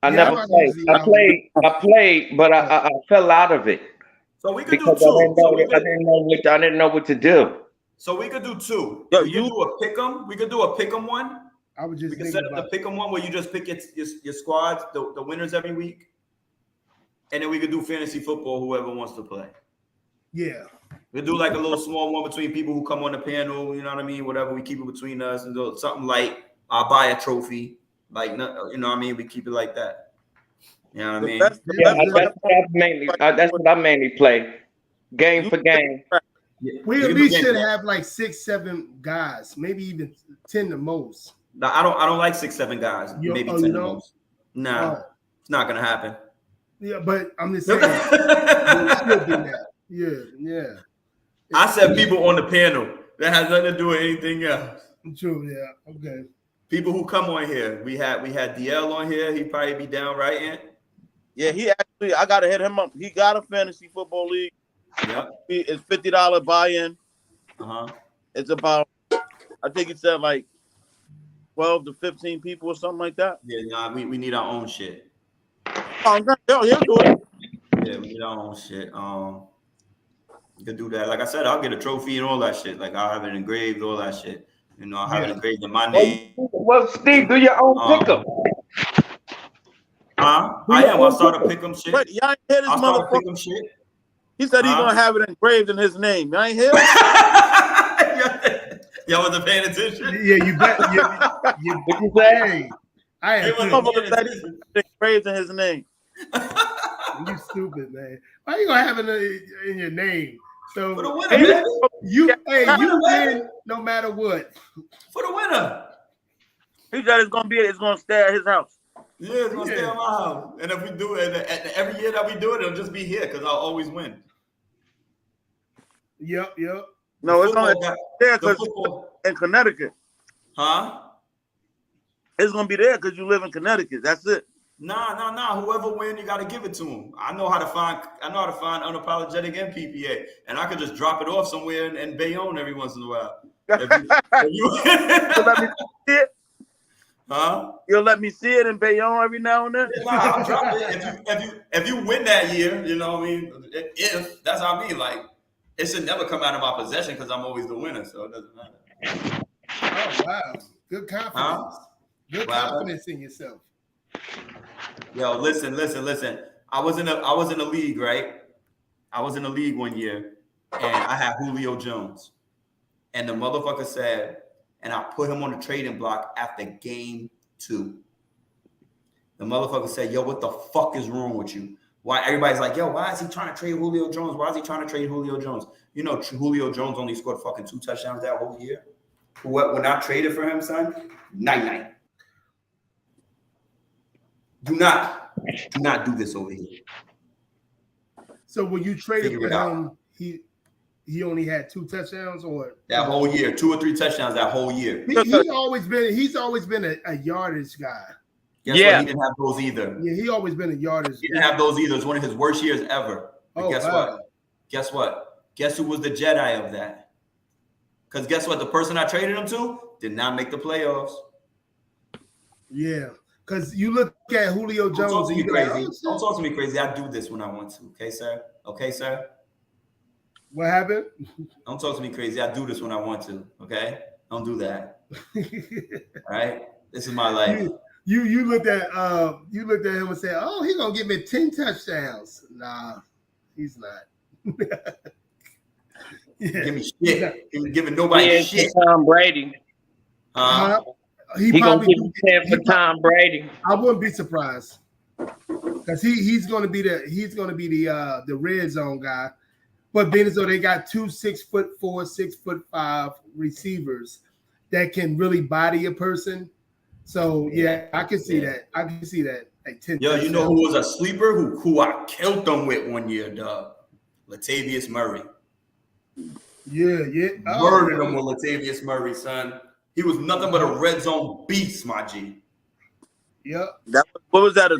I never played. I played, but I fell out of it. So we could do two. I didn't know what to do. So we could do two. We could do a pick'em. We could do a pick'em one. I would just. We could set up the pick'em one where you just pick your squads, the winners every week. and then we could do fantasy football. Whoever wants to play. Yeah. We'll do like a little small one between people who come on the panel. You know what I mean? Whatever, we keep it between us and do something like I'll buy a trophy. Like, you know what I mean? We keep it like that. You know what I mean? That's what I mainly play. Game for game. We at least should have like 6, 7 guys, maybe even 10 the most. No, I don't like 6, 7 guys. Maybe 10 the most. Nah, it's not gonna happen. Yeah, but I'm just saying we should do that. Yeah. I said people on the panel. That has nothing to do with anything else. True, yeah. Okay. People who come on here. We had DL on here. He'd probably be down, right, Ant? Yeah, he actually, I gotta hit him up. He got a fantasy football league. Yep. It's $50 buy-in. Uh-huh. It's about, I think it said like 12 to 15 people or something like that. Yeah, nah, we need our own shit. Oh, he'll do it. Yeah, we need our own shit. You could do that. Like I said, I'll get a trophy and all that shit. Like I'll have it engraved, all that shit. You know, I'll have it engraved in my name. Well, Steve, do your own pickup. I am. I'll start a pick'em shit. Wait, y'all ain't hear this motherfucker? Shit. He said he's gonna have it engraved in his name. Y'all ain't hear? Y'all wasn't paying attention. Yeah, you bet. You hey, I am. Engraved in his name. You stupid, man. Why you gonna have it in your name? So for the winner, baby. You win no matter what. For the winner. He said it's gonna stay at his house. Yeah, it's gonna stay at my house. And if we do it every year that we do it, it'll just be here because I'll always win. Yep. No, it's gonna be there because in Connecticut. Huh? It's gonna be there because you live in Connecticut. That's it. Nah. Whoever wins, you gotta give it to him. I know how to find unapologetic and PPA, and I could just drop it off somewhere in Bayonne every once in a while. If you let me see it. Huh? You'll let me see it in Bayonne every now and then. Yeah, I'll drop it. If you win that year, you know what I mean. If that's how I mean, like it should never come out of my possession because I'm always the winner, so it doesn't matter. Oh wow, good confidence. Good confidence in yourself. Yo, listen. I was in a league, right? I was in a league one year, and I had Julio Jones, and the motherfucker said, and I put him on the trading block after game 2. The motherfucker said, "Yo, what the fuck is wrong with you? Why everybody's like, yo, why is he trying to trade Julio Jones? Why is he trying to trade Julio Jones? You know, Julio Jones only scored fucking 2 touchdowns that whole year. When I traded for him, son, night. Do not do this over here." So when you traded for him, he only had 2 touchdowns, or that whole year, 2 or 3 touchdowns that whole year. He's always been a yardage guy. Guess what? He didn't have those either. Yeah, he always been a yardage. He didn't have those either. It's one of his worst years ever. But guess what? Guess who was the Jedi of that? Because guess what? The person I traded him to did not make the playoffs. Yeah. Because you look at Julio Jones. Don't talk to me crazy. Don't talk to me crazy. I do this when I want to. Okay, sir? Okay, sir? What happened? Don't talk to me crazy. I do this when I want to. Okay? Don't do that. All right? This is my life. You looked at him and said, "Oh, he's gonna give me 10 touchdowns." Nah, he's not. Give me shit. He was giving nobody shit. Tom Brady. He gonna give you 10 for Tom Brady. I wouldn't be surprised because he's gonna be the red zone guy. But being as though they got 2 6'4", 6'5" receivers that can really body a person. So yeah, I can see that. I can see that. Like 10. Yo, you know who was a sleeper? Who I killed them with one year, dog? Latavius Murray. Yeah. Murdered him with Latavius Murray, son. He was nothing but a red zone beast, my G. Yep. What was that?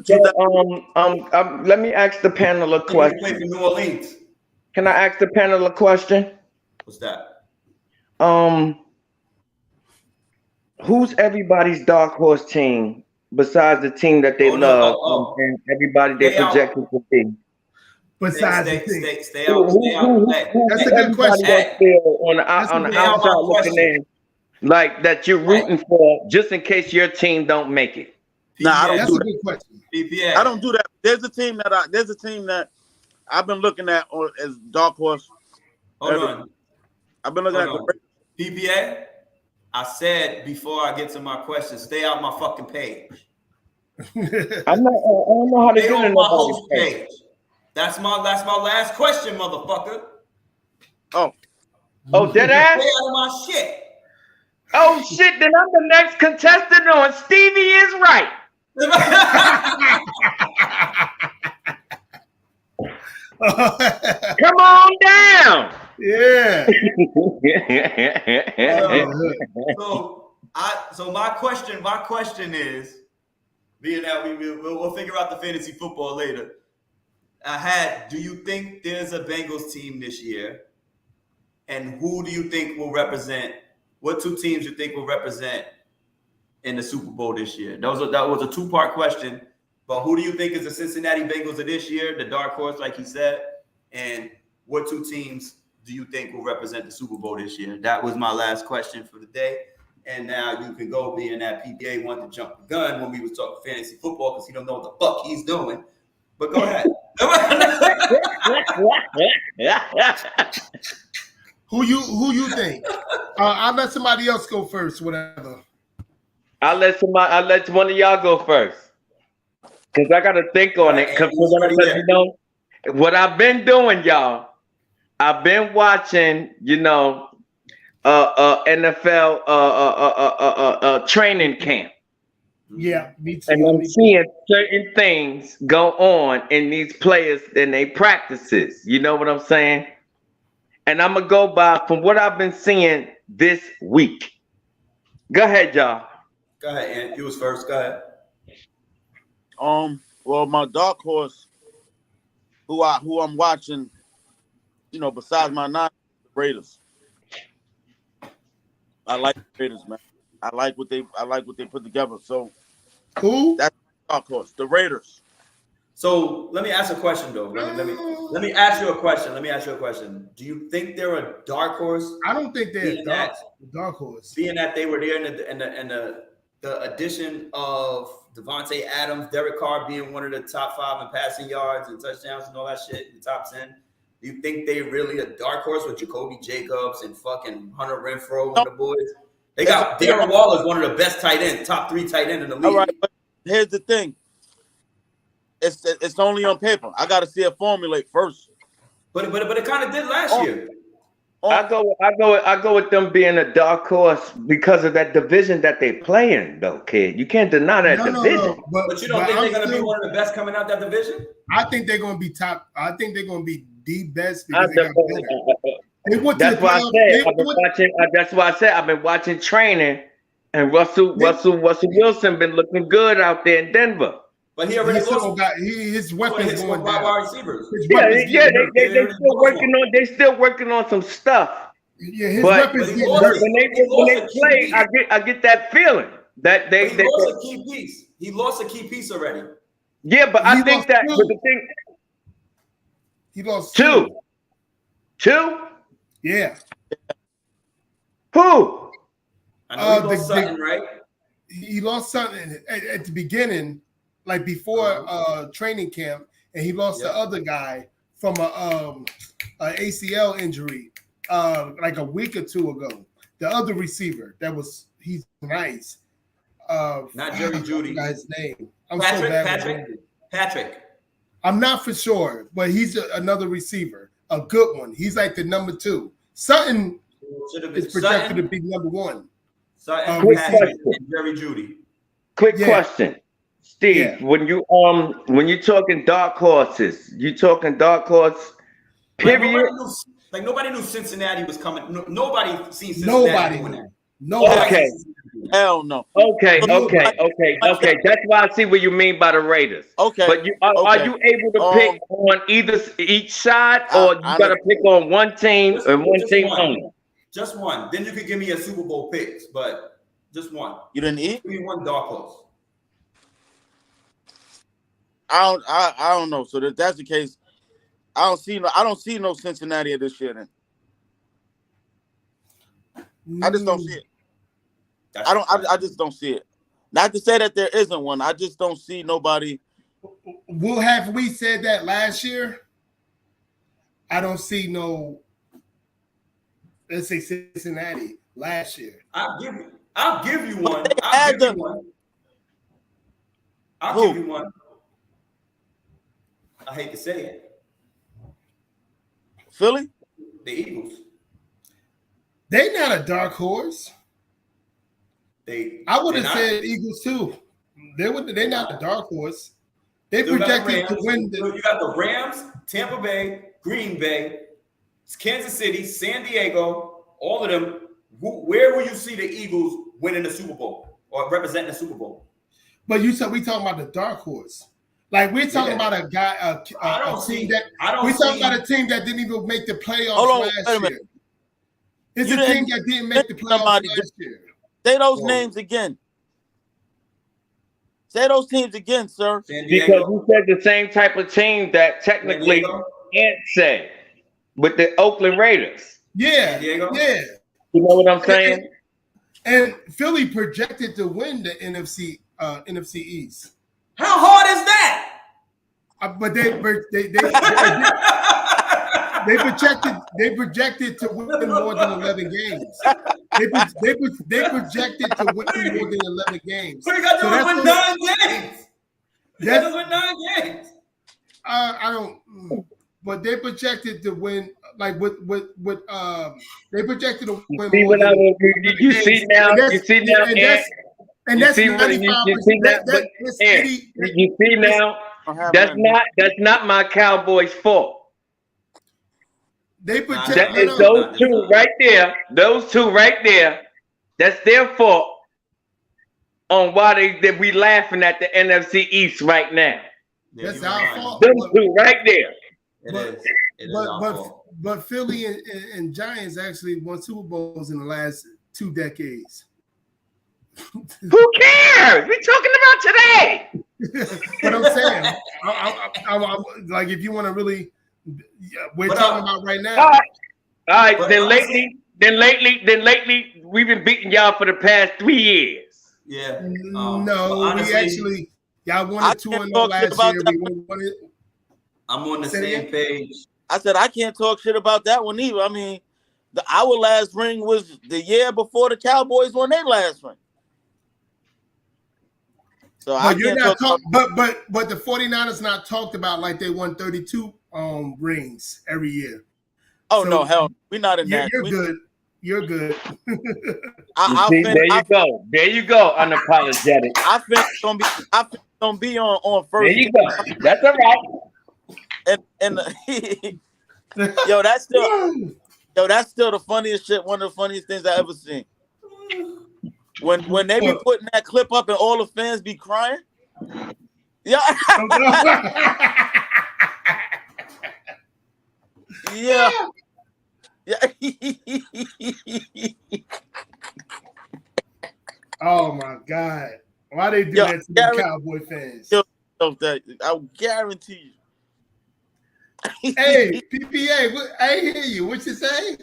Let me ask the panel a question. He played for New Orleans. Can I ask the panel a question? What's that? Who's everybody's dark horse team besides the team that they love and everybody they projected to be? Besides stay out. That's a good question. On the outside looking in, like that you're rooting for, just in case your team don't make it. Nah, I don't That's do a that. good question. PPA. I don't do that. There's a team that I've been looking at as dark horse. Hold on. I've been looking at Hold on. PPA. I said before I get to my question, stay out my fucking page. I don't know how to Stay get on in my nobody's host page. page. That's my last question, motherfucker. Oh, dead ass? Stay out of my shit. Oh shit, then I'm the next contestant on Stevie is Right. Come on down. Yeah. So my question is, being that we'll figure out the fantasy football later. Do you think there's a Bengals team this year? And who do you think will represent? What two teams you think will represent in the Super Bowl this year? That was a two-part question. But who do you think is the Cincinnati Bengals of this year, the dark horse, like he said? And what two teams do you think will represent the Super Bowl this year? That was my last question for the day. And now you can go, being that PPA wanted to jump the gun when we was talking fantasy football because he don't know what the fuck he's doing. But go ahead. Who you think? I'll let somebody else go first. Whatever. I'll let one of y'all go first. Because I got to think on it. Because you know, what I've been doing, y'all, I've been watching, NFL training camp. Yeah, me too. And I'm seeing certain things go on in these players in their practices. You know what I'm saying? And I'm going to go by from what I've been seeing this week. Go ahead, y'all. Go ahead, Ant. You was first. Go ahead. Well, my dark horse, who I'm watching, besides my the Raiders. I like the Raiders, man. I like what they put together. So who? That's dark horse, the Raiders. So let me ask a question though. Let me ask you a question. Do you think they're a dark horse? I don't think they're a dark horse. Being that they were there in the addition of Devontae Adams, Derek Carr being one of the top 5 in passing yards and touchdowns and all that shit in the top 10. Do you think they really a dark horse with Jacoby Jacobs and fucking Hunter Renfrow and the boys? They got Darren Waller's one of the best tight ends, top 3 tight end in the league. All right, but here's the thing. It's only on paper. I got to see it formulate first. But it kind of did last year. I go with them being a dark horse because of that division that they play in, though, kid. You can't deny that division. No. But you don't think they're going to be one of the best coming out that division? I think they're going to be top. I think they're going to be the best because they got better. That's why I said that's why I said I've been watching training, and Russell Wilson been looking good out there in Denver. But he already his weapons going down. Wide receivers. They're still working on some stuff. Yeah, his weapons getting hurt. When they play, I get that feeling that they lost a key piece. He lost a key piece already. Yeah, but I think that with the thing. He lost two. Yeah. Who? I know he lost something, right? He lost something at the beginning, like before training camp, and he lost the other guy from a ACL injury like a week or two ago. The other receiver he's nice. Not Jerry Jeudy. Guy's name. I'm Patrick, so bad Patrick. I'm not for sure, but he's another receiver, a good one. He's like the number 2. Sutton is projected to be number 1. Sutton, Patrick, and Jerry Jeudy. Quick question, Steve. Yeah. When you talking dark horses, you talking dark horse? Period. Nobody knew Cincinnati was coming. Nobody seen Cincinnati doing that. Okay. Hell no. Okay. That's why I see what you mean by the Raiders. Okay. But are you able to pick on each side, or you got to pick on one team and one team only? Just one. Then you could give me a Super Bowl picks, but just one. You didn't eat? Give me one dark horse. I don't know. So if that's the case, I don't see no Cincinnati this year. Then I just don't see it. I just don't see it. Not to say that there isn't one. I just don't see nobody. Well, have we said that last year? I don't see no. Let's say Cincinnati last year. I'll give you one. I'll give you one. I'll give you one. I hate to say it. Philly? The Eagles. They not a dark horse. I would have said Eagles too. They're not a dark horse. They projected to win. You got the Rams, Tampa Bay, Green Bay, Kansas City, San Diego, all of them. Where will you see the Eagles winning the Super Bowl or representing the Super Bowl? But you said we talking about the dark horse. Like we're talking about a guy, a team that we're talking about a team that didn't even make the playoffs last year. It's a team that didn't make the playoffs last year. Say those names again. Say those teams again, sir. Because you said the same type of team that technically can't say with the Oakland Raiders. Yeah. You know what I'm saying? And Philly projected to win the NFC East. How hard is that? But they projected to win more than 11 games. They projected to win more than 11 games. What you got to win 9 games? You got to win 9 games. I don't. But they projected to win like with they projected to win more than 11 games. You see now, and that's 95%. You see now, that's not my Cowboys' fault. They project those two right there. Those two right there. That's their fault on why we laughing at the NFC East right now. That's our fault. Those two right there. But Philly and Giants actually won Super Bowls in the last 2 decades. Who cares? We're talking about today. But I'm saying, I like if you want to really, we're talking about right now. All right. Then lately, we've been beating y'all for the past 3 years. Yeah. No, we actually y'all wanted 2-0 last year. I'm on the same page. I said I can't talk shit about that one either. I mean, our last ring was the year before the Cowboys won their last ring. So but you're not but the 49ers not talked about like they won 32 rings every year. Oh so, no, hell, we're not in that. You're good. You're good. There you go. Unapologetic. I think it's gonna be on first. There you go. That's all right. And yo, that's still the funniest shit. One of the funniest things I ever seen. When they be putting that clip up and all the fans be crying. Yeah. Yeah. Oh my God. Why they do that to the Cowboy fans? I guarantee you. Hey, PPA, I hear you. What you say?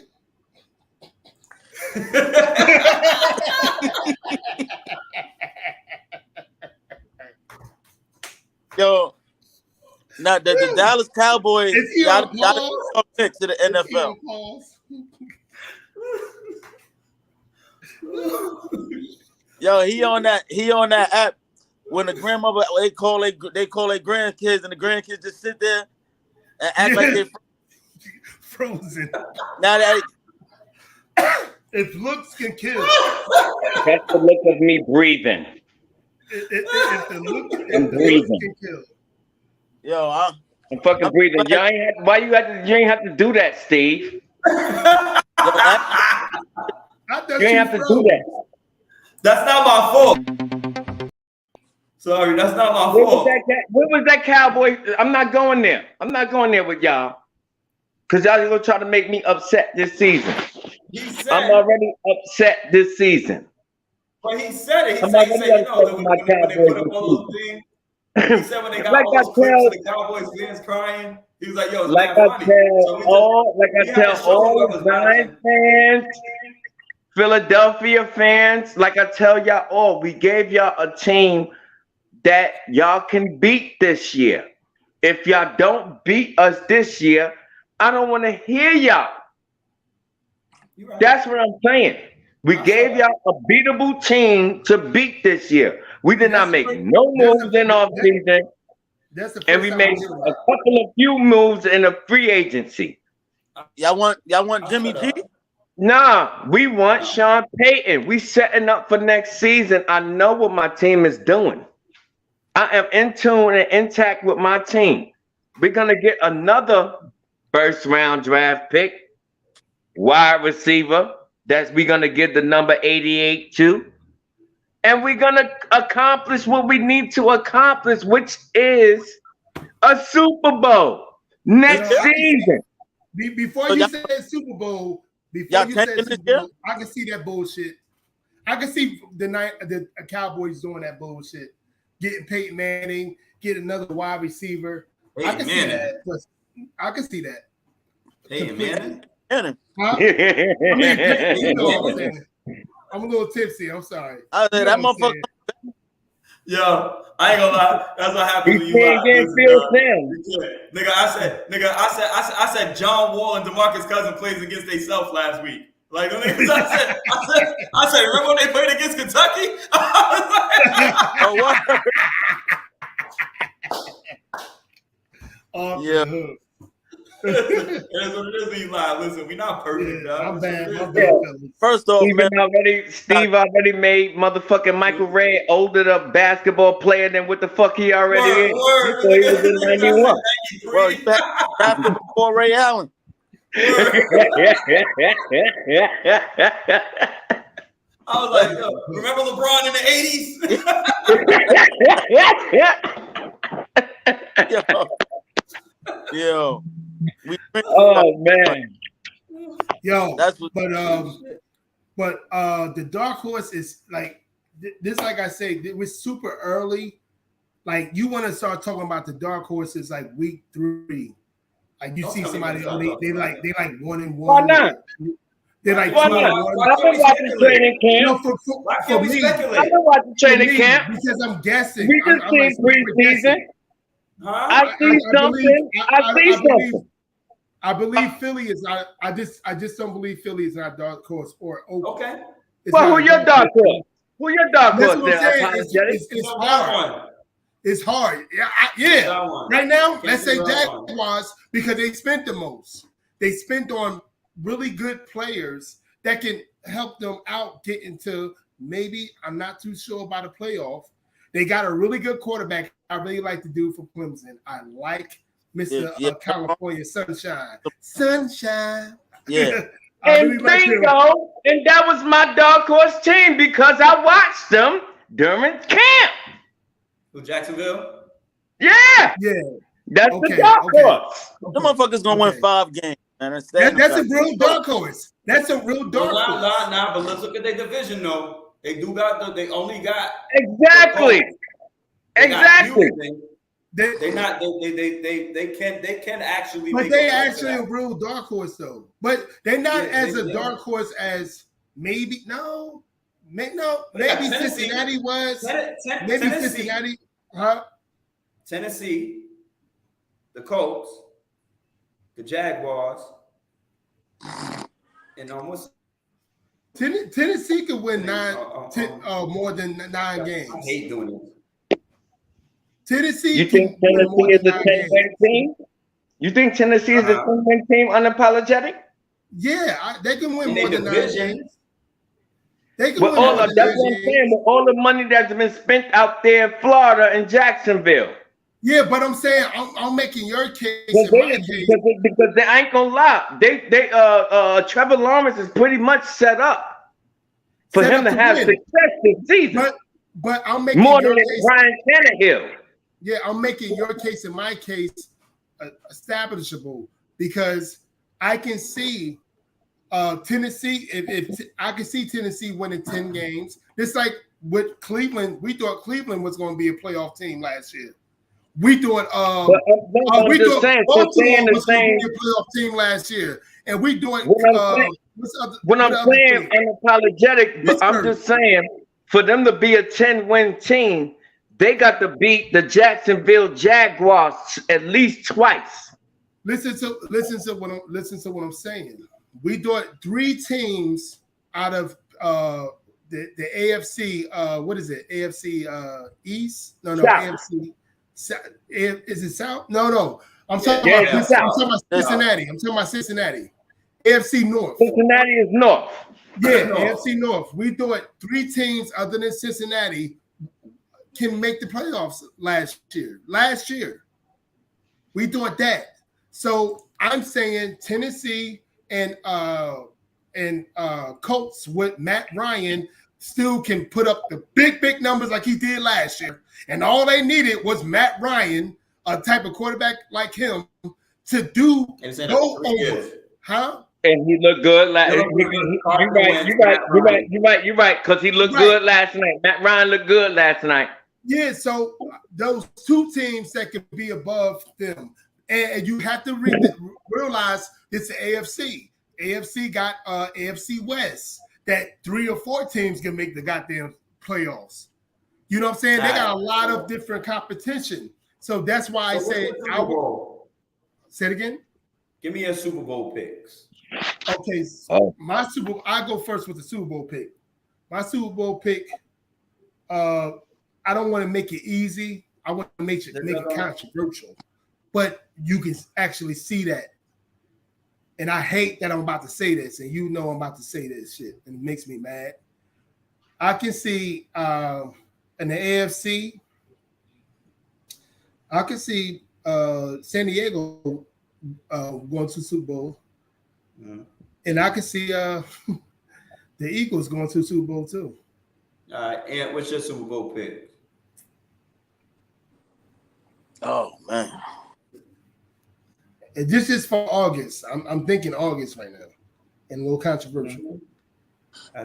Yo, now the Dallas Cowboys got picked to the NFL. Yo, he on that app when the grandmother they call their grandkids and the grandkids just sit there and act like they're frozen. Now that if looks can kill. That's the look of me breathing. If the looks can kill. Yo, I'm fucking breathing. You ain't have to do that, Steve. You ain't have to do that. That's not my fault. Sorry, that's not my fault. What was that Cowboy? I'm not going there. I'm not going there with y'all. Because y'all gonna try to make me upset this season. I'm already upset this season. But he said it. He said you know, when they put up all those things. He said when they got all those clips of the Cowboys fans crying, he was like, yo, it's I tell all Giants fans, Philadelphia fans, like I tell y'all all, we gave y'all a team that y'all can beat this year. If y'all don't beat us this year, I don't want to hear y'all. Right. That's what I'm saying. We gave y'all a beatable team to beat this year. We did not make no moves in off season, and we made a couple of few moves in the free agency. Y'all want Jimmy G? Nah, we want Sean Payton. We setting up for next season. I know what my team is doing. I am in tune and intact with my team. We're gonna get another first round draft pick, wide receiver. We're gonna give the number 88 to. And we're gonna accomplish what we need to accomplish, which is a Super Bowl next season. Before you said Super Bowl, I can see that bullshit. I can see the Cowboys doing that bullshit, getting Peyton Manning, get another wide receiver. I can see that. I can see that. Peyton Manning. Huh? I mean, you know what I'm saying. I'm a little tipsy. I'm sorry. I said that motherfucker. Yo, I ain't gonna lie. That's what happened when you Nigga, I said John Wall and DeMarcus Cousins plays against themselves last week. Like I said, remember when they played against Kentucky? Yeah. That's what it is, Eli. Listen, we're not perfect, dog. I'm bad. First off, Steve already made motherfucking Michael Ray older the basketball player than what the fuck he already is. He was in 91. Well, he drafted before Ray Allen. I was like, yo, remember LeBron in the 80s? Yo. Oh man. Yo, but the dark horse is like this. Like I say, it was super early. Like you want to start talking about the dark horses like week 3. Like you see somebody, they like 1-1. Why not? They're like 2-1. I've been watching training camp. For me, I've been watching training camp because I'm guessing. We just seen preseason. I see something. I believe Philly is not. I just don't believe Philly is not dark horse or okay. Well, who your dark horse? Who your dark horse? It's hard. It's hard. Yeah. Right now, let's say Jaguars because they spent the most. They spent on really good players that can help them out get into maybe. I'm not too sure about a playoff. They got a really good quarterback. I really like the dude from Clemson. I like Mr. California Sunshine. Yeah. And bingo. And that was my dark horse team because I watched them during camp. Who, Jacksonville? Yeah. That's the dark horse. The motherfuckers gonna win 5 games. Man. That's a real dark horse. That's a real dark horse. Nah, but let's look at their division though. They only got exactly. They can actually. But they actually a real dark horse though. But they're not as a dark horse as maybe maybe Cincinnati was. Maybe Cincinnati, huh? Tennessee, the Colts, the Jaguars, and almost. Tennessee could win more than 9 games. I hate doing this. You think Tennessee is a 10-win team? You think Tennessee is a 10-win team unapologetic? Yeah, they can win more than 9 games. They can win more than 9 games. With all the money that's been spent out there in Florida and Jacksonville. Yeah, but I'm saying I'm making your case and my case. Because they ain't gonna lie. Trevor Lawrence is pretty much set up for him to have success this season. But I'm making more than Ryan Tannehill. Yeah, I'm making your case and my case establishable because I can see Tennessee. If I can see Tennessee winning 10 games, it's like with Cleveland. We thought Cleveland was going to be a playoff team last year. We thought Baltimore was going to be a playoff team last year, and we doing When I'm saying unapologetic, but I'm just saying for them to be a 10-win team, they got to beat the Jacksonville Jaguars at least twice. Listen to what I'm saying. We thought 3 teams out of the AFC. What is it? AFC East? No, South. AFC. Is it South? No. I'm talking about Cincinnati. I'm talking about Cincinnati. AFC North. Cincinnati is North. Yeah, AFC North. We thought 3 teams other than Cincinnati can make the playoffs last year. We thought that. So I'm saying Tennessee and Colts with Matt Ryan still can put up the big numbers like he did last year. And all they needed was Matt Ryan, a type of quarterback like him, to go over. Huh? And he looked good last. You're right. Because he looked good last night. Matt Ryan looked good last night. Yeah. So those 2 teams that could be above them, and you have to realize it's the AFC. AFC got AFC West. That 3 or 4 teams can make the goddamn playoffs. You know what I'm saying? They got a lot of different competition. So that's why I say say it again. Give me your Super Bowl picks. Okay, I go first with the Super Bowl pick. My Super Bowl pick, I don't want to make it easy. I want to make it controversial. But you can actually see that. And I hate that I'm about to say this, and you know I'm about to say this shit, and it makes me mad. I can see in the AFC, I can see San Diego going to Super Bowl. And I can see the Eagles going to Super Bowl too. All right, and what's your Super Bowl pick? Oh man. And this is for August. I'm thinking August right now, and a little controversial.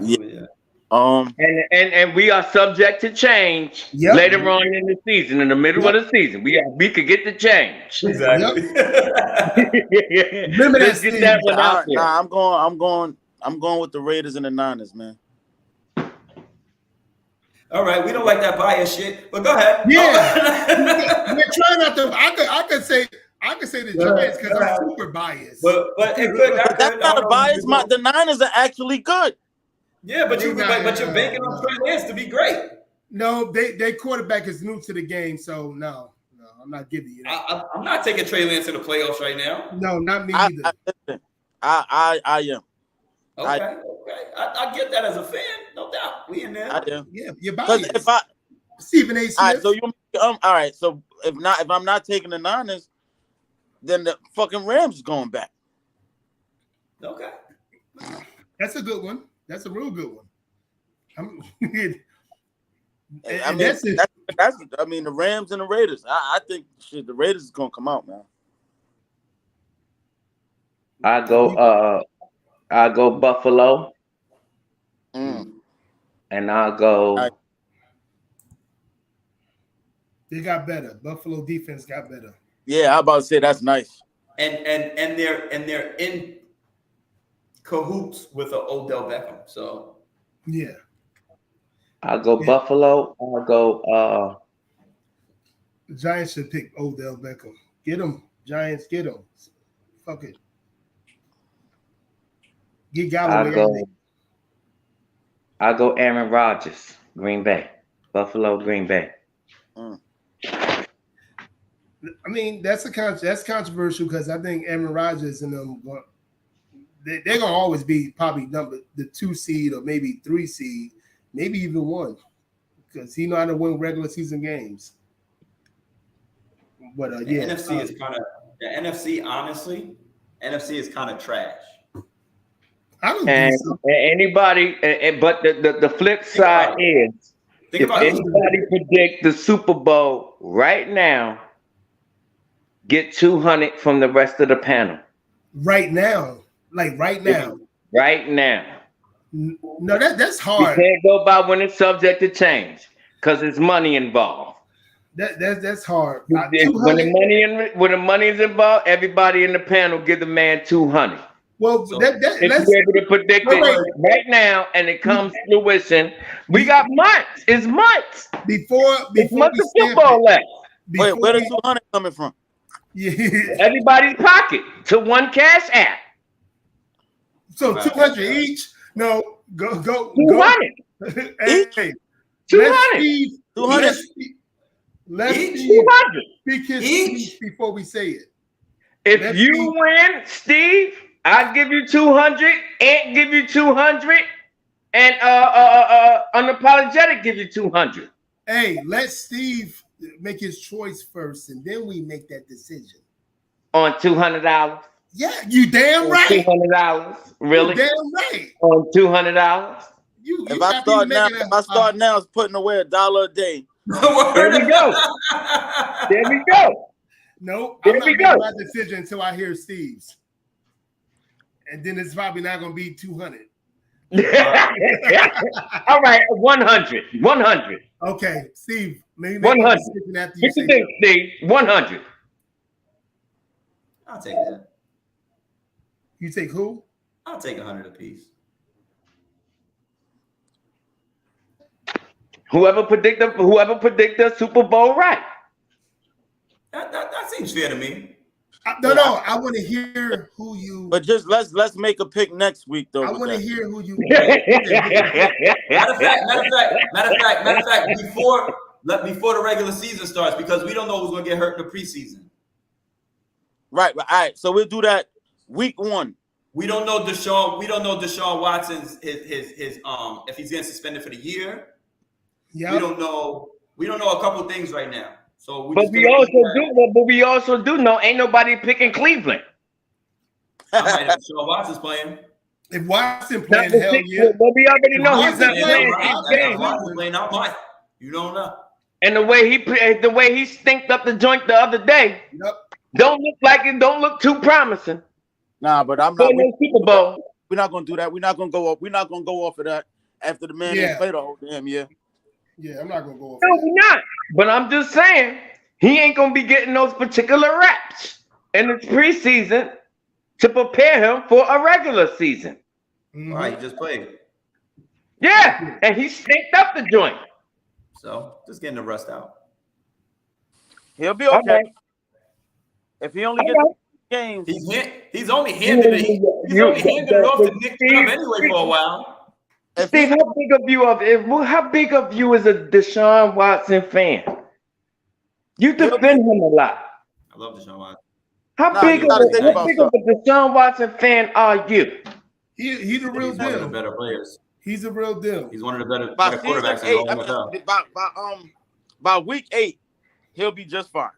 Yeah. And we are subject to change later on in the season, in the middle of the season. We could get the change. Exactly. Let's get that one out there. I'm going with the Raiders and the Niners, man. All right, we don't like that bias shit, but go ahead. Yeah, we're trying not to. I could say the Giants because I'm super biased. But that's not a bias. The Niners are actually good. Yeah, but you're banking on Trey Lance to be great. No, their quarterback is new to the game, so no, I'm not giving you that. I'm not taking Trey Lance in the playoffs right now. No, not me either. I am. Okay. I get that as a fan, no doubt. We in there. I am. Yeah, you're biased. If I Stephen A. Smith. All right, so all right. So if I'm not taking the Niners, then the fucking Rams is going back. Okay. That's a good one. That's a real good one. The Rams and the Raiders. I think the Raiders is gonna come out, man. I go Buffalo. And I'll go. They got better. Buffalo defense got better. Yeah, I about to say that's nice. And they're in cahoots with Odell Beckham. So yeah. I'll go Buffalo. I'll go the Giants should pick Odell Beckham. Get him. Giants, get him. Fuck it. Get Galloway. I'll go Aaron Rodgers, Green Bay. Buffalo, Green Bay. I mean, that's controversial because I think Aaron Rodgers and them they're gonna always be probably the 2 seed or maybe 3 seed, maybe even 1, because he know how to win regular season games. But the NFC is kind of the NFC. Honestly, NFC is kind of trash. I don't think so. But the flip side is if anybody predict the Super Bowl right now, get 200 from the rest of the panel. Right now. Like right now. Right now. No, that's hard. You can't go by when it's subject to change because there's money involved. That's hard. When the money is involved, everybody in the panel give the man 200. Well, So- that If let's you're able to predict wait, it right now and it comes to fruition, we got months. It's months. before It's months we of stamp football it. left. Wait, Before where the we, 200 coming from? yeah. Everybody's pocket to one cash app. So Right. 200 each. No, go. 200. Hey, 200. Steve, 200. let's Each? Steve 200. speak his Each? speech before we say it. If Let's you see. win, Steve, I'll give you 200. Ant give you 200. And unapologetic give you 200. Hey, let Steve make his choice first, and then we make that decision. On $200. Yeah, you damn right. $200. Really? You damn right. On $200. If I start now, it's putting away $1 a day. There we go. There we go. No, There I'm not we making go. my decision until I hear Steve's. And then it's probably not going to be 200. All right, 100. 100. Okay, Steve, maybe make my 100. decision after you What say you think, Steve? 100. I'll take that. You take who? I'll take 100 apiece. Whoever predict the Super Bowl right. That seems fair to me. No, I want to hear who you. But just let's make a pick next week though. I with want to that. hear who you. Matter of fact, before the regular season starts, because we don't know who's going to get hurt in the preseason. Right. All right. So we'll do that week 1. We don't know Deshaun. We don't know Deshaun Watson's his if he's getting suspended for the year. Yeah. We don't know. We don't know a couple things right now. So But we also do know ain't nobody picking Cleveland. I might have Deshaun Watson's playing. If Watson playing, hell yeah. But we already know he's not Watson playing playing, six yeah, games. Watson's playing. I might. You don't know. And the way he stinked up the joint the other day, Yep. don't look too promising. Nah, but I'm For not. no Super Bowl. We're not gonna do that. We're not gonna go off of that after the man didn't play the whole damn year. Yeah, I'm not gonna go. No, we're not. But I'm just saying he ain't gonna be getting those particular reps in his preseason to prepare him for a regular season. Mm-hmm. All right, he just played. Yeah, and he stinked up the joint. So just getting the rust out. He'll be okay. Okay. If he only Okay. gets games. He's only handed it. He's only handed it off to Nick Chubb anyway for a while. Steve, how big of you is a Deshaun Watson fan? You defend him a lot. I love Deshaun Watson. How big of a Deshaun Watson fan are you? He's a real He's one of the deal. better players. He's a real deal. He's one of the better By quarterbacks season in the 8, whole NFL. by week 8, he'll be just fine.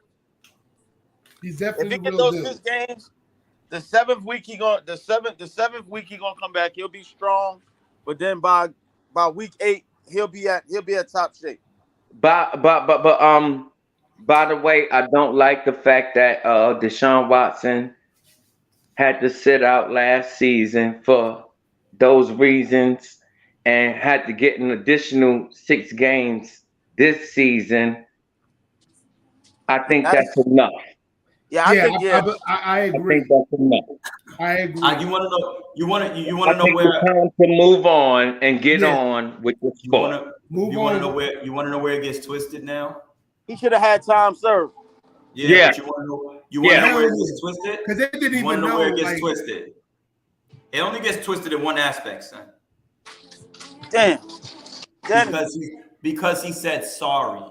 He's If definitely he a get real those deal. 6 games, the seventh week he gonna come back. He'll be strong, but then by week 8, he'll be at top shape. By the way, I don't like the fact that Deshaun Watson had to sit out last season for those reasons and had to get an additional 6 games this season. I think that's enough. Yeah, I think I agree. I think that's enough. I agree. You want to know? You want to I know think where? it's time to move on and get on with the You sport. want to know where? You want to know where it gets twisted now? he should have had time served. Yeah. But you want to know? You want to know where it gets twisted? Because they didn't You want even to know know where it gets twisted? It only gets twisted in one aspect, son. Damn. Because he said sorry.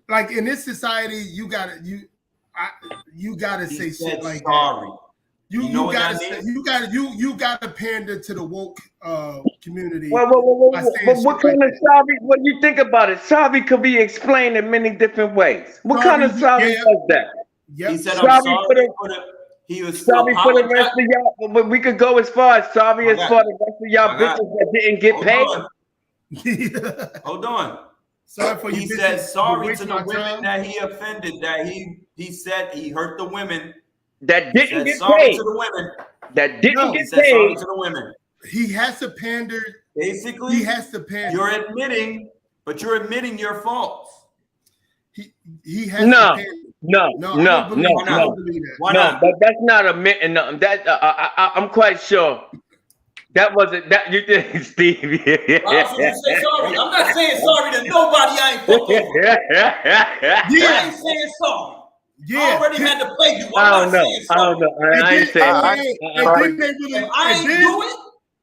Like in this society, you gotta say shit like sorry. that. You gotta pander to the woke community. Well, what kind of sorry? When you think about it, sorry could be explained in many different ways. What kind of sorry does that? Yep. He said, "I'm sorry he was sorry for the rest of y'all." But we could go as far as sorry as for the rest of y'all bitches that didn't get paid. Hold on. Sorry for he you. Said sorry to the women time. that he offended. That he said he hurt the women that didn't get sorry paid. to the women that didn't get said paid. sorry to the women. He has to pander. Basically, he has to pander. You're admitting your faults. He has no. to pander. No, No, no, I don't believe no, that. I no. don't believe that. Why No, not? but that's not admitting nothing. That I'm quite sure that wasn't that you did, Steve. Why should you say sorry? I'm not saying sorry to nobody I ain't fucked over. I Yeah, ain't saying sorry. I yeah. already had to play you. I I'm don't not know. saying I don't sorry. know. And I then, ain't saying I- and then they really,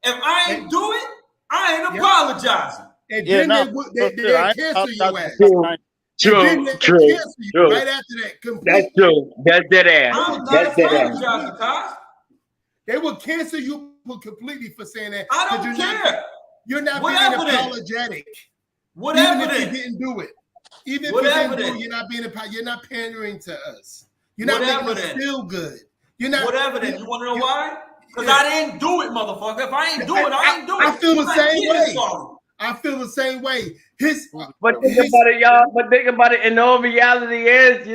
If I ain't do it, I ain't Yep. apologizing. and Yeah, then no, they shit, I ain't cancel your apologizing ass. for true, nothing. And then true, they true, cancel you true. right after that That's completely. true. That's dead ass. I'm not That's dead ass. apologizing, Kyle. They will cancel you completely for saying that. I 'cause don't you're care. Not, you're not Whatever being then. apologetic. Whatever Even if you then. didn't do it. Even if Whatever you didn't do then. it, you're not pandering to us. You're not Whatever making us then. feel good. You're not. Whatever then. You want to know why? Because Yeah. I didn't do it, motherfucker. If I ain't do it, I ain't do it. I feel the I'm not same getting way. sorry. I feel the same way. But think about it, y'all. But think about it. And all reality is,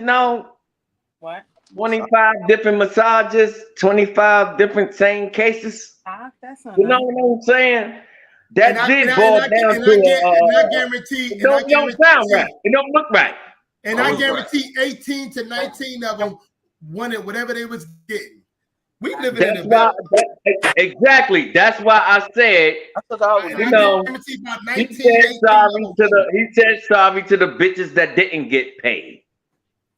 What? 25 different massages, 25 different same cases. That's not You know nice. what I'm saying? That And did boil down to I guarantee, it don't sound right. It don't look right. and I guarantee 18 to 19 of them wanted whatever they was getting. We living in That's a why. better. Exactly. That's why I said. I thought I was. And You I know, guarantee about He 19, said 18 sorry of them to the. He said sorry to the bitches that didn't get paid.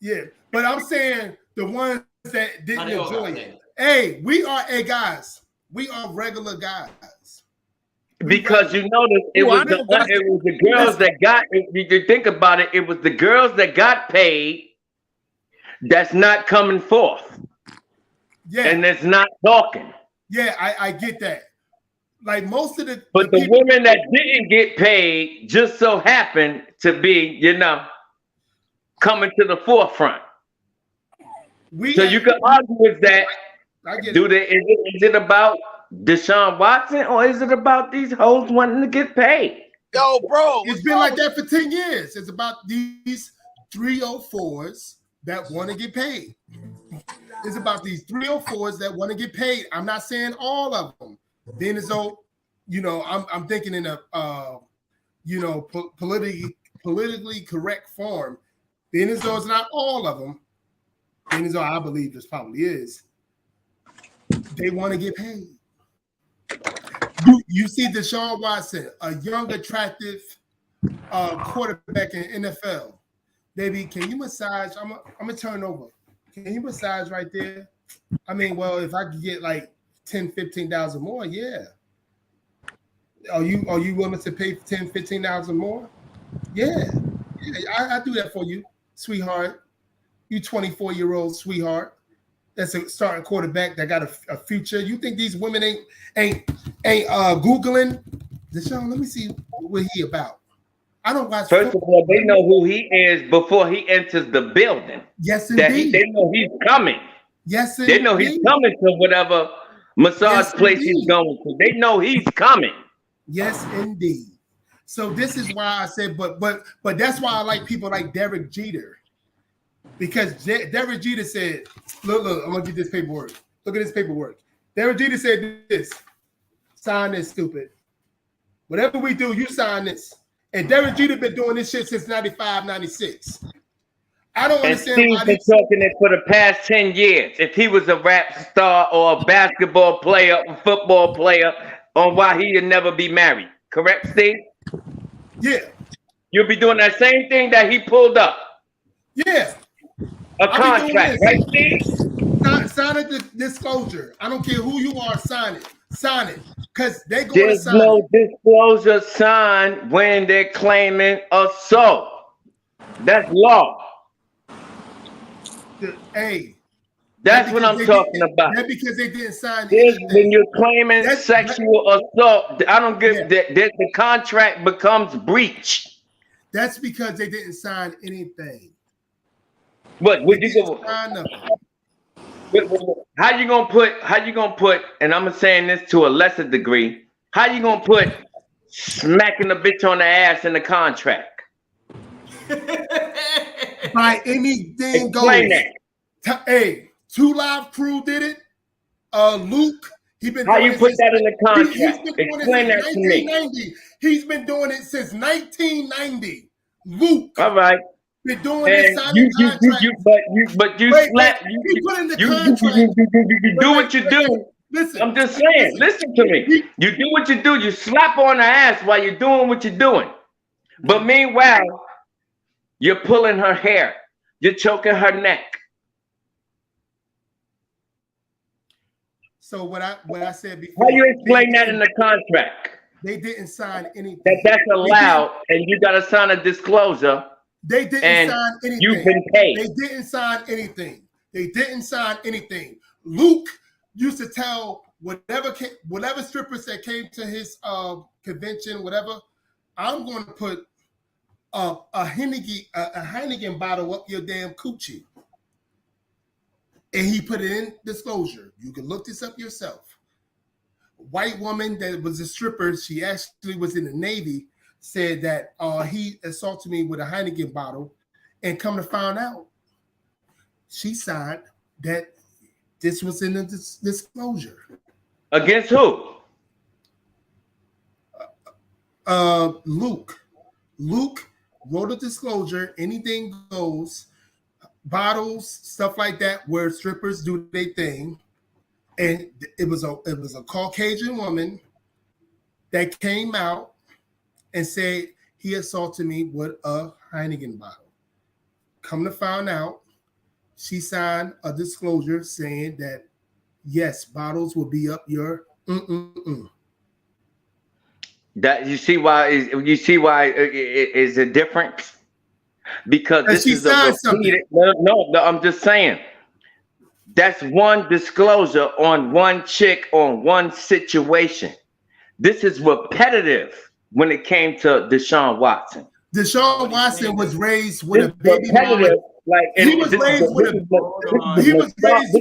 Yeah, but I'm saying the ones that didn't Honey, oh, enjoy God, it. Hey, guys, we are regular guys. Because you notice it was the girls that got. If you think about it, it was the girls that got paid. That's not coming forth. Yeah, And it's not talking. yeah, I get that. Like most of But the people, women that didn't get paid just so happened to be, coming to the forefront. So you can argue with that. I get it. Is it about Deshaun Watson or is it about these hoes wanting to get paid? Yo, bro, It's been like that for 10 years. It's about these 304s that want to get paid. It's about these 304s that want to get paid. I'm not saying all of them. Then as though, I'm thinking in a politically correct form. Then as though it's not all of them. Then as though I believe this probably is. They want to get paid. You see Deshaun Watson, a young, attractive quarterback in NFL. Baby, can you massage? I'm gonna turn over. Can you massage right there? I mean, well, if I could get like 10, 15,000 more, yeah. Are you willing to pay 10, 15,000 more? Yeah. I do that for you, sweetheart. You 24-year-old sweetheart. That's a starting quarterback that got a future. You think these women ain't Googling? Deshaun, let me see what he about. I don't watch. First of all, they know who he is before he enters the building. Yes, indeed. They know he's coming. Yes, indeed. They know he's coming to whatever massage place he's going to. They know he's coming. Yes, indeed. So this is why I said, but that's why I like people like Derek Jeter. Because Derek Jeter said, look, I'm gonna get this paperwork. Look at this paperwork. Derek Jeter said this: sign this, stupid. Whatever we do, you sign this. And Derek Jeter been doing this shit since 95, 96. I don't understand Steve's why been talking it for the past 10 years. If he was a rap star or a basketball player, a football player, on why he'd never be married. Correct, Steve? Yeah. You'll be doing that same thing that he pulled up. Yeah. A contract, right, Steve? Sign a disclosure. I don't care who you are, sign it. Sign it. Because they're going to There's sign no it. disclosure signed when they're claiming assault. That's law. That's what I'm talking about. That's because they didn't sign anything. When you're claiming sexual assault, I don't give the contract becomes breach. That's because they didn't sign anything. What would you go? How you gonna put? And I'm saying this to a lesser degree. How you gonna put smacking the bitch on the ass in the contract? By anything Explain goes. that. Hey, 2 Live Crew did it. Luke, he been. How you put that in the contract? He's been doing Explain it that since to me. 1990. He's been doing it since 1990. Luke. All right. been doing this And signing contract. but you Wait, slap he put in the you contract. do what you do. Listen, I'm just saying, listen to me. You do what you do, you slap on the ass while you're doing what you're doing. But meanwhile, you're pulling her hair, you're choking her neck. So what I said before. How you explain that in the contract? They didn't sign anything. That's allowed, and you gotta sign a disclosure. They didn't and sign anything. You've been paid. They didn't sign anything. They didn't sign anything. Luke used to tell whatever strippers that came to his convention, whatever, I'm going to put a Heineken bottle up your damn coochie. And he put it in disclosure. You can look this up yourself. White woman that was a stripper, she actually was in the Navy, said that he assaulted me with a Heineken bottle, and come to find out, she signed that this was in the disclosure. Against who? Luke. Luke wrote a disclosure, anything goes, bottles, stuff like that, where strippers do their thing. And it was a Caucasian woman that came out and said he assaulted me with a Heineken bottle. Come to find out, she signed a disclosure saying that yes, bottles will be up your That you see why is a difference? Because this is a repeated. No, I'm just saying. That's one disclosure on one chick on one situation. This is repetitive when it came to Deshaun Watson. Deshaun Watson was raised with a baby mama. Like he was raised with a. He was raised.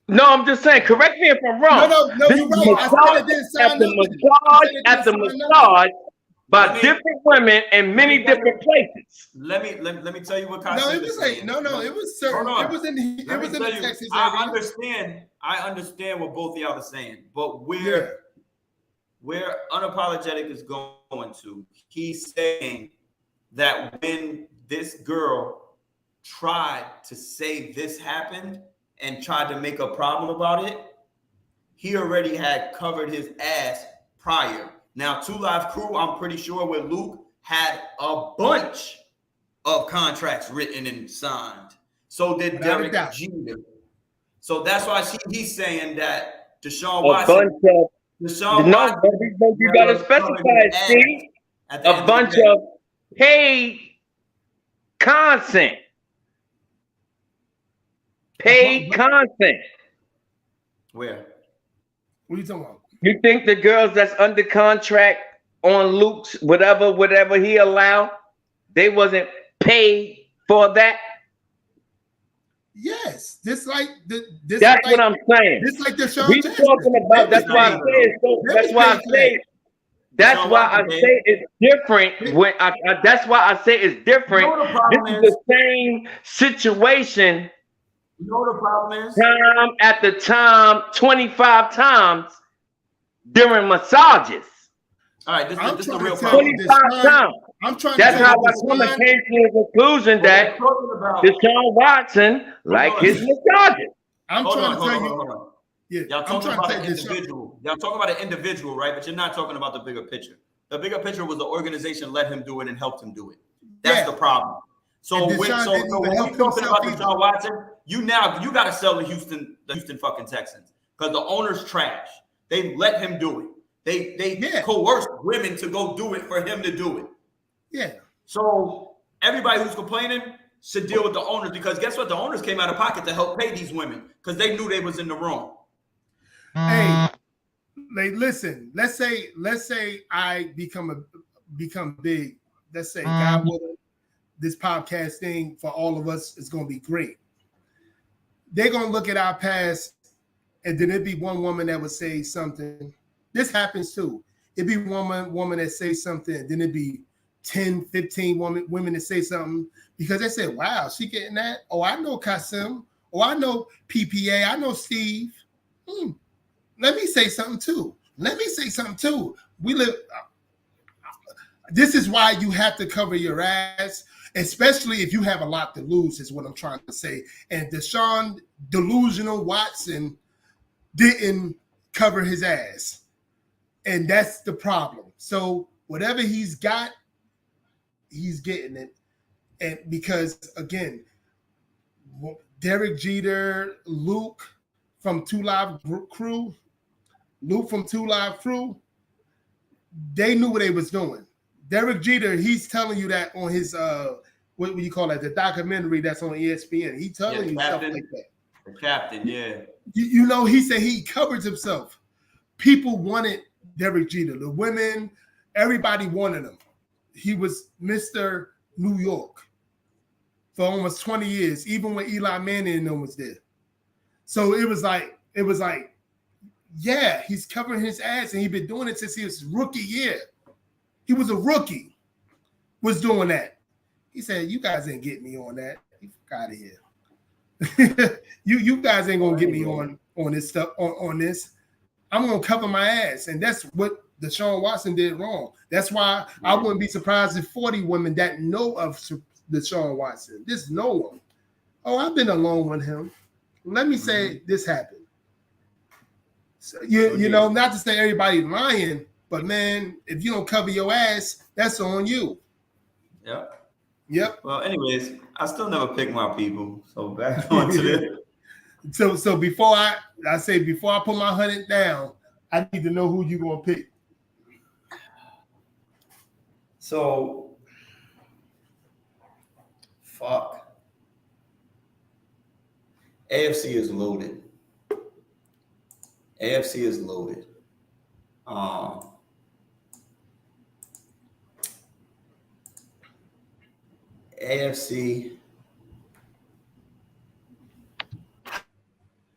No, I'm just saying. Correct me if I'm wrong. No, you're right. After massage by different women in many different places. Let me tell you what. No, it was like it was certain. It was in the Texas area. I understand what both of y'all are saying, but where Unapologetic is going to, he's saying that when this girl tried to say this happened and tried to make a problem about it, he already had covered his ass prior. Now, 2 Live Crew, I'm pretty sure with Luke, had a bunch of contracts written and signed. So did Derek Jeter. So that's why he's saying that Deshaun Watson. You got to specify, Steve. A bunch of paid content. Paid content. Where? What are you talking about? You think the girls that's under contract on Luke's whatever he allowed, they wasn't paid for that? Yes, that's like what I'm saying. This like the show. We talking about. That's why I say it. That's why I say. That's why I say it's different. When that's why I say it's different. This is the same situation. You know what the problem is? Time after time, 25 times during massages. All right, this is the real problem. 25 times. I'm trying. That's how my woman came to the conclusion that Deshaun Watson like his massages. I'm trying to tell you. Yeah, y'all talking about an individual. Y'all talking about an individual, right? But you're not talking about the bigger picture. The bigger picture was the organization let him do it and helped him do it. That's the problem. So when we talking about Deshaun Watson, you got to sell the Houston fucking Texans because the owner's trash. They let him do it. They coerced women to go do it for him to do it. Yeah. So everybody who's complaining should deal with the owners because guess what? The owners came out of pocket to help pay these women because they knew they was in the wrong. Hey, listen. Let's say I become big. Let's say God willing, this podcast thing for all of us is going to be great. They're going to look at our past, and then it'd be one woman that would say something. This happens too. It'd be one woman that say something, and then it'd be 10, 15 women that say something because they say, wow, she getting that. Oh, I know Kasim. Oh, I know PPA. I know Steve. Let me say something too. We live. this is why you have to cover your ass, especially if you have a lot to lose, is what I'm trying to say. And Deshaun Delusional Watson didn't cover his ass. And that's the problem. So whatever he's got, he's getting it. And because, again, Derek Jeter, Luke from Two Live Crew, they knew what they was doing. Derek Jeter, he's telling you that on his what do you call that? The documentary that's on ESPN. He telling you stuff like that. The captain, yeah. You know, he said he covered himself. People wanted Derek Jeter. The women, everybody wanted him. He was Mr. New York for almost 20 years, even when Eli Manning and them was there. So it was like, yeah, he's covering his ass, and he's been doing it since he was rookie year. He was a rookie, was doing that. He said, "You guys ain't getting me on that. Get out of here. you guys ain't gonna get me on this stuff on this. I'm gonna cover my ass." And that's what Deshaun Watson did wrong. That's why I wouldn't be surprised if 40 women that know of Deshaun Watson just know him. Oh, I've been alone with him. Let me say this happened. So, you know, not to say everybody lying, but man, if you don't cover your ass, that's on you. Yep. Well, anyways, I still never pick my people. So back on to this. So before I put my 100 down, I need to know who you gonna pick. So fuck. AFC is loaded. AFC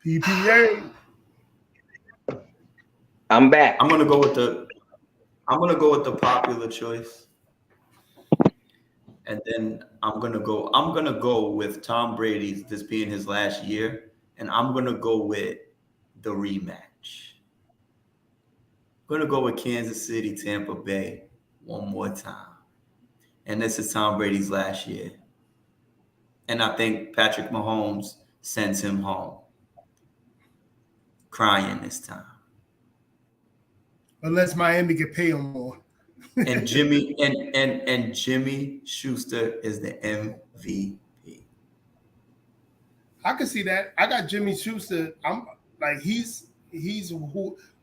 PPA. I'm back. I'm gonna go with the popular choice. And then I'm gonna go with Tom Brady's this being his last year, and I'm gonna go with the rematch. I'm gonna go with Kansas City, Tampa Bay one more time. And this is Tom Brady's last year. And I think Patrick Mahomes sends him home crying this time. Unless Miami can pay him more. And Jimmy and Jimmy Schuster is the MVP. I can see that. I got Jimmy Schuster. I'm like he's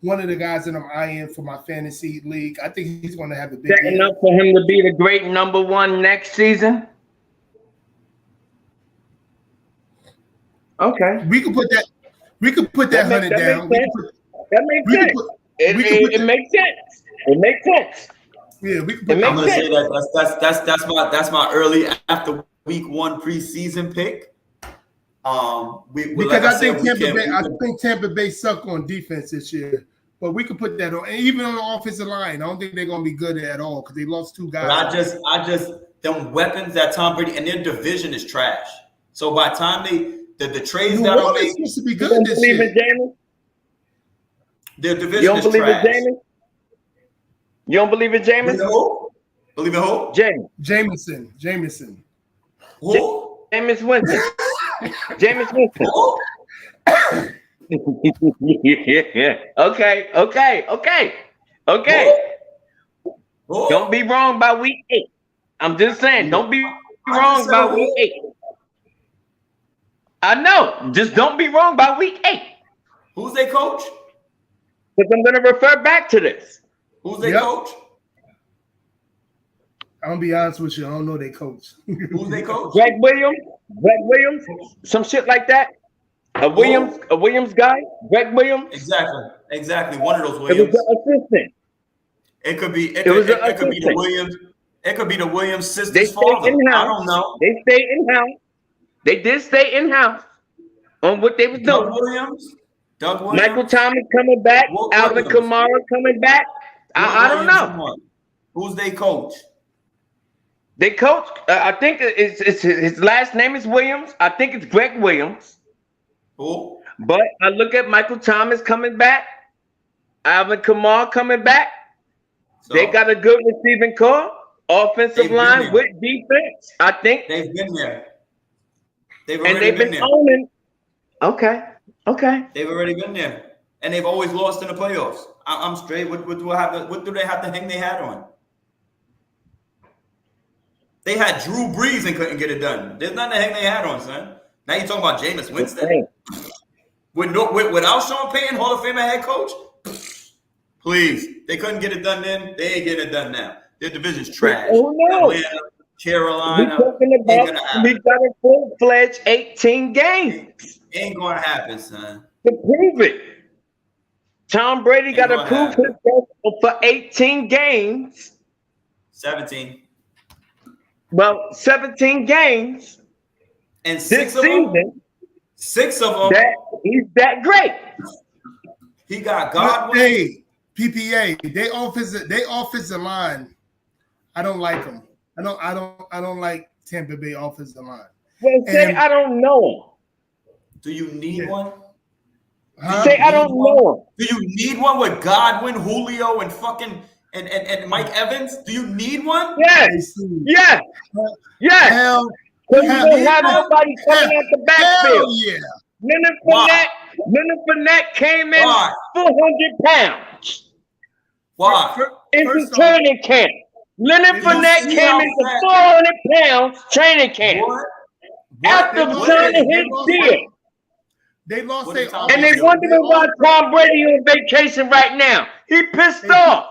one of the guys that I'm eyeing for my fantasy league. I think he's going to have a big Setting up for him to be the great number one next season. Okay, we could put that 100 down. That makes sense. It makes sense. It makes sense. Yeah, we can put I'm gonna say that's my early after week 1 preseason pick. Because I think Tampa Bay suck on defense this year, but we could put that on. And even on the offensive line, I don't think they're gonna be good at all because they lost 2 guys. But I just them weapons that Tom Brady and their division is trash. So by the time the trades that are made, supposed to be good this year. Their division You don't is believe trash. in Jameis? You don't believe in Jameis? Believe in who? Jameson. Who? Jameis Winston. Jameis Winston. Yeah. Okay. Who? Don't be wrong by week 8. I'm just saying, don't be wrong by week 8. I know. Just don't be wrong by week 8. Who's their coach? Because I'm going to refer back to this. Who's their coach? I'm gonna be honest with you. I don't know their coach. Who's their coach? Greg Williams, some shit like that. A Williams guy, Greg Williams. Exactly. One of those It Williams. was the assistant. It could be the Williams. It could be the Williams sister's father. I don't know. They stay in house. They did stay in house on what they was doing. Doug Williams. Michael Thomas coming back. Alvin Kamara coming back. I don't know. Who's they coach? They coach. I think it's his last name is Williams. I think it's Greg Williams. Who? But I look at Michael Thomas coming back. Alvin Kamara coming back. So, they got a good receiving core. offensive line with defense. I think they've been there. They've and already they've been there. owning. Okay. They've already been there, and they've always lost in the playoffs. I'm straight. What do they have to hang their hat on? They had Drew Brees and couldn't get it done. There's nothing to hang their hat on, son. Now you're talking about Jameis Winston without Sean Payton, Hall of Famer head coach. Please, they couldn't get it done then. They ain't getting it done now. Their division's trash. Oh no, Atlanta, Carolina. We got a full-fledged 18 games. Ain't gonna happen, son. To prove it. Tom Brady got to prove himself for 18 games. 17. Well, 17 games. And six of them. He's that great. He got Godwin. Hey, PPA. They offensive line. I don't like them. I don't like Tampa Bay offensive line. Well, say I don't know him. Do you need one? Say I don't know him. Do you need one with Godwin, Julio, and fucking and Mike Evans? Do you need one? Yes. Hell, you don't have nobody coming out the backfield. Yeah. Leonard Fournette came in 400 pounds. Why? It's a training camp. Leonard Fournette came into 400 pounds training camp. After signing his deal. They lost and they wondering why Tom Brady on vacation right now. He pissed off.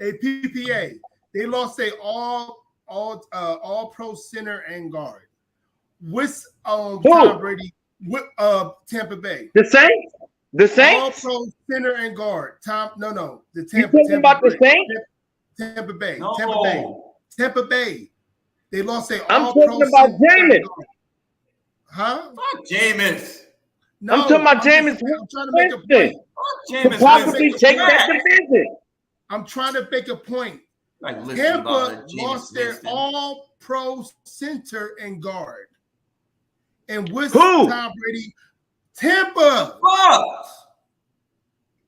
A PPA. They lost a all pro center and guard. With Tom Brady with Tampa Bay. The Saints? The Saints? All pro center and guard. The You Tampa. talking about the Saints? Tampa Bay. No. Tampa Bay. They lost a I'm all pro talking about Jameis. Huh? Fuck Jameis. No, I'm talking about Jameis. I'm trying to make a point. To possibly take that division. I'm trying to make a point. Like, Tampa lost their all-pro center and guard. And with Tom Brady, Tampa. Fuck.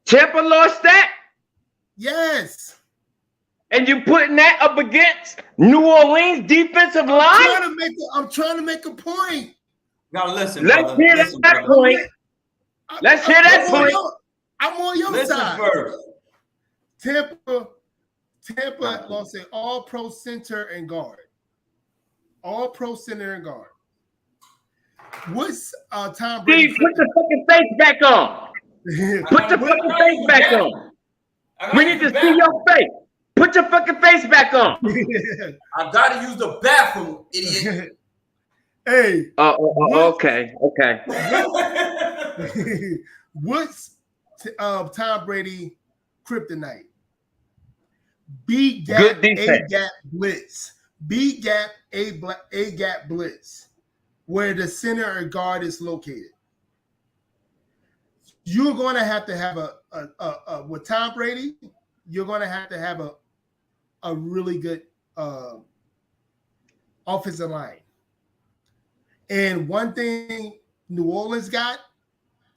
Tampa lost that? Yes. And you putting that up against New Orleans defensive line? I'm trying to make a point. Now listen, Let's brother. hear that point. Let's hear that point. I'm on your Listen side. first. Tampa lost an all-pro center and guard. All-pro center and guard. What's Tom Brady? Steve, put the fucking face back on. Put the fucking face back on. We need to see your face. Put your fucking face back on. I gotta use the bathroom, idiot. Hey. Okay. What's Tom Brady kryptonite? B gap, A gap blitz. B gap, A gap blitz, where the center or guard is located. You're going to have a with Tom Brady. You're going to have a really good offensive line. And one thing New Orleans got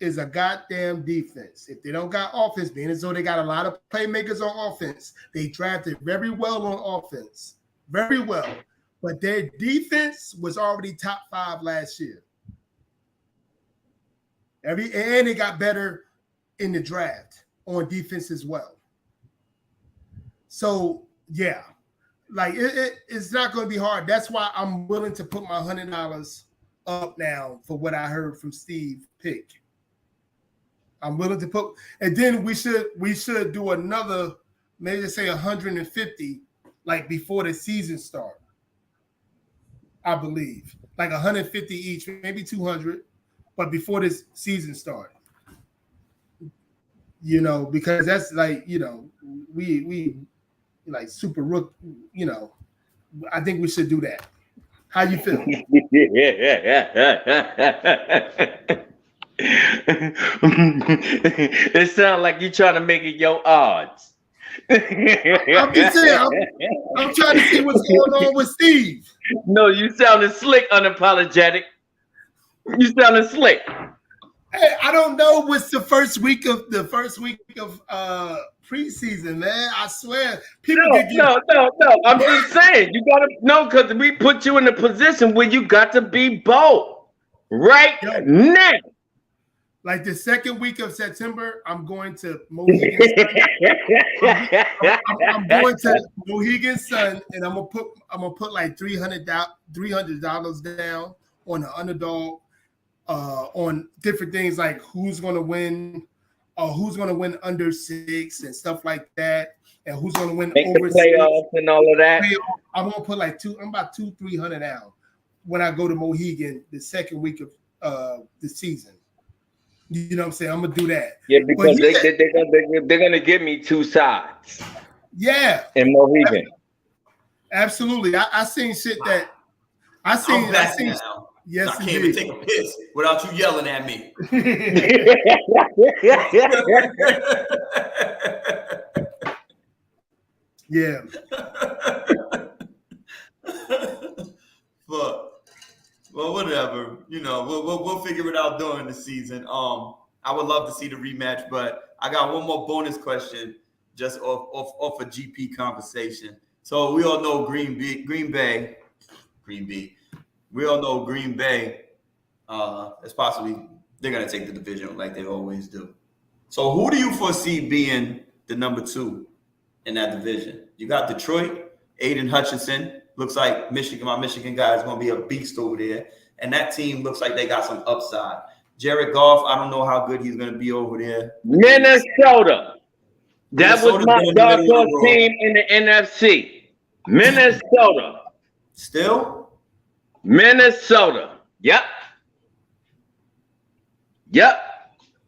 is a goddamn defense. If they don't got offense, being as though they got a lot of playmakers on offense, they drafted very well on offense. Very well. But their defense was already top 5 last year. And they got better in the draft on defense as well. So, yeah. Like, it's not going to be hard. That's why I'm willing to put my $100 up now for what I heard from Steve Pick. I'm willing to put, and then we should do another, maybe say 150, like before the season start. I believe, like 150 each, maybe 200, but before this season start. You know, because that's like, you know, we like super rook. You know, I think we should do that. How you feel? It sounds like you're trying to make it your odds. I'm just saying, I'm trying to see what's going on with Steve. No, you sounded slick, unapologetic. You sounded slick. Hey, I don't know what's the first week of preseason, man. I swear, people No, can get. no. I'm just saying you gotta know because we put you in a position where you got to be bold right Yo, now. like the second week of September, I'm going to Mohegan Sun. I'm going to Mohegan Sun, and I'm gonna put like $300 down on the underdog, on different things like who's gonna win under 6 and stuff like that, and who's gonna win Make over the playoffs 6. and all of that. I'm gonna put like I'm about $300 down when I go to Mohegan the second week of the season. You know what I'm saying? I'm gonna do that. Yeah, because they're gonna give me 2 sides. Yeah, in Mohegan. Absolutely. I seen shit that I seen. Now. Yes, I can't even take a piss without you yelling at me. Yeah. Well, whatever. You know, we'll figure it out during the season. I would love to see the rematch, but I got one more bonus question just off a GP conversation. So we all know Green Bay. We all know Green Bay is possibly they're gonna take the division like they always do. So who do you foresee being the number 2 in that division? You got Detroit, Aiden Hutchinson. Looks like my Michigan guy is going to be a beast over there. And that team looks like they got some upside. Jared Goff, I don't know how good he's going to be over there. Minnesota. That was my dark horse team in the NFC. Minnesota. Still? Minnesota. Yep.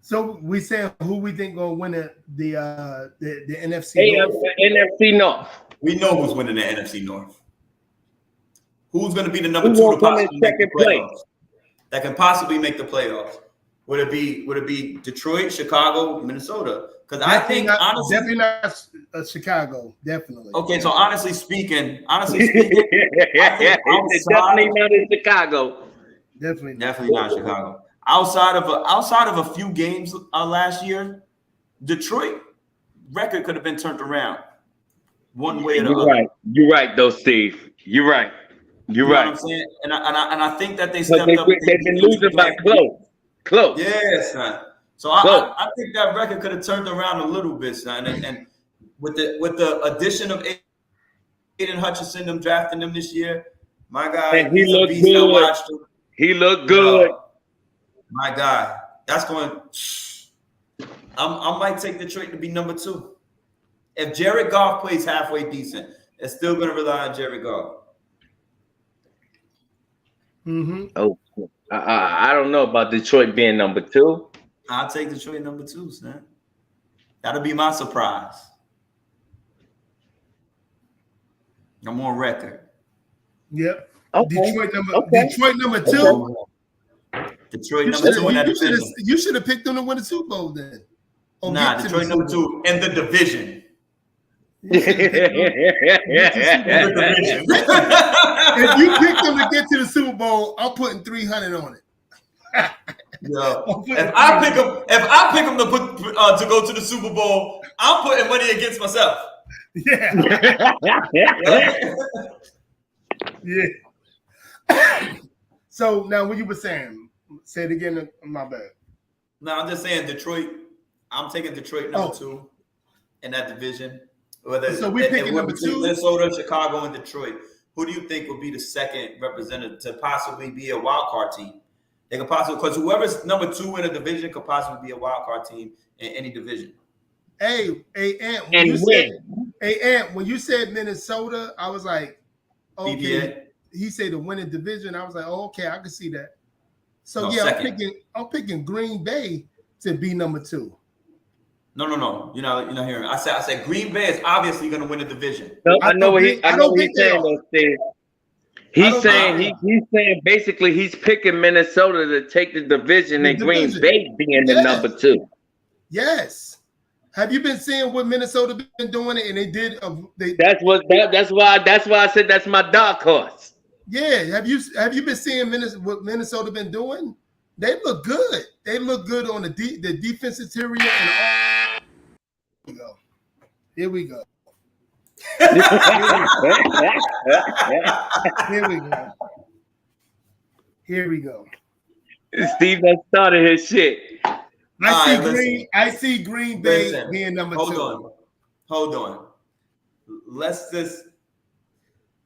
So we saying who we think gonna win the NFC North? NFC North. We know who's winning the NFC North. Who's going to be the number 2 to possibly make the playoffs? That can possibly make the playoffs. Would it be Detroit, Chicago, Minnesota? Because I think honestly, definitely not Chicago. Definitely. Okay, so honestly speaking, I think definitely not in Chicago. Definitely not Chicago. Outside of a few games last year, Detroit record could have been turned around one way or the other. You're right, though, Steve. You're right. You know what I'm saying? And I think that they stepped up. They've been losing by close. Yes, son. So I think that record could have turned around a little bit, son. And with the addition of Aiden Hutchinson, them drafting them this year, my guy, and he looked good. He looked good. My guy, that's going. I might take Detroit to be number 2. If Jared Goff plays halfway decent, it's still going to rely on Jared Goff. Mm-hmm. Oh, I don't know about Detroit being number 2. I'll take Detroit number 2, son. That'll be my surprise. I'm on record. Yep. Okay. Detroit number 2. Detroit number 2 in that division. You should have picked them to win the Super Bowl then. Detroit number 2 in the division. If you pick them to get to the Super Bowl, I'm putting 300 on it. If I pick them to go to the Super Bowl, I'm putting money against myself. Yeah. Yeah. So now, what you were saying? Say it again. My bad. No, I'm just saying Detroit. I'm taking Detroit number 2 in that division. So we picking number 2. Minnesota, Chicago, and Detroit. Who do you think would be the second representative to possibly be a wild card team? They could possibly, because whoever's number 2 in a division could possibly be a wild card team in any division. Hey, Ant. When you said Minnesota, I was like, okay. PPA. He said the winning division. I was like, oh, okay, I can see that. So I'm picking Green Bay to be number 2. No. You're not hearing me. I said Green Bay is obviously going to win the division. No, I know what he's saying, though, Steve. He's saying basically he's picking Minnesota to take the division and Green Bay being the number 2. Yes. Have you been seeing what Minnesota been doing? And they did. That's why I said that's my dark horse. Yeah. Have you been seeing what Minnesota been doing? They look good. They look good on the defense interior and all. Here we go. Here we go. Here we go. Steve done started his shit. I see Green Bay being number 2. Hold on. Let's just.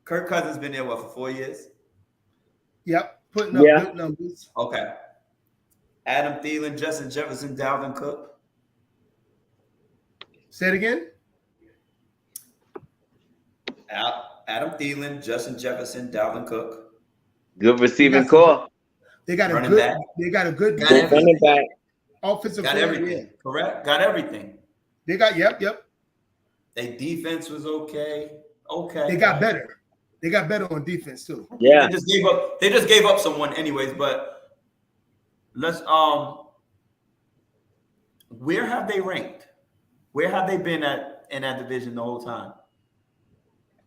Kirk Cousins been there for 4 years. Yep, putting up good numbers. Okay. Adam Thielen, Justin Jefferson, Dalvin Cook. Say it again. Adam Thielen, Justin Jefferson, Dalvin Cook. Good receiving core. They got a running good. back. They got a good running back. Offensive. Got everything. Correct. Got everything. They got yep. Their defense was okay. Okay. They got better. They got better on defense too. Yeah. They just gave up someone anyways, but let's where have they ranked? Where have they been in that division the whole time?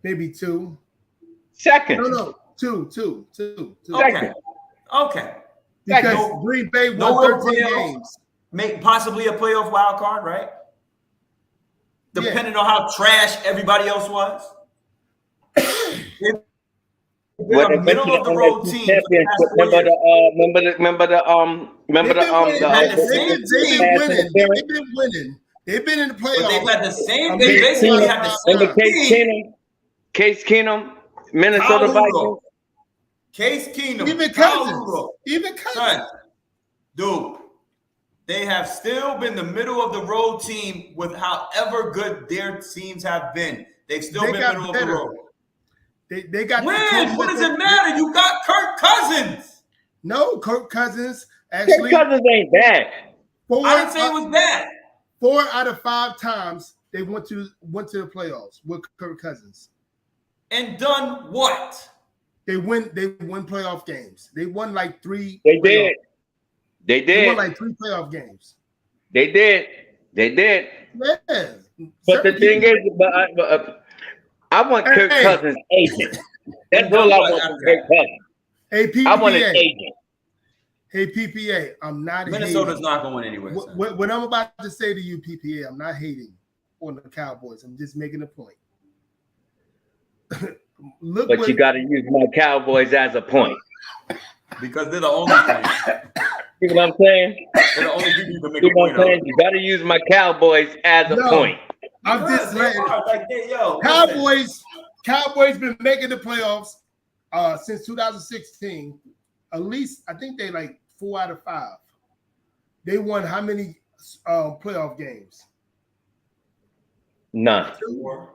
Maybe 2. Second. No. 2. Second. Okay. Because Green Bay won 13 games. Make possibly a playoff wild card, right? Depending on how trash everybody else was. What the middle of the road team. Remember They've been winning. They've been in the playoffs. But they've had the same. They basically had the same. Case Keenum, Minnesota Vikings. Case Keenum. Even Cousins. Dude, they have still been the middle of the road team with however good their teams have been. They've still been middle of the road. They got what does it matter? You got Kirk Cousins. No, Kirk Cousins actually. Kirk Cousins ain't bad. I didn't say it was bad. 4 out of 5 times they went to the playoffs with Kirk Cousins. And done what? They won playoff games. They won like 3. They did. They won like 3 playoff games. They did. Yeah. But the thing is, I want Kirk Cousins' agent. That's all I want from Kirk Cousins. Hey, PPA. I want an agent. Hey, PPA, I'm not Minnesota's hating. not going anywhere. What I'm about to say to you, PPA, I'm not hating on the Cowboys. I'm just making a point. You got to use my Cowboys as a point. Because they're the only thing. You know what I'm saying? They're the only people you can make a point of. You got to use my Cowboys as a point. I'm just saying. Cowboys been making the playoffs since 2016. At least I think they like 4 out of 5. They won how many playoff games? None. 2?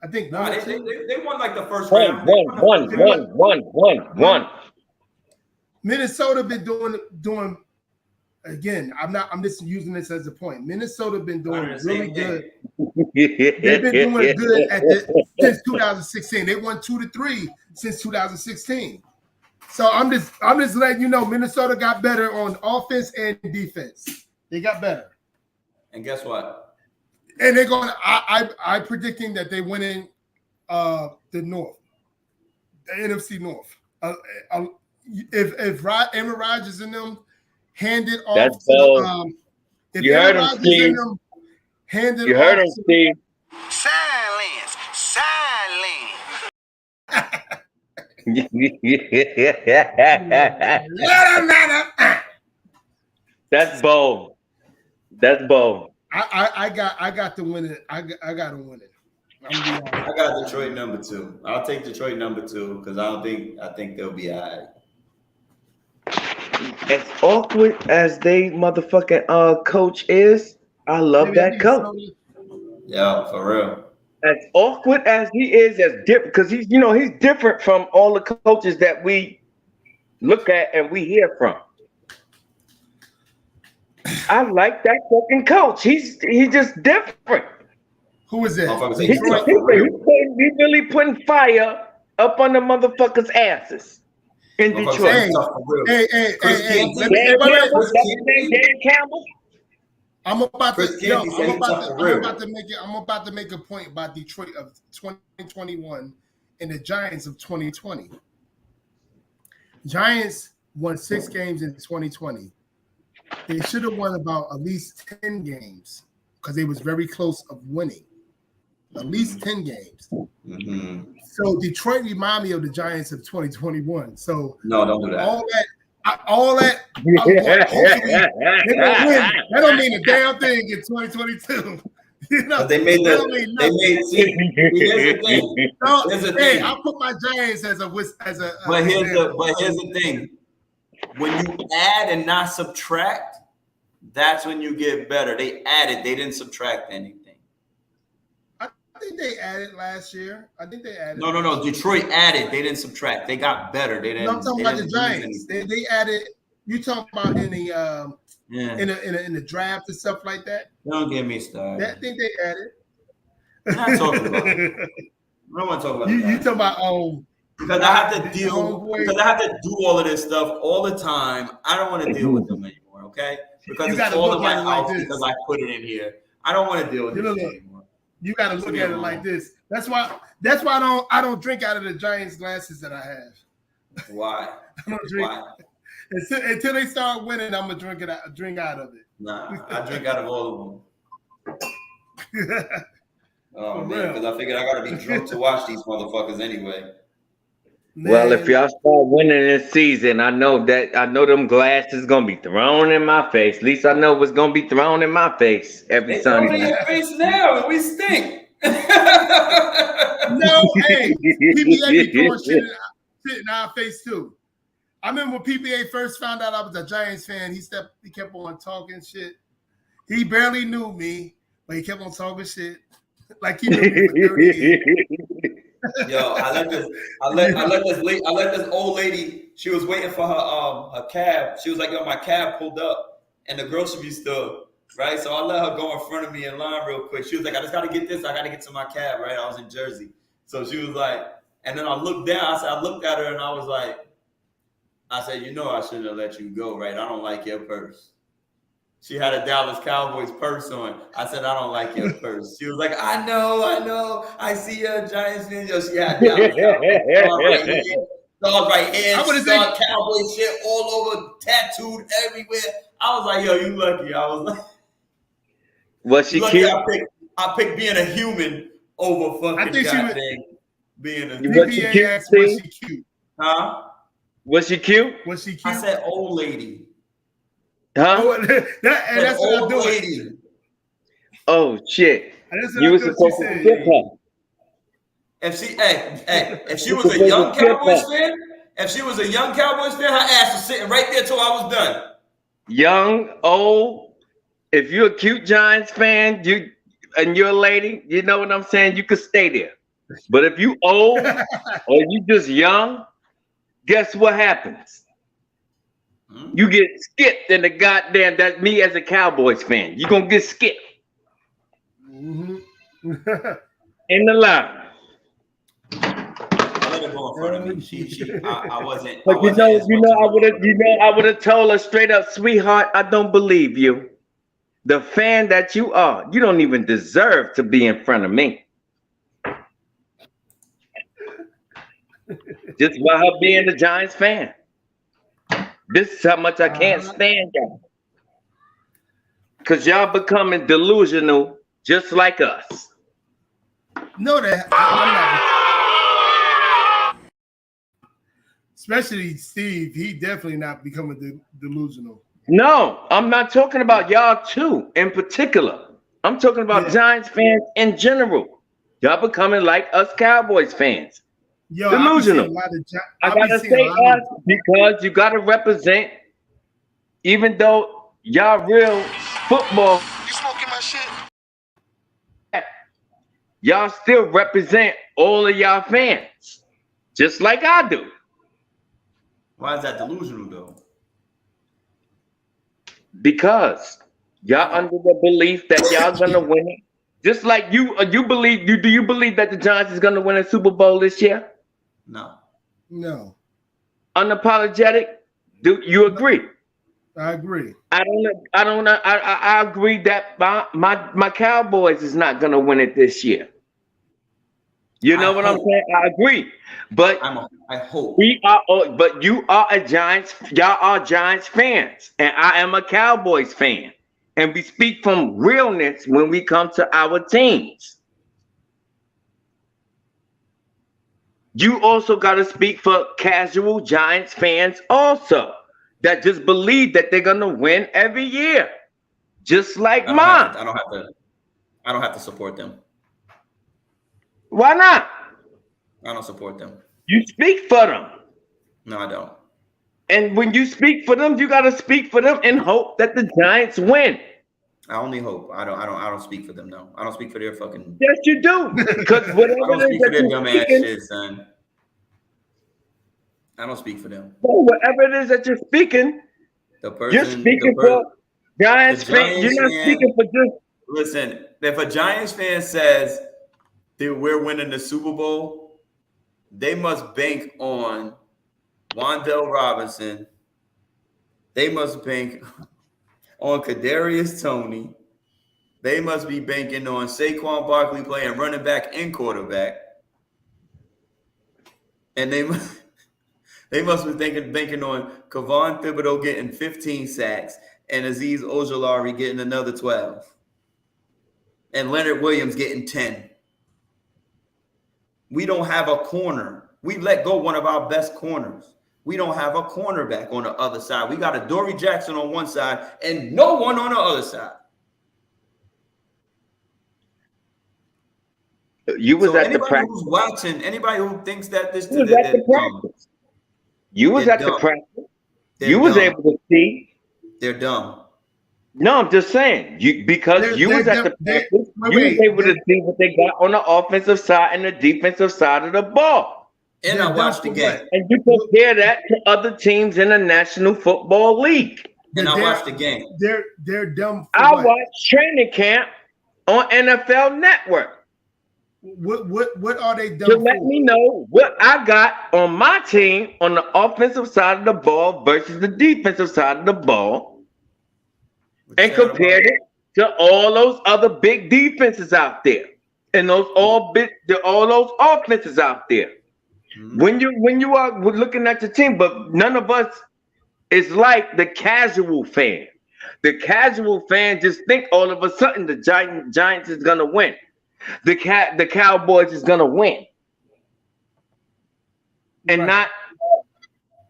I think no, they won like the first round. One. Minnesota been doing again. I'm just using this as a point. Minnesota been doing really good. They've been doing good since 2016. They won 2-3 since 2016. So I'm just letting you know Minnesota got better on offense and defense. They got better. And guess what? And they're going. I predicting that they win in the North, the NFC North. If Aaron Rodgers and them hand it off, that's to, if you heard him, Steve. You heard him, Steve. Silence. That's bold. I got to win it. I got to win it. I got Detroit number 2. I'll take Detroit number 2 because I think they'll be all right. As awkward as they motherfucking coach is, I love that coach. Yeah, for real. As awkward as he is, as different because he's different from all the coaches that we look at and we hear from. I like that fucking coach. He's just different. Who is it? He really putting fire up on the motherfuckers' asses in Detroit. Hey, Dan Campbell. I'm about to make a point about Detroit of 2021 and the Giants of 2020. Giants won 6 games in 2020. They should have won about at least 10 games because they was very close of winning. At least 10 games. Mm-hmm. So Detroit remind me of the Giants of 2021. So no, don't do that. All that. Hopefully they're gonna win. That don't mean a damn thing in 2022. You know, but they made here's the thing. Here's the thing. I'll put my Giants as a. But here's the thing. When you add and not subtract, that's when you get better. They added, they didn't subtract anything. I think they added last year. No. Detroit added, they didn't subtract. They got better. They didn't. No, I'm talking about the Giants. They added. You talking about in the in the draft and stuff like that? Don't get me started. I think they added. I'm not talking about it. I don't want to talk about you talking about because I have to deal because I have to do all of this stuff all the time. I don't want to deal with them anymore, okay? Because it's all in my house because I put it in here. I don't want to deal with this anymore. You got to look at it like this. That's why I don't drink out of the Giants glasses that I have. Why? I don't drink. Why? Until they start winning, I'm gonna drink out of it. Nah, I drink out of all of them. Oh man, because I figured I gotta be drunk to watch these motherfuckers anyway. Man. Well, if y'all start winning this season, I know them glasses gonna be thrown in my face. At least I know what's gonna be thrown in my face every Sunday. Throw in your face now, and we stink. No, hey, PPA be throwing shit in our face too. I remember when PPA first found out I was a Giants fan. He kept on talking shit. He barely knew me, but he kept on talking shit like he knew me for 30 years. Yo, I let this old lady. She was waiting for her cab. She was like, "Yo, my cab pulled up in the grocery store, right?" So I let her go in front of me in line real quick. She was like, "I just gotta get this. I gotta get to my cab, right?" I was in Jersey, so she was like, and then I looked down. I looked at her and I was like, I said, "You know, I shouldn't have let you go, right? I don't like your purse." She had a Dallas Cowboys purse on. I said, "I don't like your purse." She was like, I know. I see a Giants fan. She had Dallas Cowboys right here. Cowboy shit all over, tattooed everywhere. I was like, "Yo, you lucky." I was like, "Was she cute?" I picked being a human over fucking being a human. Was she cute? Huh? Was she cute? I said old lady. Huh? That's what I'm doing. Lady. Oh shit! You were supposed to skip her. If she was a young Cowboys fan, her ass was sitting right there till I was done. Young, old. If you're a cute Giants fan, and you're a lady, you know what I'm saying. You could stay there. But if you old or you just young, guess what happens? You get skipped in the goddamn. That's me as a Cowboys fan. You're gonna get skipped in the line. I let her go in front of me. I wasn't. But I would have told her straight up, "Sweetheart, I don't believe you. The fan that you are, you don't even deserve to be in front of me." Just by her being a Giants fan. This is how much I can't stand y'all. Because y'all becoming delusional just like us. No, that I'm not. Especially Steve, he definitely not becoming delusional. No, I'm not talking about y'all two in particular. I'm talking about Giants fans in general. Y'all becoming like us Cowboys fans. Yo, delusional. I gotta say us because you gotta represent, even though y'all real football. You smoking my shit? Y'all still represent all of y'all fans, just like I do. Why is that delusional though? Because y'all under the belief that y'all gonna win it. Just like you believe. Do you believe that the Giants is gonna win a Super Bowl this year? No. Unapologetic? Do you agree? I agree. I agree that my Cowboys is not gonna win it this year. You know what I'm saying? I agree. But I hope we are. But you are a Giants. Y'all are Giants fans, and I am a Cowboys fan. And we speak from realness when we come to our teams. You also got to speak for casual Giants fans also that just believe that they're gonna win every year, just like mine. I don't have to support them. Why not? I don't support them. You speak for them. No, I don't. And when you speak for them, you got to speak for them and hope that the Giants win. I only hope. I don't speak for them. No, I don't speak for their fucking. Yes, you do. Because I whatever don't it speak is for that their you're dumb ass speaking, shit, son. I don't speak for them. whatever it is that you're speaking, you're speaking for Giants fans. You're not speaking for just. Listen, if a Giants fan says that we're winning the Super Bowl, they must bank on Wan'Dale Robinson. They must bank on Kadarius Toney. They must be banking on Saquon Barkley playing running back and quarterback. And they must be banking on Kevon Thibodeau getting 15 sacks and Azeez Ojulari getting another 12. And Leonard Williams getting 10. We don't have a corner. We let go one of our best corners. We don't have a cornerback on the other side. We got a Dory Jackson on one side and no one on the other side. You was at the practice. Who's watching, anybody who thinks that this You was at the practice. You was at the practice. You was able to see. They're dumb. No, I'm just saying. Because you was at the practice, you was able to see what they got on the offensive side and the defensive side of the ball. And I watched the game. And you compare that to other teams in the National Football League. And I watched the game. They're dumb. I watched training camp on NFL Network. What are they dumb to let me know what I got on my team on the offensive side of the ball versus the defensive side of the ball, and compared it to all those other big defenses out there, and all those offenses out there. Mm-hmm. When you are looking at your team, but none of us is like the casual fan. The casual fan just think all of a sudden the Giants is gonna win. The Cowboys is gonna win, and not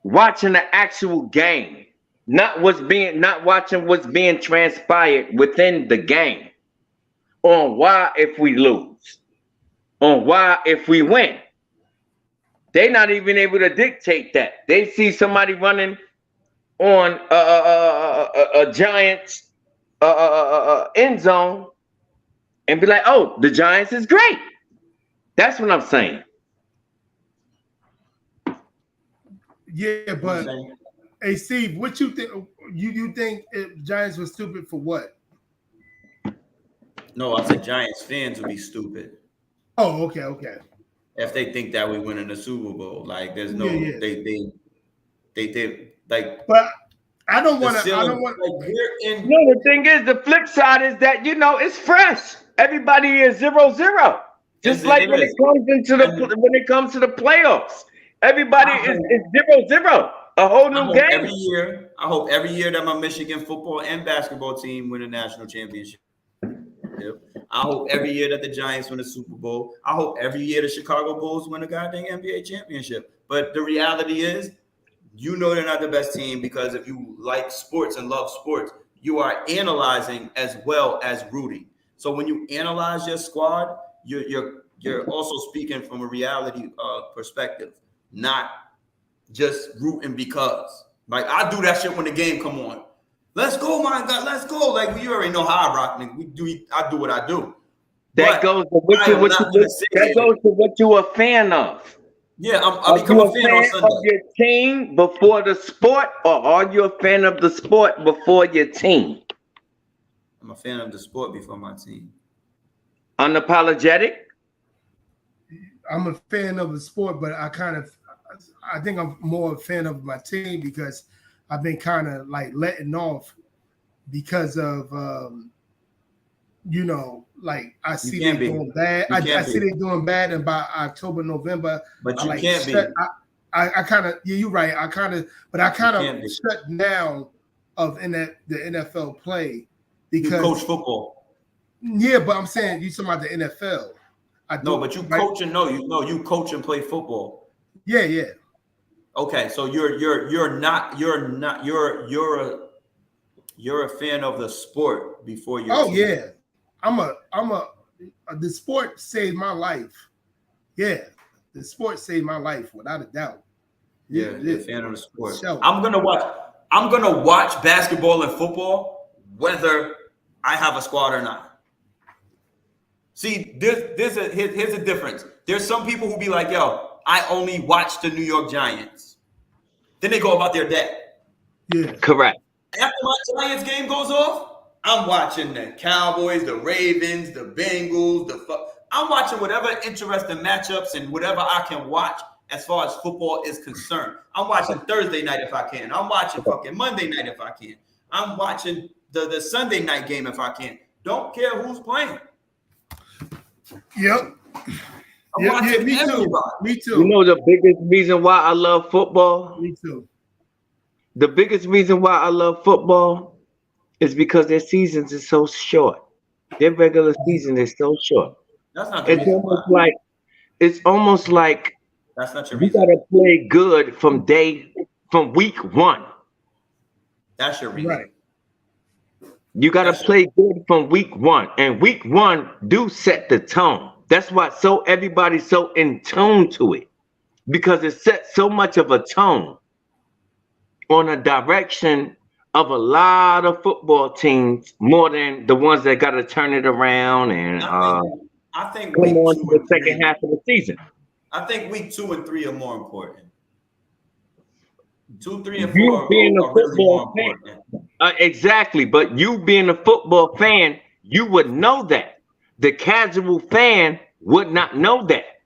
watching the actual game, not watching what's being transpired within the game, on why if we lose, on why if we win. They're not even able to dictate that. They see somebody running on a Giants end zone. And be like, oh, the Giants is great. That's what I'm saying. Yeah, but hey, Steve, what you think? You think Giants were stupid for what? No, I said Giants fans would be stupid. Oh, okay. If they think that we win in the Super Bowl, like there's no, they like. But I don't want to. The thing is, the flip side is that it's fresh. Everybody is 0-0. Just like when it comes to the playoffs, everybody is 0-0. A whole new game. I hope every year that my Michigan football and basketball team win a national championship. I hope every year that the Giants win a Super Bowl. I hope every year the Chicago Bulls win a goddamn NBA championship. But the reality is, they're not the best team, because if you like sports and love sports, you are analyzing as well as rooting. So when you analyze your squad, you're also speaking from a reality perspective, not just rooting because. Like, I do that shit when the game come on. Let's go, my God, let's go. Like, you already know how I rock, nigga. I do what I do. That goes to what you're a fan of. Yeah, I become a fan on Sunday. Of your team before the sport, or are you a fan of the sport before your team? I'm a fan of the sport before my team. Unapologetic? I'm a fan of the sport, but I think I'm more a fan of my team because I've been kind of like letting off because of you know, like I see can't they be. doing bad. You I can't see be. they doing bad, and by October, November, But I you like can't be. shut. I kind of you're right. I kind of can't be. shut down of the NFL play You because coach football. yeah, but I'm saying you talking about the NFL. No, but you coach and you coach and play football. Yeah, yeah. Okay, so you're a fan of the sport before your team. Yeah. The sport saved my life. Yeah, the sport saved my life without a doubt. Yeah, you're a fan of the sport. Sure. I'm gonna watch basketball and football whether I have a squad or not. See, here's a difference. There's some people who be like, yo, I only watch the New York Giants. Then they go about their day. Yeah. Correct. After my Giants game goes off, I'm watching the Cowboys, the Ravens, the Bengals, I'm watching whatever interesting matchups and whatever I can watch as far as football is concerned. I'm watching Thursday night if I can. I'm watching fucking Monday night if I can. I'm watching the Sunday night game if I can. Don't care who's playing. Yep. Yeah, me too. Me too. You know the biggest reason why I love football? Me too. The biggest reason why I love football is because their seasons are so short. Their regular season is so short. That's not the reason why. It's almost like that's not your reason. You gotta play good from week one. That's your reason. Right. You gotta play good from week one, and week one do set the tone. That's why everybody's so in tune to it, because it sets so much of a tone on a direction of a lot of football teams, more than the ones that got to turn it around and I think come on to the second half of the season. I think week 2 and 3 are more important. 2, 3, and 4 You being a football fan, exactly. But you being a football fan, you would know that. The casual fan would not know that.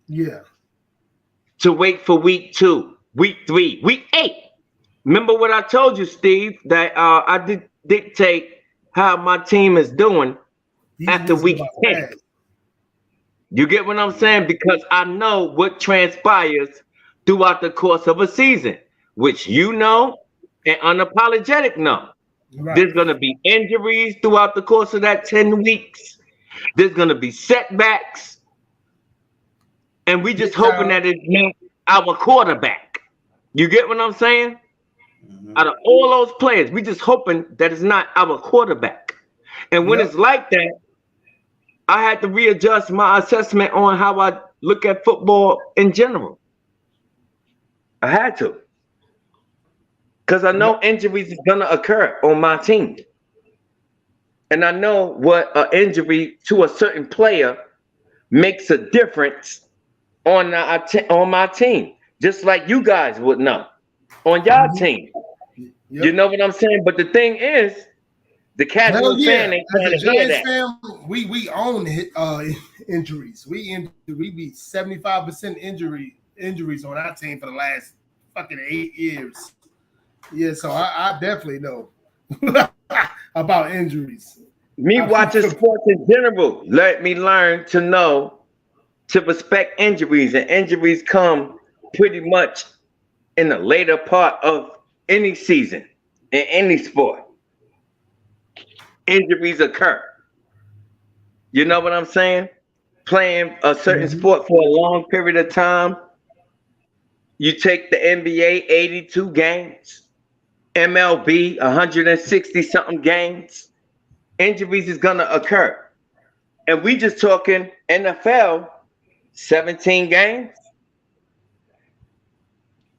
Yeah. To wait for week 2, week 3, week 8. Remember what I told you, Steve, that I did dictate how my team is doing after week 10. You get what I'm saying? Because I know what transpires throughout the course of a season, which you know and unapologetic know. Right. There's going to be injuries throughout the course of that 10 weeks. There's going to be setbacks. And we just hoping that it's not our quarterback. You get what I'm saying? Mm-hmm. Out of all those players, we just hoping that it's not our quarterback. And when it's like that, I had to readjust my assessment on how I look at football in general. I had to. Because I know injuries is going to occur on my team. And I know what an injury to a certain player makes a difference on my team. Just like you guys would know on your team. Yep. You know what I'm saying? But the thing is, the casual fan ain't trying to hear that. Fan, we own injuries. We be 75% injuries on our team for the last fucking 8 years. Yeah, so I definitely know about injuries. Me watching sports in general let me learn to know to respect injuries, and injuries come pretty much in the later part of any season in any sport. Injuries occur. You know what I'm saying? Playing a certain sport for a long period of time. You take the NBA 82 games, MLB 160 something games. Injuries is gonna occur. And we just talking NFL 17 games.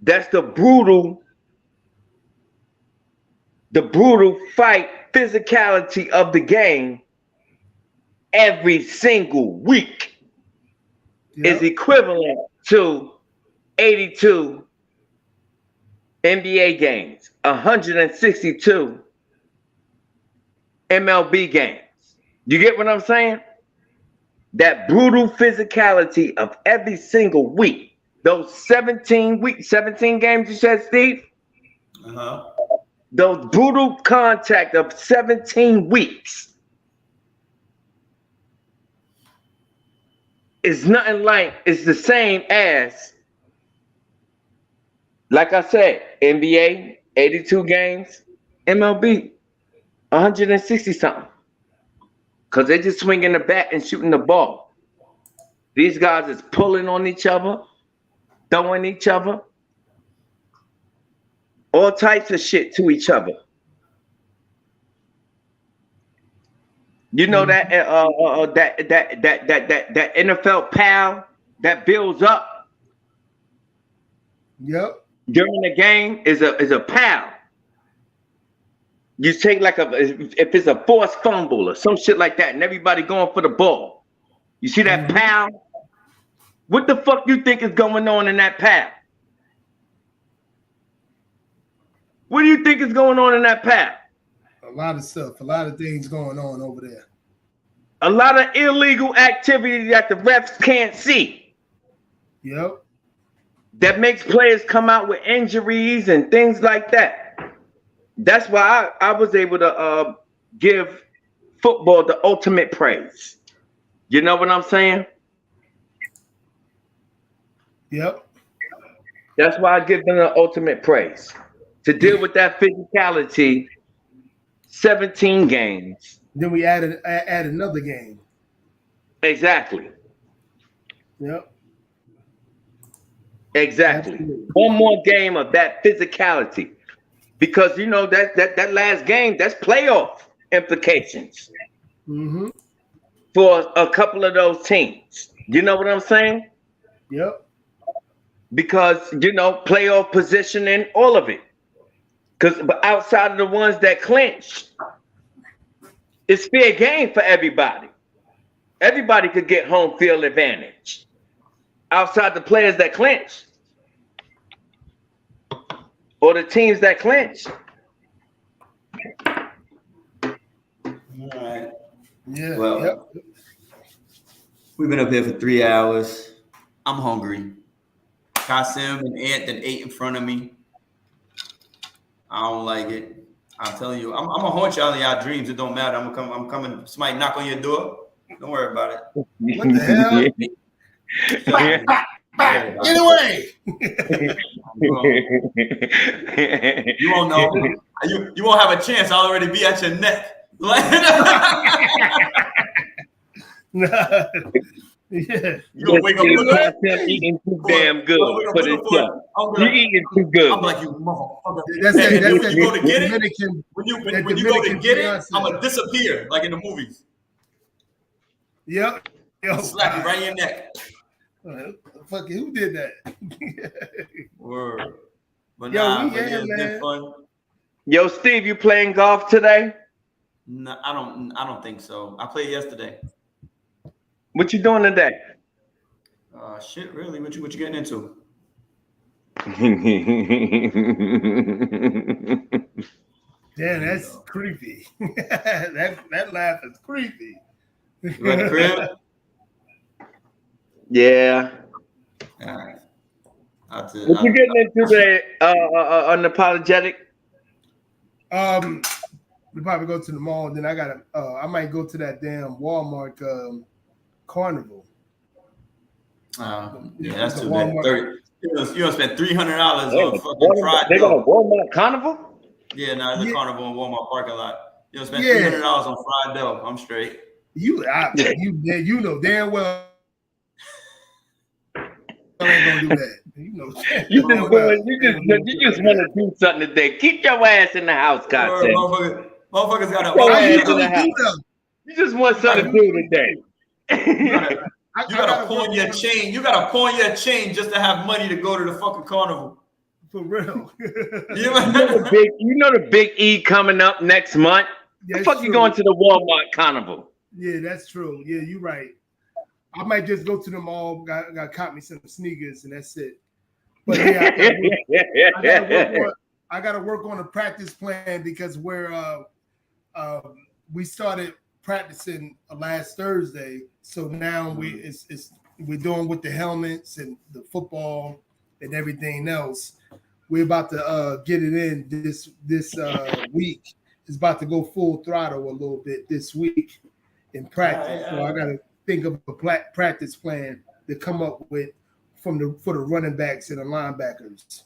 That's the brutal fight, physicality of the game every single week is equivalent to 82 NBA games, 162 MLB games. You get what I'm saying? That brutal physicality of every single week. Those 17 games you said, Steve? Uh-huh. Those brutal contact of 17 weeks It's nothing like, it's the same as, like I said, NBA, 82 games, MLB, 160 something. Because they're just swinging the bat and shooting the ball. These guys is pulling on each other, throwing each other, all types of shit to each other. You know that that NFL pal that builds up. Yep. During the game is a pal. You take like if it's a forced fumble or some shit like that, and everybody going for the ball. You see that pal? What the fuck you think is going on in that pal? What do you think is going on in that pal? A lot of stuff, a lot of things going on over there. A lot of illegal activity that the refs can't see. Yep. That makes players come out with injuries and things like that. That's why I was able to give football the ultimate praise. You know what I'm saying? Yep. That's why I give them the ultimate praise. To deal with that physicality, 17 games. Then we add another game. Exactly. Yep. Exactly. Absolutely. One more game of that physicality. Because you know that last game, that's playoff implications for a couple of those teams. You know what I'm saying? Yep. Because you know, playoff positioning, all of it. But outside of the ones that clinch, it's fair game for everybody. Everybody could get home field advantage. Outside the players that clinch. Or the teams that clinch. All right. Yeah. Well, Yep. we've been up here for 3 hours. I'm hungry. Kasim and Ant that ate in front of me. I don't like it. I'm telling you, I'm gonna haunt y'all in y'all dreams. It don't matter. I'm coming. Somebody knock on your door. Don't worry about it. What the hell? Anyway. You won't know. You won't have a chance. I'll already be at your neck. Yeah. You gonna wake up him eating too damn good for this show. You eating too good. I'm like, you motherfucker. That's when that you go to get it, Dominican, when you go to get it, I'm gonna disappear like in the movies. Yep. Yo, Slap you right in your neck. Fuck it, who did that? Word. But Yo, nah, we but yeah, had, it's man. been fun. Yo, Steve, you playing golf today? No, I don't think so. I played yesterday. What you doing today? Shit, really? What you getting into? Damn, that's creepy. that laugh is creepy. You at the crib? Yeah. All right. What you getting into today? Unapologetic. We probably go to the mall, and then I might go to that damn Walmart carnival. Yeah, that's The too bad. Walmart. You gonna spend $300 on fucking fried They got a dough. Walmart carnival? Yeah, no, it's a carnival in Walmart parking lot. You gonna spend Yeah. $300 on fried dough. I'm straight. You know damn well I ain't gonna do that. You know, You just want to do something today. Keep your ass in the house, concept. Motherfuckers got You just want something to do today. You gotta pawn your chain. You gotta pawn your chain just to have money to go to the fucking carnival. For real. You know the big E coming up next month. The fuck you going to the Walmart carnival? Yeah, that's true. Yeah, you're right. I might just go to the mall, got caught me some sneakers, and that's it. But yeah, I gotta work on a practice plan because we started practicing last Thursday, so now we're doing with the helmets and the football and everything else. We're about to get it in this week. It's about to go full throttle a little bit this week in practice. So I gotta think of a practice plan to come up with for the running backs and the linebackers.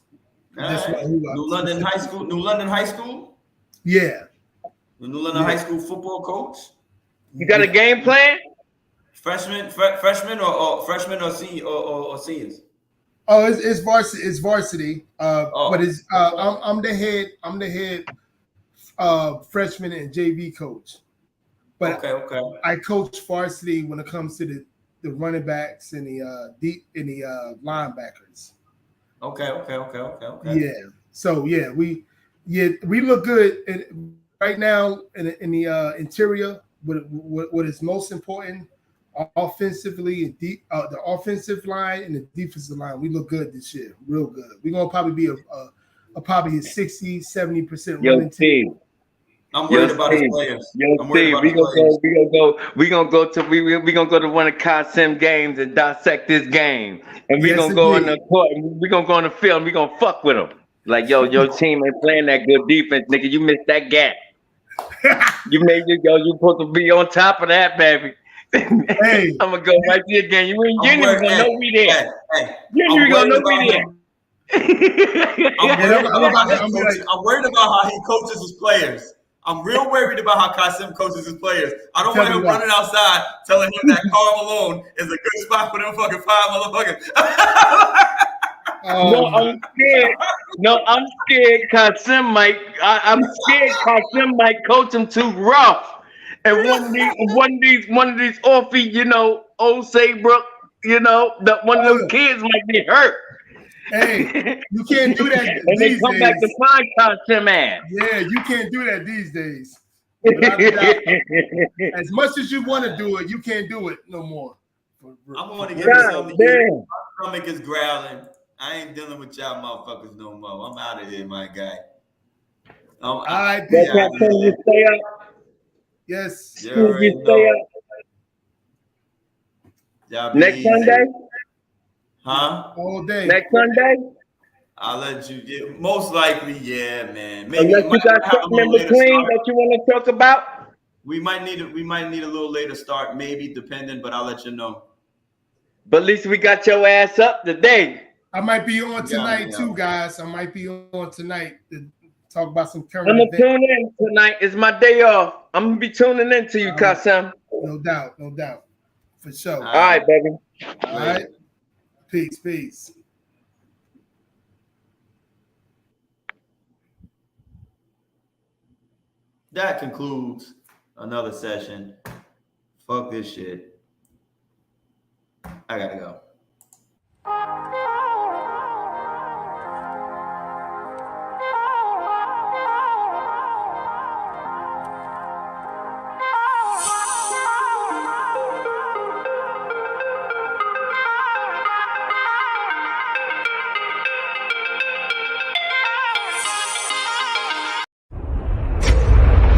That's right. New London High School. New London High School. Yeah. The New London High School football coach. You got a game plan? Freshmen or seniors. Oh, it's varsity. It's varsity. But it's I'm the head freshman and JV coach. But okay. I coach varsity when it comes to the running backs and the linebackers. Okay. Yeah. So we look good right now in the interior. What is most important offensively and the offensive line and the defensive line, we look good this year, real good. We're gonna probably be probably a 60-70% running team. I'm worried about his players. We gonna go to one of Kasim games and dissect this game, and we gonna go in the court. We gonna go on the field. And we gonna fuck with them. Like your team ain't playing that good defense, nigga. You missed that gap. You supposed to be on top of that, baby. Hey, I'm gonna go right there again. You ain't even gonna know we there. You ain't even gonna know we there. I'm worried about how he coaches his players. I'm real worried about how Kasim coaches his players. I don't want him running outside telling him that Karl Malone is a good spot for them fucking 5 motherfuckers. No, I'm scared. Kasim might. I'm scared. Kasim might coach him too rough, and one of these offy, old Saybrook, one of those kids might get hurt. Hey, you can't do that. And they come back to find Kasim ass. Yeah, you can't do that these days. As much as you want to do it, you can't do it no more. I'm going to give you something. My stomach is growling. I ain't dealing with y'all motherfuckers no more. I'm out of here, my guy. All right, you stay up. Yes. You stay up. Next Sunday? Huh? All day. Next Sunday? I'll let you get. Most likely, yeah, man. Maybe unless you got something in between that you want to talk about. We might need a little later start, maybe, depending. But I'll let you know. But at least we got your ass up today. I might be on tonight too, guys. I might be on tonight to talk about some current events. I'm gonna tune in tonight. It's my day off. I'm gonna be tuning in to you, Kasim. No doubt, for sure. All right, baby. All right. Peace. That concludes another session. Fuck this shit. I gotta go.